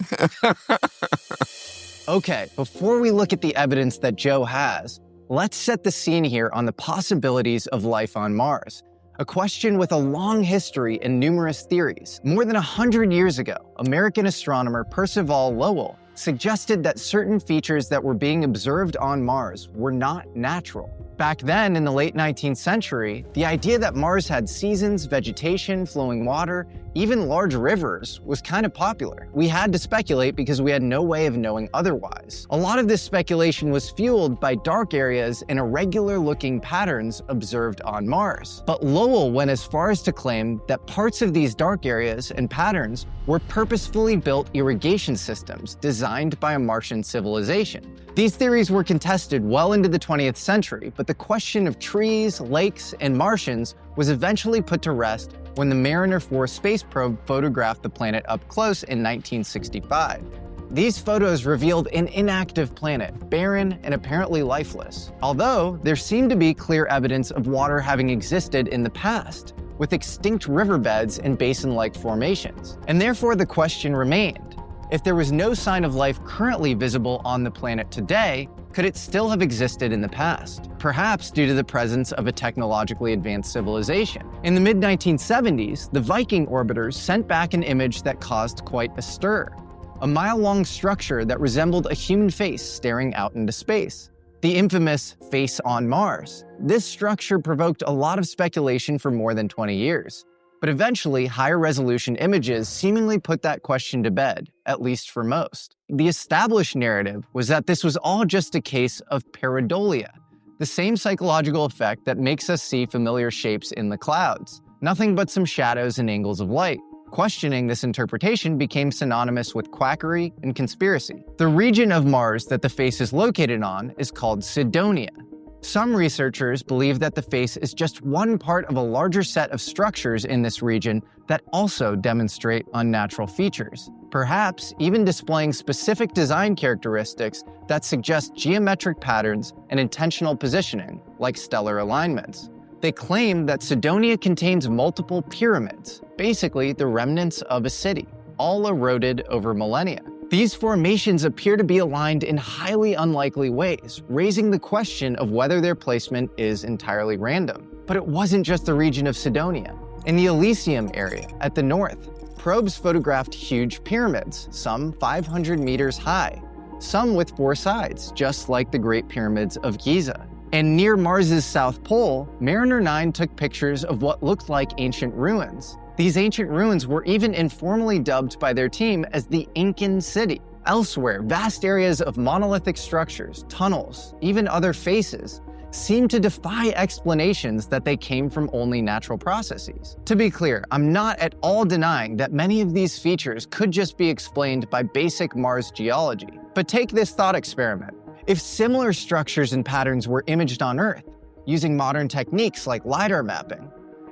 S6: Okay, before we look at the evidence that Joe has, let's set the scene here on the possibilities of life on Mars. A question with a long history and numerous theories. More than 100 years ago, American astronomer Percival Lowell suggested that certain features that were being observed on Mars were not natural. Back then, in the late 19th century, the idea that Mars had seasons, vegetation, flowing water, even large rivers was kind of popular. We had to speculate because we had no way of knowing otherwise. A lot of this speculation was fueled by dark areas and irregular-looking patterns observed on Mars. But Lowell went as far as to claim that parts of these dark areas and patterns were purposefully built irrigation systems designed by a Martian civilization. These theories were contested well into the 20th century, but the question of trees, lakes, and Martians was eventually put to rest when the Mariner 4 space probe photographed the planet up close in 1965. These photos revealed an inactive planet, barren and apparently lifeless, although there seemed to be clear evidence of water having existed in the past, with extinct riverbeds and basin-like formations. And therefore the question remained, if there was no sign of life currently visible on the planet today, could it still have existed in the past? Perhaps due to the presence of a technologically advanced civilization. In the mid-1970s, the Viking orbiters sent back an image that caused quite a stir. A mile-long structure that resembled a human face staring out into space. the infamous face on Mars. This structure provoked a lot of speculation for more than 20 years. But eventually, higher resolution images seemingly put that question to bed, at least for most. The established narrative was that this was all just a case of pareidolia, the same psychological effect that makes us see familiar shapes in the clouds. Nothing but some shadows and angles of light. Questioning this interpretation became synonymous with quackery and conspiracy. The region of Mars that the face is located on is called Cydonia. Some researchers believe that the face is just one part of a larger set of structures in this region that also demonstrate unnatural features, perhaps even displaying specific design characteristics that suggest geometric patterns and intentional positioning, like stellar alignments. They claim that Cydonia contains multiple pyramids, basically the remnants of a city, all eroded over millennia. These formations appear to be aligned in highly unlikely ways, raising the question of whether their placement is entirely random. But it wasn't just the region of Cydonia. In the Elysium area, at the north, probes photographed huge pyramids, some 500 meters high, some with 4 sides, just like the Great Pyramids of Giza. And near Mars's south pole, Mariner 9 took pictures of what looked like ancient ruins. These ancient ruins were even informally dubbed by their team as the Incan City. Elsewhere, vast areas of monolithic structures, tunnels, even other faces, seem to defy explanations that they came from only natural processes. To be clear, I'm not at all denying that many of these features could just be explained by basic Mars geology. But take this thought experiment. If similar structures and patterns were imaged on Earth, using modern techniques like LiDAR mapping,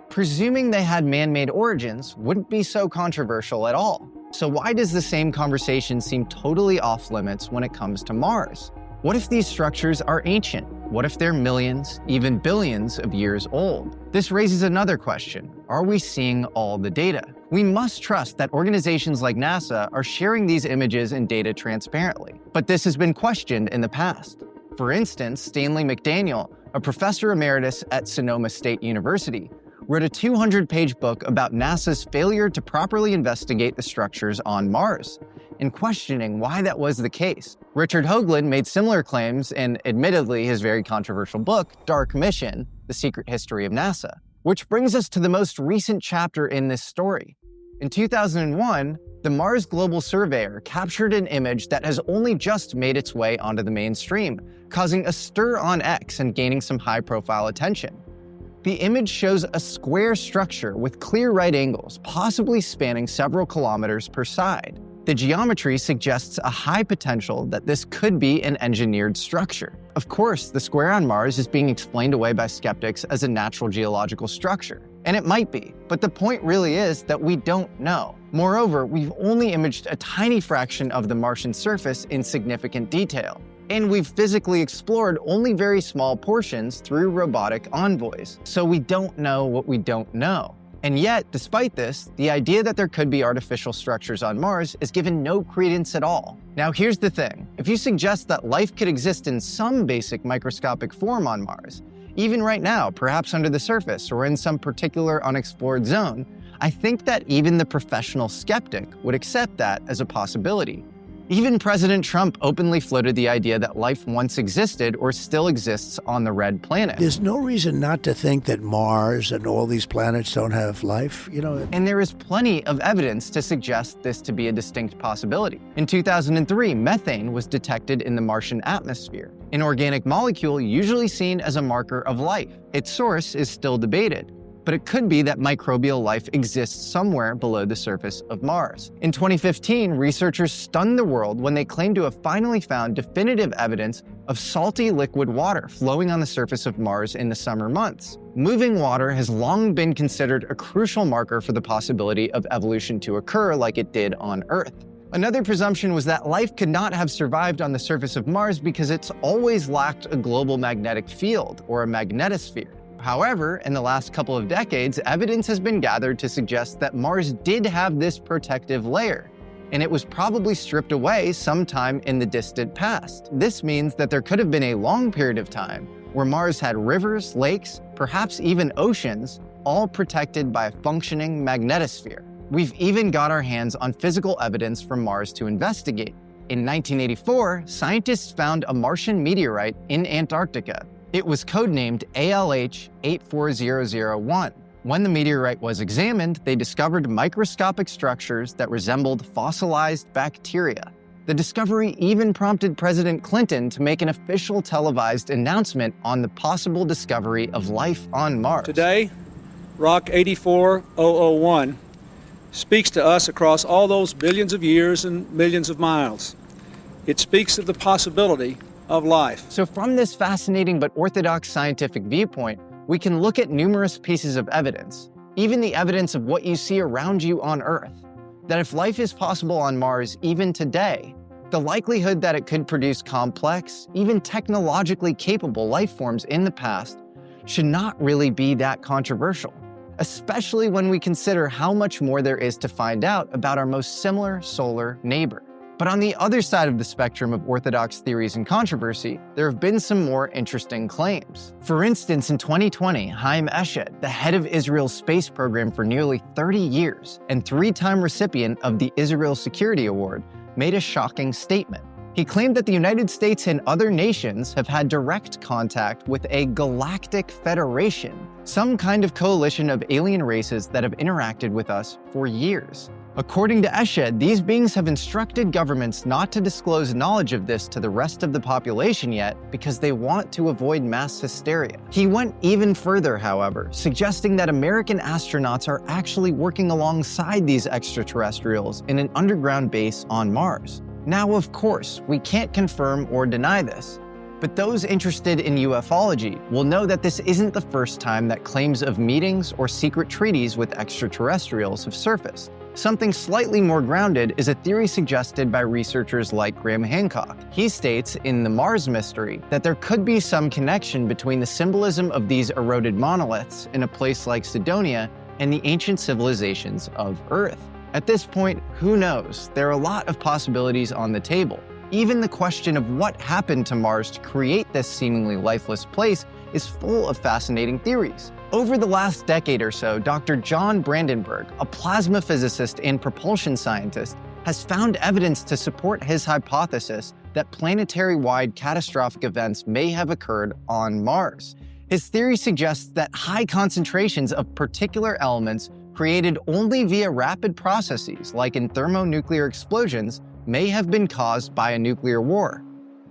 S6: presuming they had man-made origins wouldn't be so controversial at all. So why does the same conversation seem totally off-limits when it comes to Mars? What if these structures are ancient? What if they're millions, even billions of years old? This raises another question. Are we seeing all the data? We must trust that organizations like NASA are sharing these images and data transparently. But this has been questioned in the past. For instance, Stanley McDaniel, a professor emeritus at Sonoma State University, wrote a 200-page book about NASA's failure to properly investigate the structures on Mars, and questioning why that was the case. Richard Hoagland made similar claims in, admittedly, his very controversial book, Dark Mission: The Secret History of NASA. Which brings us to the most recent chapter in this story. In 2001, the Mars Global Surveyor captured an image that has only just made its way onto the mainstream, causing a stir on X and gaining some high-profile attention. The image shows a square structure with clear right angles, possibly spanning several kilometers per side. The geometry suggests a high potential that this could be an engineered structure. Of course, the square on Mars is being explained away by skeptics as a natural geological structure. And it might be, but the point really is that we don't know. Moreover, we've only imaged a tiny fraction of the Martian surface in significant detail. And we've physically explored only very small portions through robotic envoys. So we don't know what we don't know. And yet, despite this, the idea that there could be artificial structures on Mars is given no credence at all. Now here's the thing. If you suggest that life could exist in some basic microscopic form on Mars, even right now, perhaps under the surface or in some particular unexplored zone, I think that even the professional skeptic would accept that as a possibility. Even President Trump openly floated the idea that life once existed or still exists on the red planet.
S8: There's no reason not to think that Mars and all these planets don't have life,
S6: And there is plenty of evidence to suggest this to be a distinct possibility. In 2003, methane was detected in the Martian atmosphere, an organic molecule usually seen as a marker of life. Its source is still debated, but it could be that microbial life exists somewhere below the surface of Mars. In 2015, researchers stunned the world when they claimed to have finally found definitive evidence of salty liquid water flowing on the surface of Mars in the summer months. Moving water has long been considered a crucial marker for the possibility of evolution to occur like it did on Earth. Another presumption was that life could not have survived on the surface of Mars because it's always lacked a global magnetic field, or a magnetosphere. However, in the last couple of decades, evidence has been gathered to suggest that Mars did have this protective layer, and it was probably stripped away sometime in the distant past. This means that there could have been a long period of time where Mars had rivers, lakes, perhaps even oceans, all protected by a functioning magnetosphere. We've even got our hands on physical evidence from Mars to investigate, In 1984, scientists found a Martian meteorite in Antarctica. It was codenamed ALH-84001. When the meteorite was examined, they discovered microscopic structures that resembled fossilized bacteria. The discovery even prompted President Clinton to make an official televised announcement on the possible discovery of life on Mars.
S9: Today, Rock 84001 speaks to us across all those billions of years and millions of miles. It speaks of the possibility of life.
S6: So from this fascinating but orthodox scientific viewpoint, we can look at numerous pieces of evidence, even the evidence of what you see around you on Earth, that if life is possible on Mars even today, the likelihood that it could produce complex, even technologically capable life forms in the past should not really be that controversial, especially when we consider how much more there is to find out about our most similar solar neighbor. But on the other side of the spectrum of orthodox theories and controversy, there have been some more interesting claims. For instance, in 2020, Haim Eshed, the head of Israel's space program for nearly 30 years and three-time recipient of the Israel Security Award, made a shocking statement. He claimed that the United States and other nations have had direct contact with a galactic federation, some kind of coalition of alien races that have interacted with us for years. According to Eshed, these beings have instructed governments not to disclose knowledge of this to the rest of the population yet because they want to avoid mass hysteria. He went even further, however, suggesting that American astronauts are actually working alongside these extraterrestrials in an underground base on Mars. Now, of course, we can't confirm or deny this, but those interested in ufology will know that this isn't the first time that claims of meetings or secret treaties with extraterrestrials have surfaced. Something slightly more grounded is a theory suggested by researchers like Graham Hancock. He states in The Mars Mystery that there could be some connection between the symbolism of these eroded monoliths in a place like Cydonia and the ancient civilizations of Earth. At this point, who knows? There are a lot of possibilities on the table. Even the question of what happened to Mars to create this seemingly lifeless place is full of fascinating theories. Over the last decade or so, Dr. John Brandenburg, a plasma physicist and propulsion scientist, has found evidence to support his hypothesis that planetary-wide catastrophic events may have occurred on Mars. His theory suggests that high concentrations of particular elements created only via rapid processes, like in thermonuclear explosions, may have been caused by a nuclear war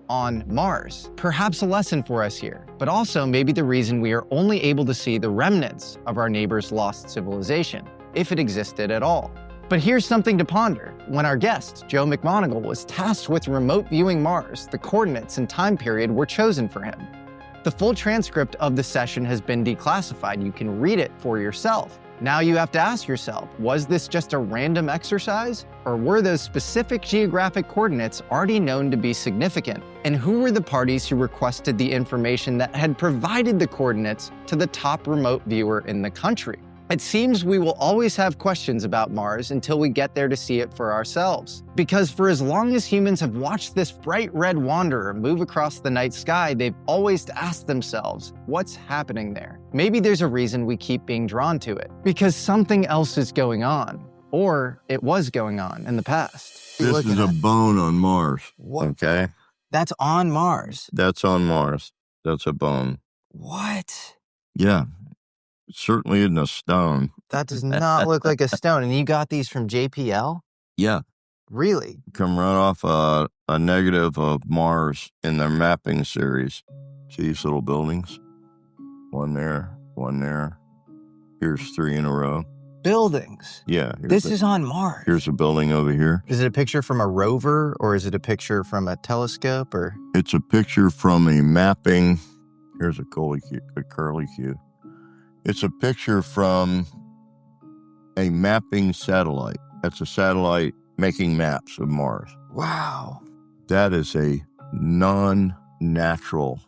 S6: on Mars. Perhaps a lesson for us here, but also maybe the reason we are only able to see the remnants of our neighbor's lost civilization, if it existed at all. But here's something to ponder. When our guest, Joe McMoneagle, was tasked with remote viewing Mars, the coordinates and time period were chosen for him. The full transcript of the session has been declassified. You can read it for yourself. Now you have to ask yourself, was this just a random exercise? Or were those specific geographic coordinates already known to be significant? And who were the parties who requested the information that had provided the coordinates to the top remote viewer in the country? It seems we will always have questions about Mars until we get there to see it for ourselves. Because for as long as humans have watched this bright red wanderer move across the night sky, they've always asked themselves, what's happening there? Maybe there's a reason we keep being drawn to it. Because something else is going on. Or it was going on in the past.
S1: This is a bone on Mars.
S6: What?
S1: Okay?
S6: That's on Mars.
S1: That's on Mars. That's a bone.
S6: What?
S1: Yeah. It certainly isn't a stone.
S6: That does not look like a stone. And you got these from JPL?
S1: Yeah.
S6: Really?
S1: Come right off a negative of Mars in their mapping series. See these little buildings? One there, one there. Here's 3 in a row.
S6: Buildings?
S1: Yeah.
S6: This is on Mars.
S1: Here's a building over here.
S6: Is it a picture from a rover or is it a picture from a telescope or?
S1: It's a picture from a mapping. Here's a curlicue. It's a picture from a mapping satellite. That's a satellite making maps of Mars.
S6: Wow.
S1: That is a non-natural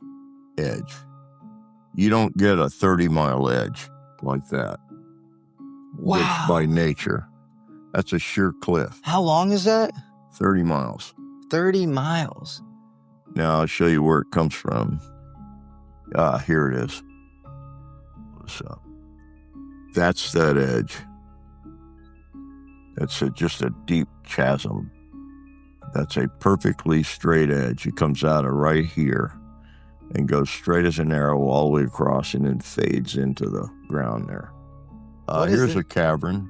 S1: edge. You don't get a 30-mile edge like that.
S6: Wow.
S1: By nature. That's a sheer cliff.
S6: How long is that?
S1: 30 miles.
S6: 30 miles.
S1: Now I'll show you where it comes from. Here it is. So that's that edge. That's just a deep chasm. That's a perfectly straight edge. It comes out of right here and goes straight as an arrow all the way across and then fades into the ground there. Here's a cavern,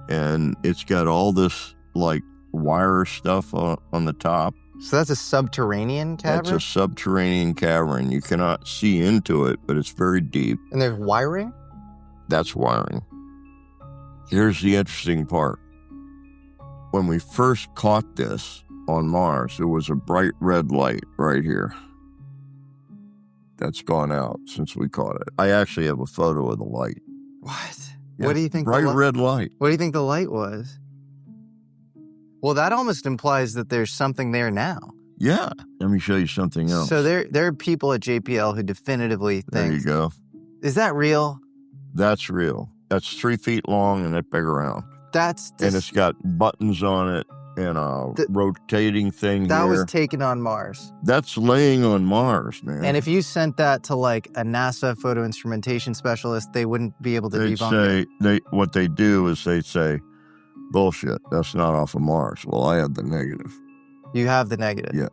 S1: and it's got all this like wire stuff on the top.
S6: So that's a subterranean cavern?
S1: That's a subterranean cavern. You cannot see into it, but it's very deep.
S6: And there's wiring?
S1: That's wiring. Here's the interesting part. When we first caught this on Mars, there was a bright red light right here. That's gone out since we caught it. I actually have a photo of the light.
S6: What?
S1: Yeah,
S6: What do you think?
S1: Bright red light.
S6: What do you think the light was? Well, that almost implies that there's something there now.
S1: Yeah. Let me show you something else.
S6: So there are people at JPL who definitively think.
S1: There you go.
S6: Is that real?
S1: That's real. That's 3 feet long and that big around. And it's got buttons on it and a rotating thing
S6: that
S1: here.
S6: was taken on Mars.
S1: That's laying on Mars, man.
S6: And if you sent that to like a NASA photo instrumentation specialist, they wouldn't be able to debunk it.
S1: What they do is they say, bullshit, that's not off of Mars. Well, I have the negative.
S6: You have the negative.
S1: Yeah.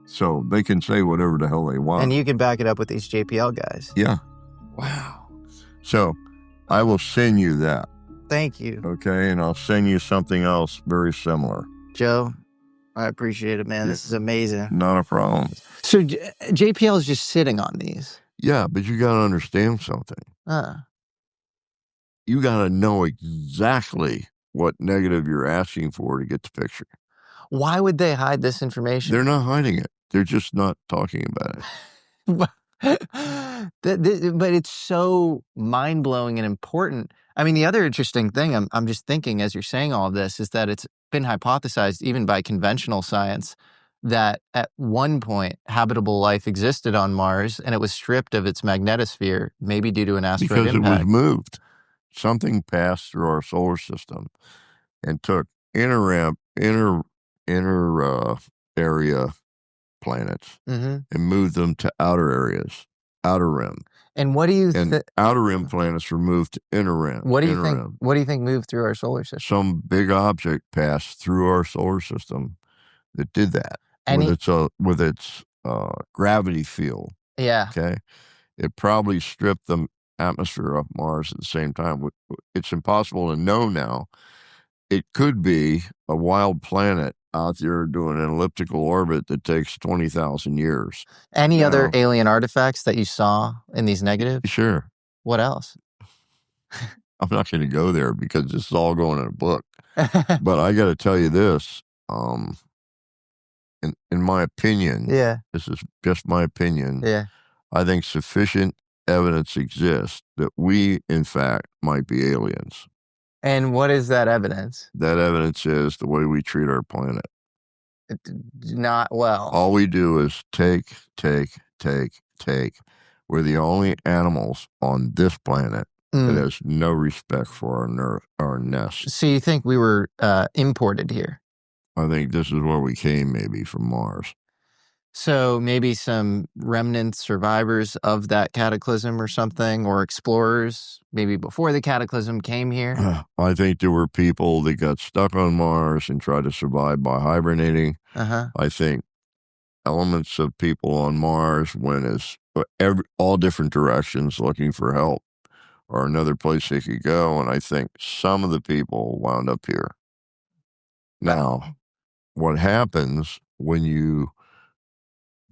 S1: So they can say whatever the hell they want.
S6: And you can back it up with these JPL guys.
S1: Yeah.
S6: Wow.
S1: So I will send you that.
S6: Thank you.
S1: Okay, and I'll send you something else very similar.
S6: Joe, I appreciate it, man. This is amazing.
S1: Not a problem.
S6: So JPL is just sitting on these.
S1: Yeah, but you got to understand something. You got to know exactly what negative you're asking for to get the picture.
S6: Why would they hide this information?
S1: They're not hiding it. They're just not talking about it.
S6: But it's so mind-blowing and important. I mean, the other interesting thing I'm just thinking as you're saying all of this is that it's been hypothesized even by conventional science that at one point habitable life existed on Mars and it was stripped of its magnetosphere, maybe due to an asteroid impact.
S1: Because it was moved. Something passed through our solar system and took inner area planets and moved them to outer areas, outer rim.
S6: And what do you
S1: think? Outer rim planets were moved to inner rim.
S6: What do you think? What do you think moved through our solar system?
S1: Some big object passed through our solar system that did that with its gravity field.
S6: Yeah.
S1: Okay. It probably stripped the atmosphere off Mars at the same time. It's impossible to know now. It could be a wild planet out there doing an elliptical orbit that takes 20,000 years.
S6: Any other alien artifacts that you saw in these negatives?
S1: Sure.
S6: What else?
S1: I'm not going to go there because this is all going in a book. But I got to tell you this. In my opinion, this is just my opinion.
S6: Yeah.
S1: I think sufficient evidence exists that we, in fact, might be aliens.
S6: And what is that evidence?
S1: That evidence is the way we treat our planet.
S6: Not well.
S1: All we do is take. We're the only animals on this planet that has no respect for our nest.
S6: So you think we were imported here?
S1: I think this is where we came, maybe from Mars.
S6: So maybe some remnant survivors of that cataclysm or something, or explorers, maybe before the cataclysm came here?
S1: I think there were people that got stuck on Mars and tried to survive by hibernating. I think elements of people on Mars went all different directions looking for help or another place they could go, and I think some of the people wound up here. Now, what happens when you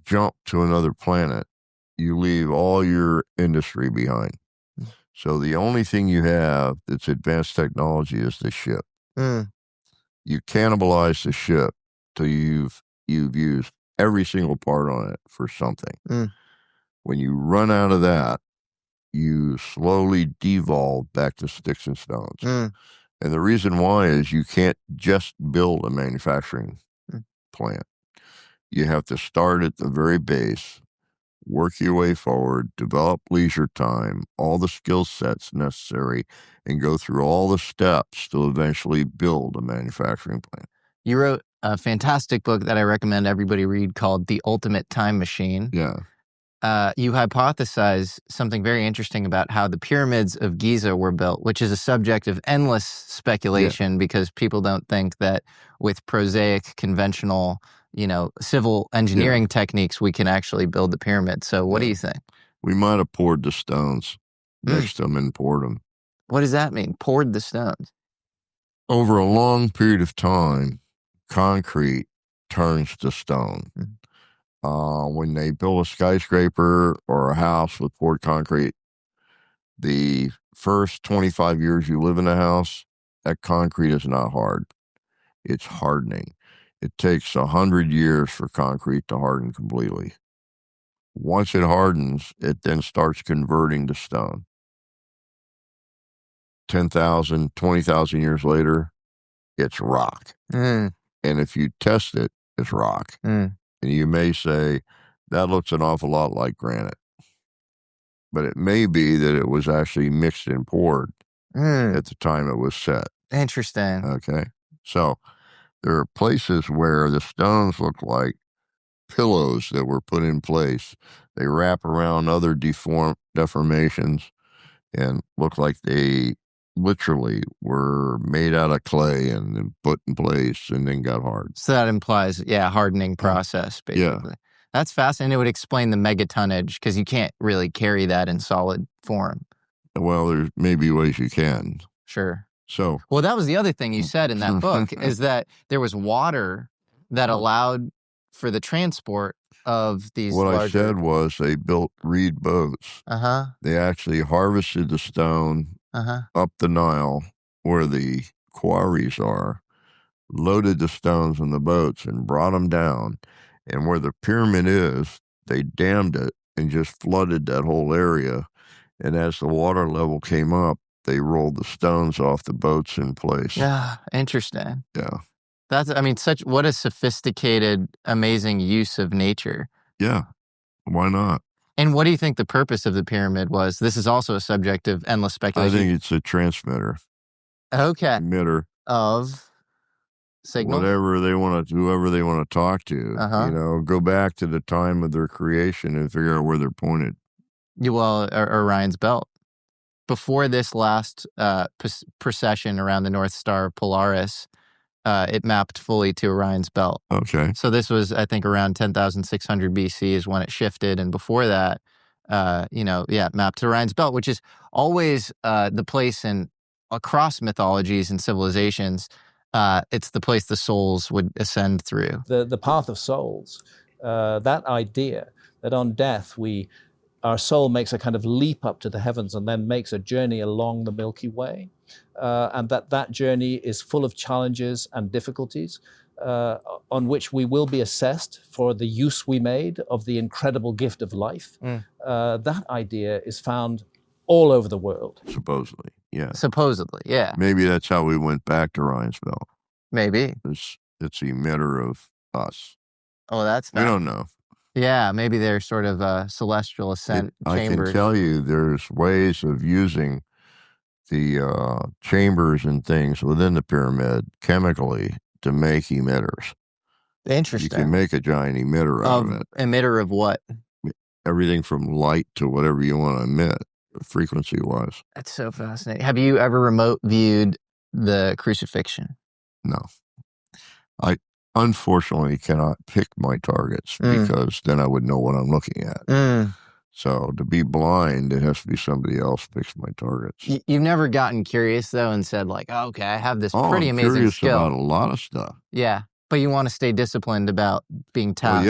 S1: jump to another planet, you leave all your industry behind. So the only thing you have that's advanced technology is the ship. You cannibalize the ship till you've used every single part on it for something. When you run out of that, you slowly devolve back to sticks and stones. And the reason why is you can't just build a manufacturing plant. You have to start at the very base, work your way forward, develop leisure time, all the skill sets necessary, and go through all the steps to eventually build a manufacturing plant.
S6: You wrote a fantastic book that I recommend everybody read called The Ultimate Time Machine.
S1: Yeah.
S6: you hypothesize something very interesting about how the pyramids of Giza were built, which is a subject of endless speculation because people don't think that with prosaic, conventional, civil engineering techniques, we can actually build the pyramid. So what do you think?
S1: We might have poured the stones next to them and poured them.
S6: What does that mean? Poured the stones?
S1: Over a long period of time, concrete turns to stone. When they build a skyscraper or a house with poured concrete, the first 25 years you live in a house, that concrete is not hard. It's hardening. It takes 100 years for concrete to harden completely. Once it hardens, it then starts converting to stone. 10,000, 20,000 years later, it's rock. And if you test it, it's rock. And you may say, that looks an awful lot like granite. But it may be that it was actually mixed and poured at the time it was set.
S6: Interesting.
S1: Okay. So there are places where the stones look like pillows that were put in place. They wrap around other deformations and look like they literally were made out of clay and then put in place and then got hard.
S6: So that implies, hardening process, basically. Yeah. That's fascinating. It would explain the megatonnage because you can't really carry that in solid form.
S1: Well, there's maybe ways you can.
S6: Sure.
S1: So,
S6: well, that was the other thing you said in that book is that there was water that allowed for the transport of these
S1: What
S6: larger...
S1: I said was they built reed boats. They actually harvested the stone up the Nile where the quarries are, loaded the stones in the boats and brought them down. And where the pyramid is, they dammed it and just flooded that whole area. And as the water level came up, they rolled the stones off the boats in place.
S6: Yeah, interesting.
S1: Yeah.
S6: What a sophisticated, amazing use of nature.
S1: Yeah. Why not?
S6: And what do you think the purpose of the pyramid was? This is also a subject of endless speculation.
S1: I think it's a transmitter.
S6: Okay.
S1: Emitter.
S6: Of signals?
S1: Whoever they want to talk to. Go back to the time of their creation and figure out where they're pointed.
S6: Well, Orion's belt. Before this last precession around the North Star Polaris, it mapped fully to Orion's belt.
S1: Okay.
S6: So this was, I think, around 10,600 BC is when it shifted. And before that, mapped to Orion's belt, which is always the place across mythologies and civilizations, it's the place the souls would ascend through.
S10: The path of souls, that idea that on death our soul makes a kind of leap up to the heavens and then makes a journey along the Milky Way, and that journey is full of challenges and difficulties on which we will be assessed for the use we made of the incredible gift of life. That idea is found all over the world.
S1: Supposedly, yeah.
S6: Supposedly, yeah.
S1: Maybe that's how we went back to Orion's belt.
S6: Maybe.
S1: It's the emitter of us.
S6: Oh, that's
S1: we don't know.
S6: Yeah, maybe they're sort of celestial ascent chambers.
S1: I can tell you there's ways of using the chambers and things within the pyramid chemically to make emitters.
S6: Interesting.
S1: You can make a giant emitter out of it.
S6: Emitter of what?
S1: Everything from light to whatever you want to emit, frequency-wise.
S6: That's so fascinating. Have you ever remote viewed the crucifixion?
S1: No. I unfortunately cannot pick my targets because then I would know what I'm looking at. So to be blind, it has to be somebody else picks my targets.
S6: You've never gotten curious, though, and said, like, oh, okay, I have this pretty amazing
S1: curious
S6: skill.
S1: About a lot of stuff.
S6: Yeah, but you want to stay disciplined about being tasked.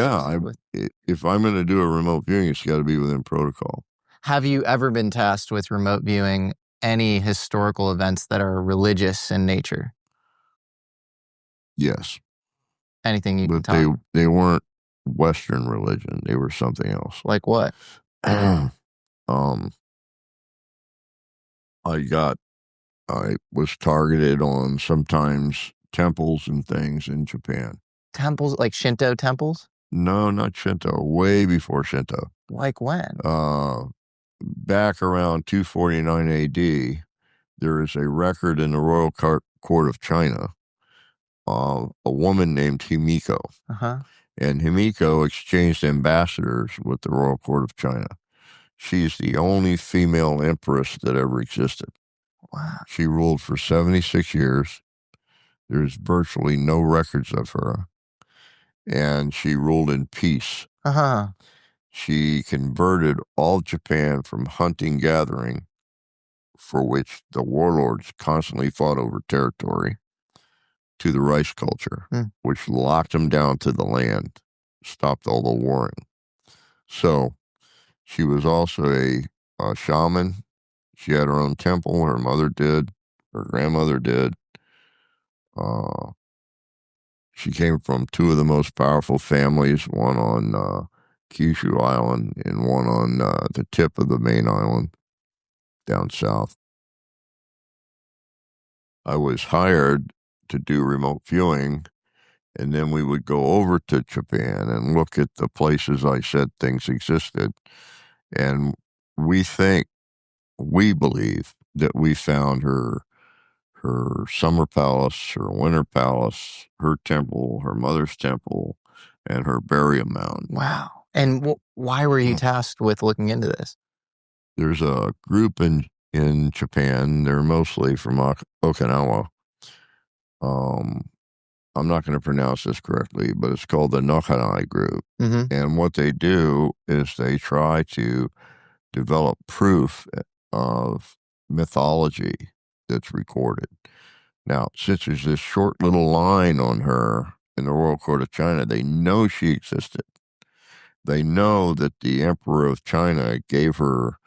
S1: If I'm going to do a remote viewing, it's got to be within protocol.
S6: Have you ever been tasked with remote viewing any historical events that are religious in nature?
S1: Yes.
S6: Anything you can
S1: But
S6: talk?
S1: they weren't Western religion. They were something else.
S6: Like what?
S1: I was targeted on sometimes temples and things in Japan.
S6: Temples, like Shinto temples?
S1: No, not Shinto. Way before Shinto.
S6: Like when?
S1: Back around 249 AD, there is a record in the Royal Court of China. A woman named Himiko And Himiko exchanged ambassadors with the Royal Court of China. She's the only female empress that ever existed.
S6: Wow.
S1: She ruled for 76 years. There's virtually no records of her. And she ruled in peace.
S6: Uh-huh.
S1: She converted all Japan from hunting-gathering, for which the warlords constantly fought over territory, to the rice culture, which locked them down to the land, stopped all the warring. So she was also a shaman. She had her own temple. Her mother did. Her grandmother did. She came from two of the most powerful families, one on Kyushu Island and one on the tip of the main island down south. I was hired to do remote viewing, and then we would go over to Japan and look at the places I said things existed. And we believe that we found her summer palace, her winter palace, her temple, her mother's temple, and her burial mound.
S6: Wow. And why were you tasked with looking into this?
S1: There's a group in Japan. They're mostly from Okinawa. I'm not going to pronounce this correctly, but it's called the Nokanai group.
S6: Mm-hmm.
S1: And what they do is they try to develop proof of mythology that's recorded. Now, since there's this short little line on her in the Royal Court of China, they know she existed. They know that the Emperor of China gave her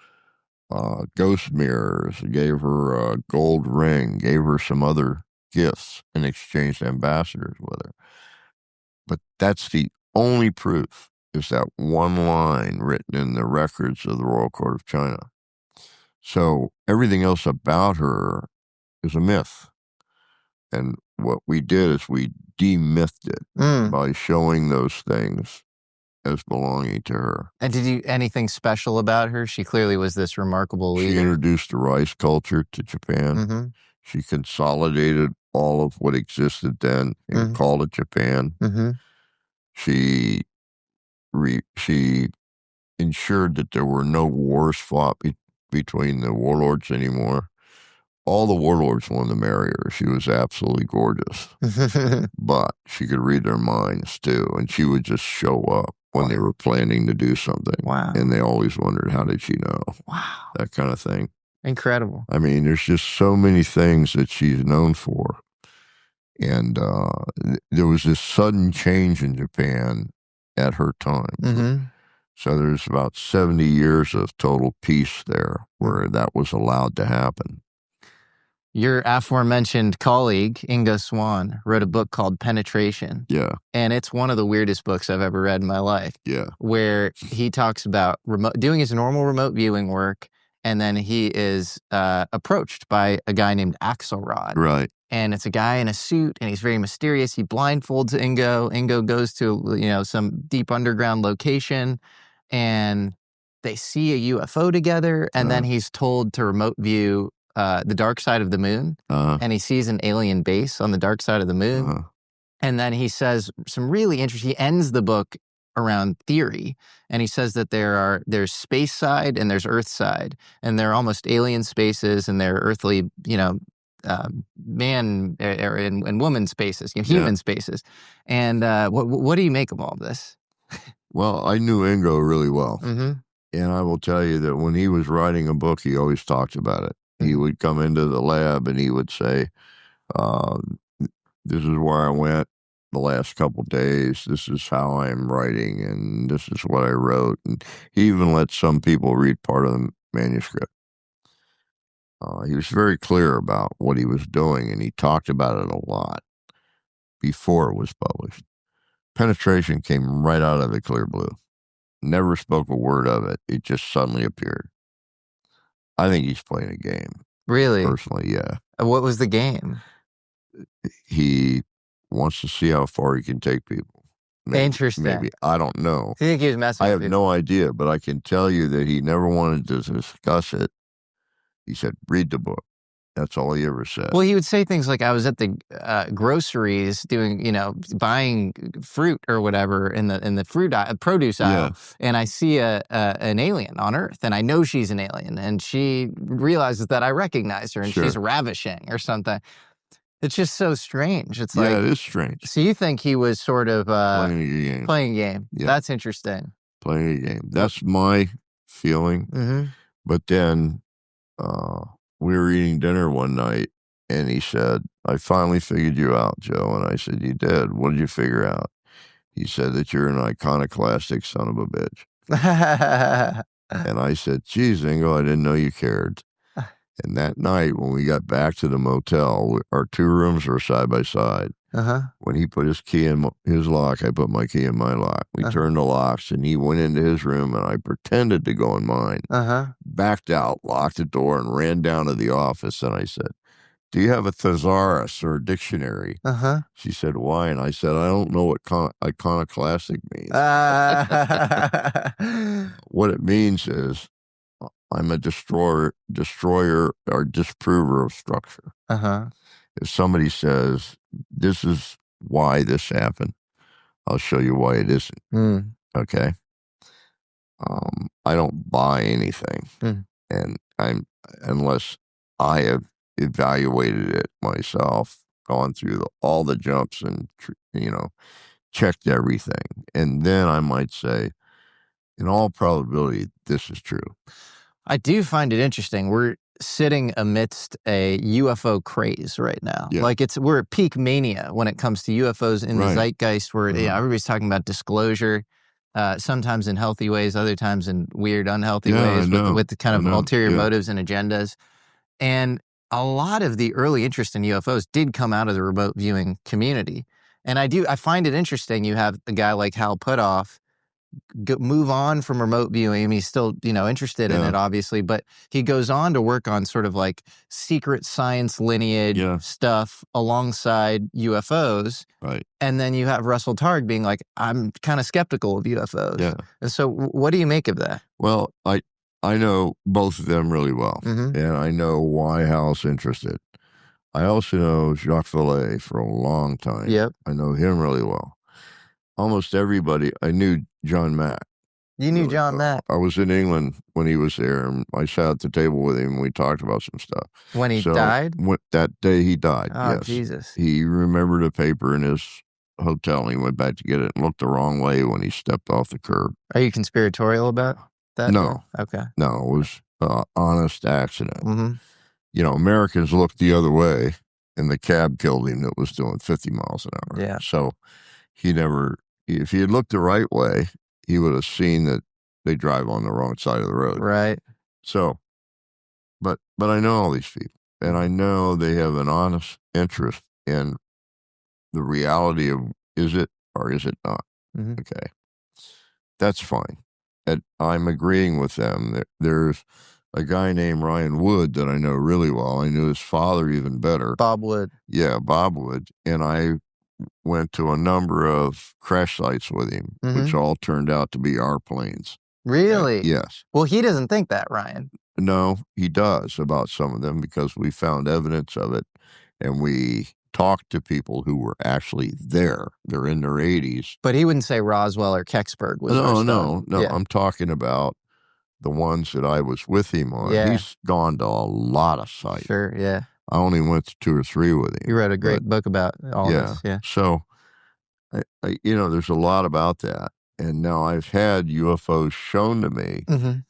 S1: ghost mirrors, gave her a gold ring, gave her some other gifts, and exchanged ambassadors with her. But that's the only proof, is that one line written in the records of the Royal Court of China. So everything else about her is a myth. And what we did is we demythed it by showing those things as belonging to her.
S6: And did you anything special about her? She clearly was this remarkable leader.
S1: She introduced the rice culture to Japan.
S6: Mm-hmm.
S1: She consolidated all of what existed then and called it Japan.
S6: Mm-hmm.
S1: She ensured that there were no wars fought between the warlords anymore. All the warlords wanted to marry her. She was absolutely gorgeous. But she could read their minds, too. And she would just show up when they were planning to do something.
S6: Wow.
S1: And they always wondered, how did she know?
S6: Wow.
S1: That kind of thing.
S6: Incredible.
S1: I mean, there's just so many things that she's known for. And there was this sudden change in Japan at her time.
S6: Mm-hmm.
S1: So there's about 70 years of total peace there where that was allowed to happen.
S6: Your aforementioned colleague, Ingo Swann, wrote a book called Penetration.
S1: Yeah.
S6: And it's one of the weirdest books I've ever read in my life.
S1: Yeah.
S6: Where he talks about doing his normal remote viewing work, and then he is approached by a guy named Axelrod.
S1: Right.
S6: And it's a guy in a suit, and he's very mysterious. He blindfolds Ingo. Ingo goes to some deep underground location, and they see a UFO together, and then he's told to remote view the dark side of the moon, and he sees an alien base on the dark side of the moon. And then he says some really interesting, he ends the book around theory, and he says that there's space side and there's earth side, and they're almost alien spaces, and they're earthly, man and woman spaces, human spaces. And what do you make of all of this?
S1: Well, I knew Ingo really well.
S6: Mm-hmm.
S1: And I will tell you that when he was writing a book, he always talked about it. He would come into the lab and he would say, this is where I went the last couple of days. This is how I'm writing, and this is what I wrote. And he even let some people read part of the manuscript. He was very clear about what he was doing, and he talked about it a lot before it was published. Penetration came right out of the clear blue. Never spoke a word of it. It just suddenly appeared. I think he's playing a game.
S6: Really?
S1: Personally, yeah.
S6: What was the game?
S1: He wants to see how far he can take people.
S6: Interesting.
S1: Maybe. I don't know.
S6: I think he was messing
S1: I
S6: with
S1: have no idea, but I can tell you that he never wanted to discuss it. He said, read the book. That's all he ever said.
S6: Well, he would say things like, I was at the groceries doing, buying fruit or whatever in the produce aisle, and I see an alien on Earth, and I know she's an alien, and she realizes that I recognize her, and she's ravishing or something. It's just so strange. It's like,
S1: it is strange.
S6: So you think he was sort of
S1: playing a game?
S6: Playing a game. Yeah. That's interesting.
S1: Playing a game. That's my feeling.
S6: Mm-hmm.
S1: But then we were eating dinner one night, and he said, I finally figured you out, Joe. And I said, you did? What did you figure out? He said that you're an iconoclastic son of a bitch. And I said, geez, Ingo, I didn't know you cared. And that night, when we got back to the motel, our 2 rooms were side by side. When he put his key in his lock, I put my key in my lock. We turned the locks, and he went into his room, and I pretended to go in mine. Backed out, locked the door, and ran down to the office. And I said, do you have a thesaurus or a dictionary? She said, why? And I said, I don't know what iconoclastic means. What it means is, I'm a destroyer or disprover of structure. If somebody says, this is why this happened, I'll show you why it isn't. Okay? I don't buy anything. And unless I have evaluated it myself, gone through all the jumps and, checked everything. And then I might say, in all probability, this is true.
S6: I do find it interesting. We're sitting amidst a UFO craze right now. Like we're at peak mania when it comes to UFOs in the zeitgeist, where everybody's talking about disclosure, sometimes in healthy ways, other times in weird, unhealthy ways with the kind of ulterior motives and agendas. And a lot of the early interest in UFOs did come out of the remote viewing community. And I find it interesting. You have a guy like Hal Puthoff move on from remote viewing. I mean, he's still, interested in it, obviously, but he goes on to work on sort of like secret science lineage stuff alongside UFOs.
S1: Right.
S6: And then you have Russell Targ being like, I'm kind of skeptical of UFOs.
S1: Yeah.
S6: And so what do you make of that?
S1: Well, I know both of them really well, and I know why Hal's interested. I also know Jacques Vallée for a long time.
S6: Yep.
S1: I know him really well. Almost everybody, I knew John Mack.
S6: You knew John Mack?
S1: I was in England when he was there, and I sat at the table with him, and we talked about some stuff.
S6: When he died?
S1: That day he died,
S6: yes. Jesus.
S1: He remembered a paper in his hotel, and he went back to get it and looked the wrong way when he stepped off the curb.
S6: Are you conspiratorial about that?
S1: No.
S6: Okay.
S1: No, it was an honest accident. Americans looked the other way, and the cab killed him that was doing 50 miles an hour.
S6: Yeah.
S1: So if he had looked the right way, he would have seen that they drive on the wrong side of the road.
S6: Right.
S1: So, but I know all these people, and I know they have an honest interest in the reality of, is it or is it not? Okay. That's fine. And I'm agreeing with them. There's a guy named Ryan Wood that I know really well. I knew his father even better.
S6: Bob Wood.
S1: Yeah, Bob Wood. And I went to a number of crash sites with him, which all turned out to be our planes.
S6: Really?
S1: Yes.
S6: Well, he doesn't think that, Ryan.
S1: No, he does about some of them, because we found evidence of it, and we talked to people who were actually there. They're in their 80s.
S6: But he wouldn't say Roswell or Kecksburg was
S1: No.
S6: Yeah.
S1: I'm talking about the ones that I was with him on.
S6: Yeah.
S1: He's gone to a lot of sites.
S6: Sure, yeah.
S1: I only went to 2 or 3 with him.
S6: You wrote a great book about all this. Yeah.
S1: So, there's a lot about that. And now I've had UFOs shown to me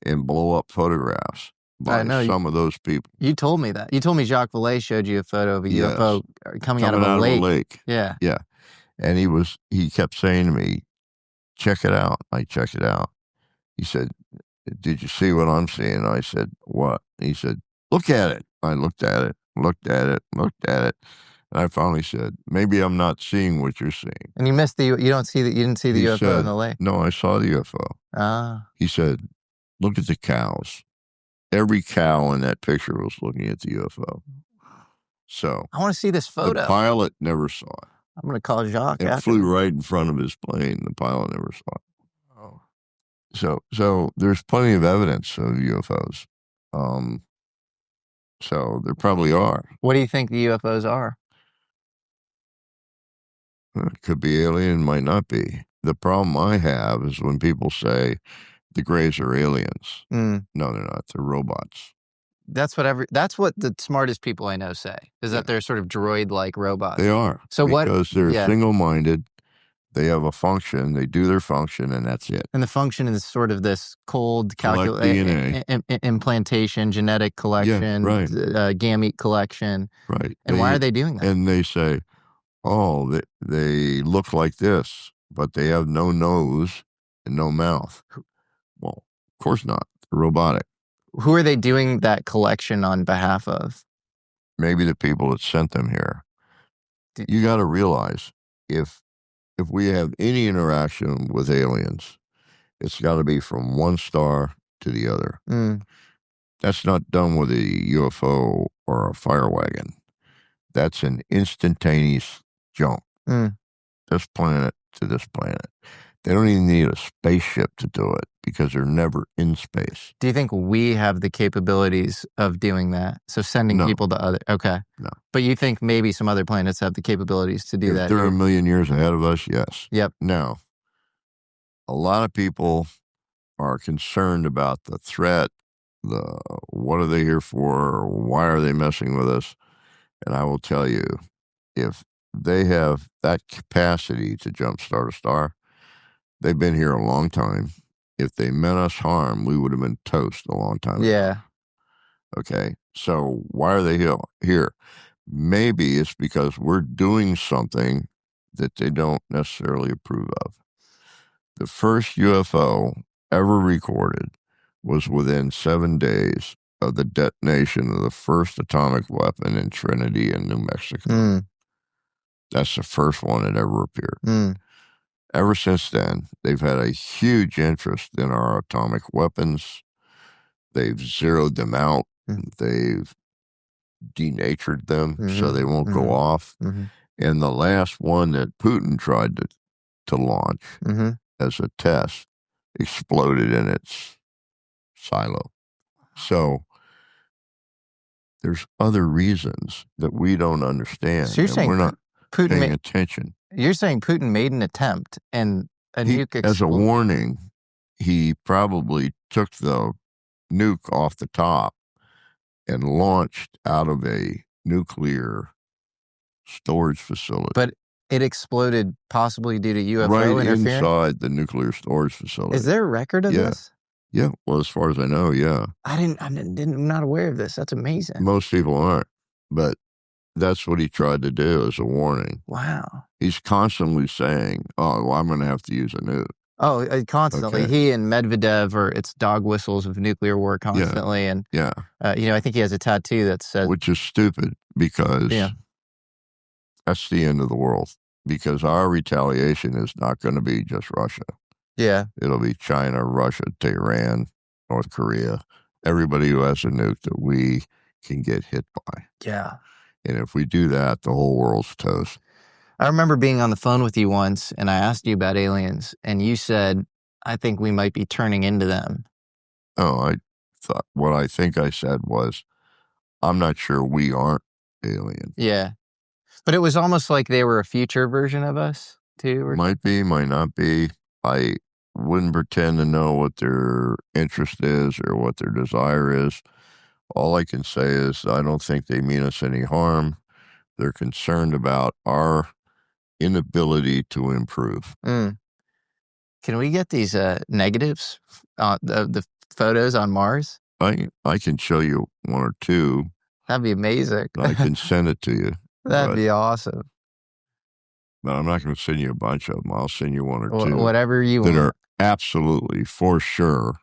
S1: in blow-up photographs by some of those people.
S6: You told me that. You told me Jacques Vallée showed you a photo of a UFO coming out of a lake. Yeah.
S1: Yeah. And he kept saying to me, check it out. I checked it out. He said, did you see what I'm seeing? I said, what? He said, look at it. I looked at it. And I finally said, maybe I'm not seeing what you're seeing.
S6: And you didn't see the UFO
S1: said,
S6: in the lake?
S1: No, I saw the UFO.
S6: Ah.
S1: He said, look at the cows. Every cow in that picture was looking at the UFO. So
S6: I want to see this photo.
S1: The pilot never saw it.
S6: I'm going to call Jacques.
S1: It flew right in front of his plane. The pilot never saw it. Oh. So there's plenty of evidence of UFOs. So there probably are.
S6: What do you think the UFOs are?
S1: It could be alien, might not be. The problem I have is when people say the Greys are aliens. No, they're not. They're robots.
S6: That's what the smartest people I know say, is that they're sort of droid-like robots.
S1: They are.
S6: So
S1: because they're single-minded. They have a function. They do their function, and that's it.
S6: And the function is sort of this cold
S1: DNA.
S6: Implantation, genetic collection, gamete collection.
S1: Right.
S6: And why are they doing that?
S1: And they say, oh, they look like this, but they have no nose and no mouth. Well, of course not. They're robotic.
S6: Who are they doing that collection on behalf of?
S1: Maybe the people that sent them here. You got to realize, if we have any interaction with aliens, it's got to be from one star to the other. That's not done with a UFO or a fire wagon. That's an instantaneous jump. This planet to this planet. They don't even need a spaceship to do it because they're never in space.
S6: Do you think we have the capabilities of doing that? So sending people to other... Okay.
S1: No.
S6: But you think maybe some other planets have the capabilities to do that?
S1: They're a million years ahead of us, yes.
S6: Yep.
S1: Now, a lot of people are concerned about the threat, what are they here for, why are they messing with us? And I will tell you, if they have that capacity to jumpstart a star, they've been here a long time. If they meant us harm, we would have been toast a long time ago.
S6: Yeah.
S1: Okay. So why are they here? Maybe it's because we're doing something that they don't necessarily approve of. The first UFO ever recorded was within 7 days of the detonation of the first atomic weapon in Trinity in New Mexico. That's the first one that ever appeared. Ever since then, they've had a huge interest in our atomic weapons. They've zeroed them out. They've denatured them so they won't go off. And the last one that Putin tried to launch as a test exploded in its silo. So there's other reasons that we don't understand.
S6: So you're saying
S1: we're not
S6: Putin
S1: paying attention.
S6: You're saying Putin made an attempt and a nuke
S1: as a warning, he probably took the nuke off the top and launched out of a nuclear storage facility.
S6: But it exploded possibly due to UFO
S1: right
S6: interference?
S1: Inside the nuclear storage facility.
S6: Is there a record of this?
S1: Yeah. Well, as far as I know, yeah.
S6: I'm not aware of this. That's amazing.
S1: Most people aren't, but that's what he tried to do as a warning.
S6: Wow.
S1: He's constantly saying, oh, well, I'm going to have to use a nuke.
S6: Oh, constantly.
S1: Okay.
S6: He and Medvedev it's dog whistles of nuclear war constantly.
S1: Yeah.
S6: And, I think he has a tattoo that says...
S1: Which is stupid because that's the end of the world. Because our retaliation is not going to be just Russia.
S6: Yeah.
S1: It'll be China, Russia, Tehran, North Korea, everybody who has a nuke that we can get hit by.
S6: Yeah.
S1: And if we do that, the whole world's toast.
S6: I remember being on the phone with you once, and I asked you about aliens, and you said, I think we might be turning into them.
S1: Oh, what I think I said was, I'm not sure we aren't alien.
S6: Yeah. But it was almost like they were a future version of us, too.
S1: Might be, might not be. I wouldn't pretend to know what their interest is or what their desire is. All I can say is I don't think they mean us any harm. They're concerned about our inability to improve.
S6: Can we get these negatives, the photos on Mars?
S1: I can show you one or two.
S6: That'd be amazing.
S1: I can send it to you.
S6: That'd be awesome.
S1: But I'm not going to send you a bunch of them. I'll send you one or two.
S6: Whatever you want.
S1: That are absolutely, for sure.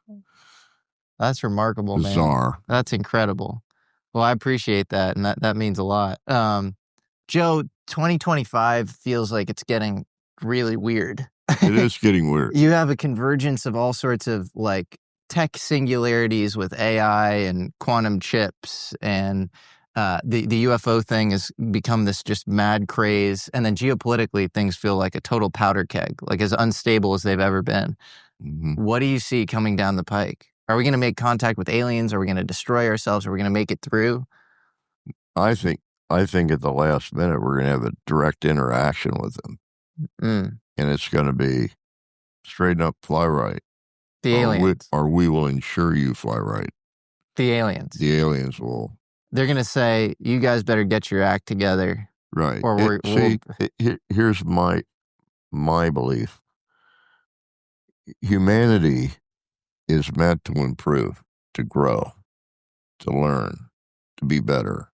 S6: That's remarkable,
S1: bizarre.
S6: Man. That's incredible. Well, I appreciate that, and that means a lot. Joe, 2025 feels like it's getting really weird.
S1: It is getting weird.
S6: You have a convergence of all sorts of tech singularities with AI and quantum chips, and the UFO thing has become this just mad craze. And then geopolitically, things feel like a total powder keg, like as unstable as they've ever been. What do you see coming down the pike? Are we going to make contact with aliens? Are we going to destroy ourselves? Are we going to make it through?
S1: I think at the last minute we're going to have a direct interaction with them, and it's going to be straighten up, fly right.
S6: The aliens,
S1: or we will ensure you fly right.
S6: The aliens.
S1: The aliens will.
S6: They're going to say, "You guys better get your act together."
S1: Right.
S6: Or
S1: here's my belief. Humanity is meant to improve, to grow, to learn, to be better.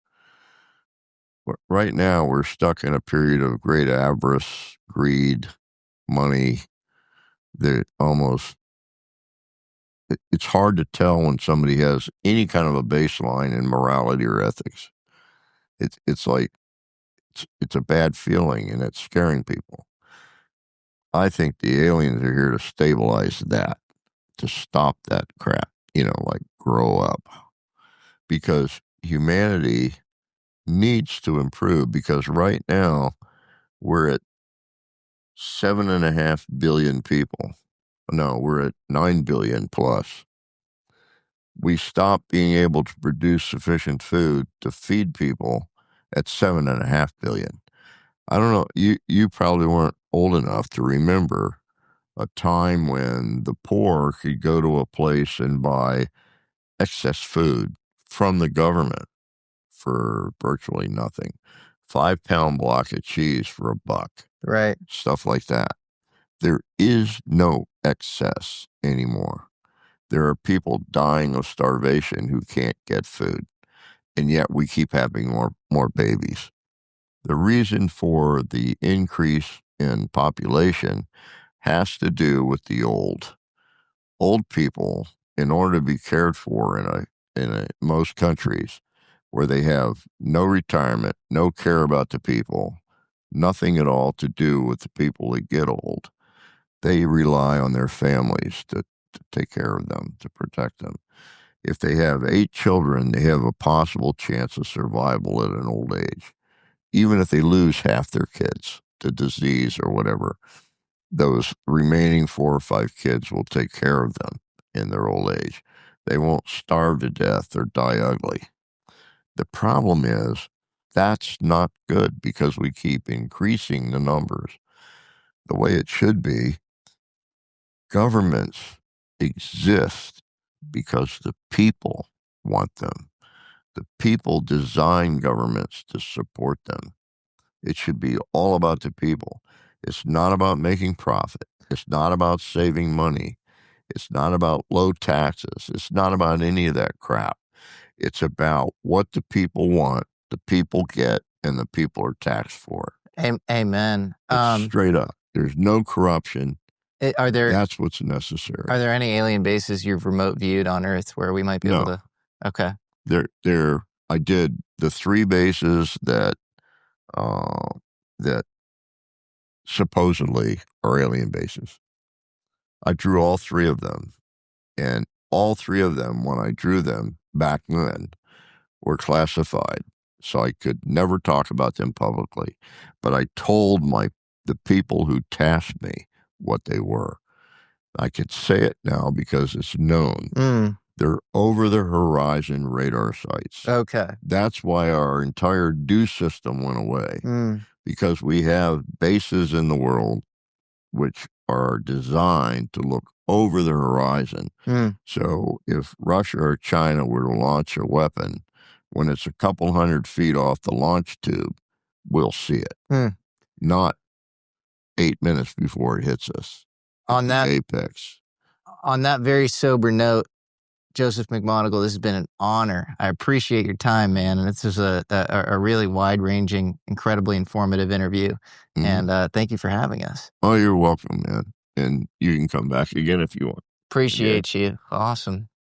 S1: But right now, we're stuck in a period of great avarice, greed, money. It's hard to tell when somebody has any kind of a baseline in morality or ethics. It's like it's a bad feeling, and it's scaring people. I think the aliens are here to stabilize that, to stop that crap, like grow up. Because humanity needs to improve, because right now we're at 7.5 billion people. No, we're at 9 billion plus. We stopped being able to produce sufficient food to feed people at 7.5 billion. I don't know, you probably weren't old enough to remember a time when the poor could go to a place and buy excess food from the government for virtually nothing. 5-pound block of cheese for $1.
S6: Right.
S1: Stuff like that. There is no excess anymore. There are people dying of starvation who can't get food, and yet we keep having more babies. The reason for the increase in population has to do with the old people. In order to be cared for in most countries where they have no retirement, no care about the people, nothing at all to do with the people that get old, they rely on their families to take care of them, to protect them. If they have 8 children, they have a possible chance of survival at an old age. Even if they lose half their kids to disease or whatever, those remaining 4 or 5 kids will take care of them in their old age. They won't starve to death or die ugly. The problem is that's not good, because we keep increasing the numbers. The way it should be, governments exist because the people want them. The people design governments to support them. It should be all about the people. It's not about making profit. It's not about saving money. It's not about low taxes. It's not about any of that crap. It's about what the people want, the people get, and the people are taxed for it.
S6: Amen.
S1: Straight up. There's no corruption. That's what's necessary.
S6: Are there any alien bases you've remote viewed on Earth where we might be able to? Okay.
S1: I did the 3 bases that supposedly are alien bases. I drew all 3 of them, and all 3 of them, when I drew them back then, were classified, so I could never talk about them publicly. But I told the people who tasked me what they were. I could say it now because it's known. They're over the horizon radar sites.
S6: Okay.
S1: That's why our entire DEW system went away, because we have bases in the world which are designed to look over the horizon. So if Russia or China were to launch a weapon, when it's a couple 100 feet off the launch tube, we'll see it. Not 8 minutes before it hits us.
S6: On that
S1: apex.
S6: On that very sober note, Joseph McMoneagle, this has been an honor. I appreciate your time, man. And this is a really wide-ranging, incredibly informative interview. And thank you for having us.
S1: Oh, you're welcome, man. And you can come back again if you want.
S6: Appreciate you. Awesome.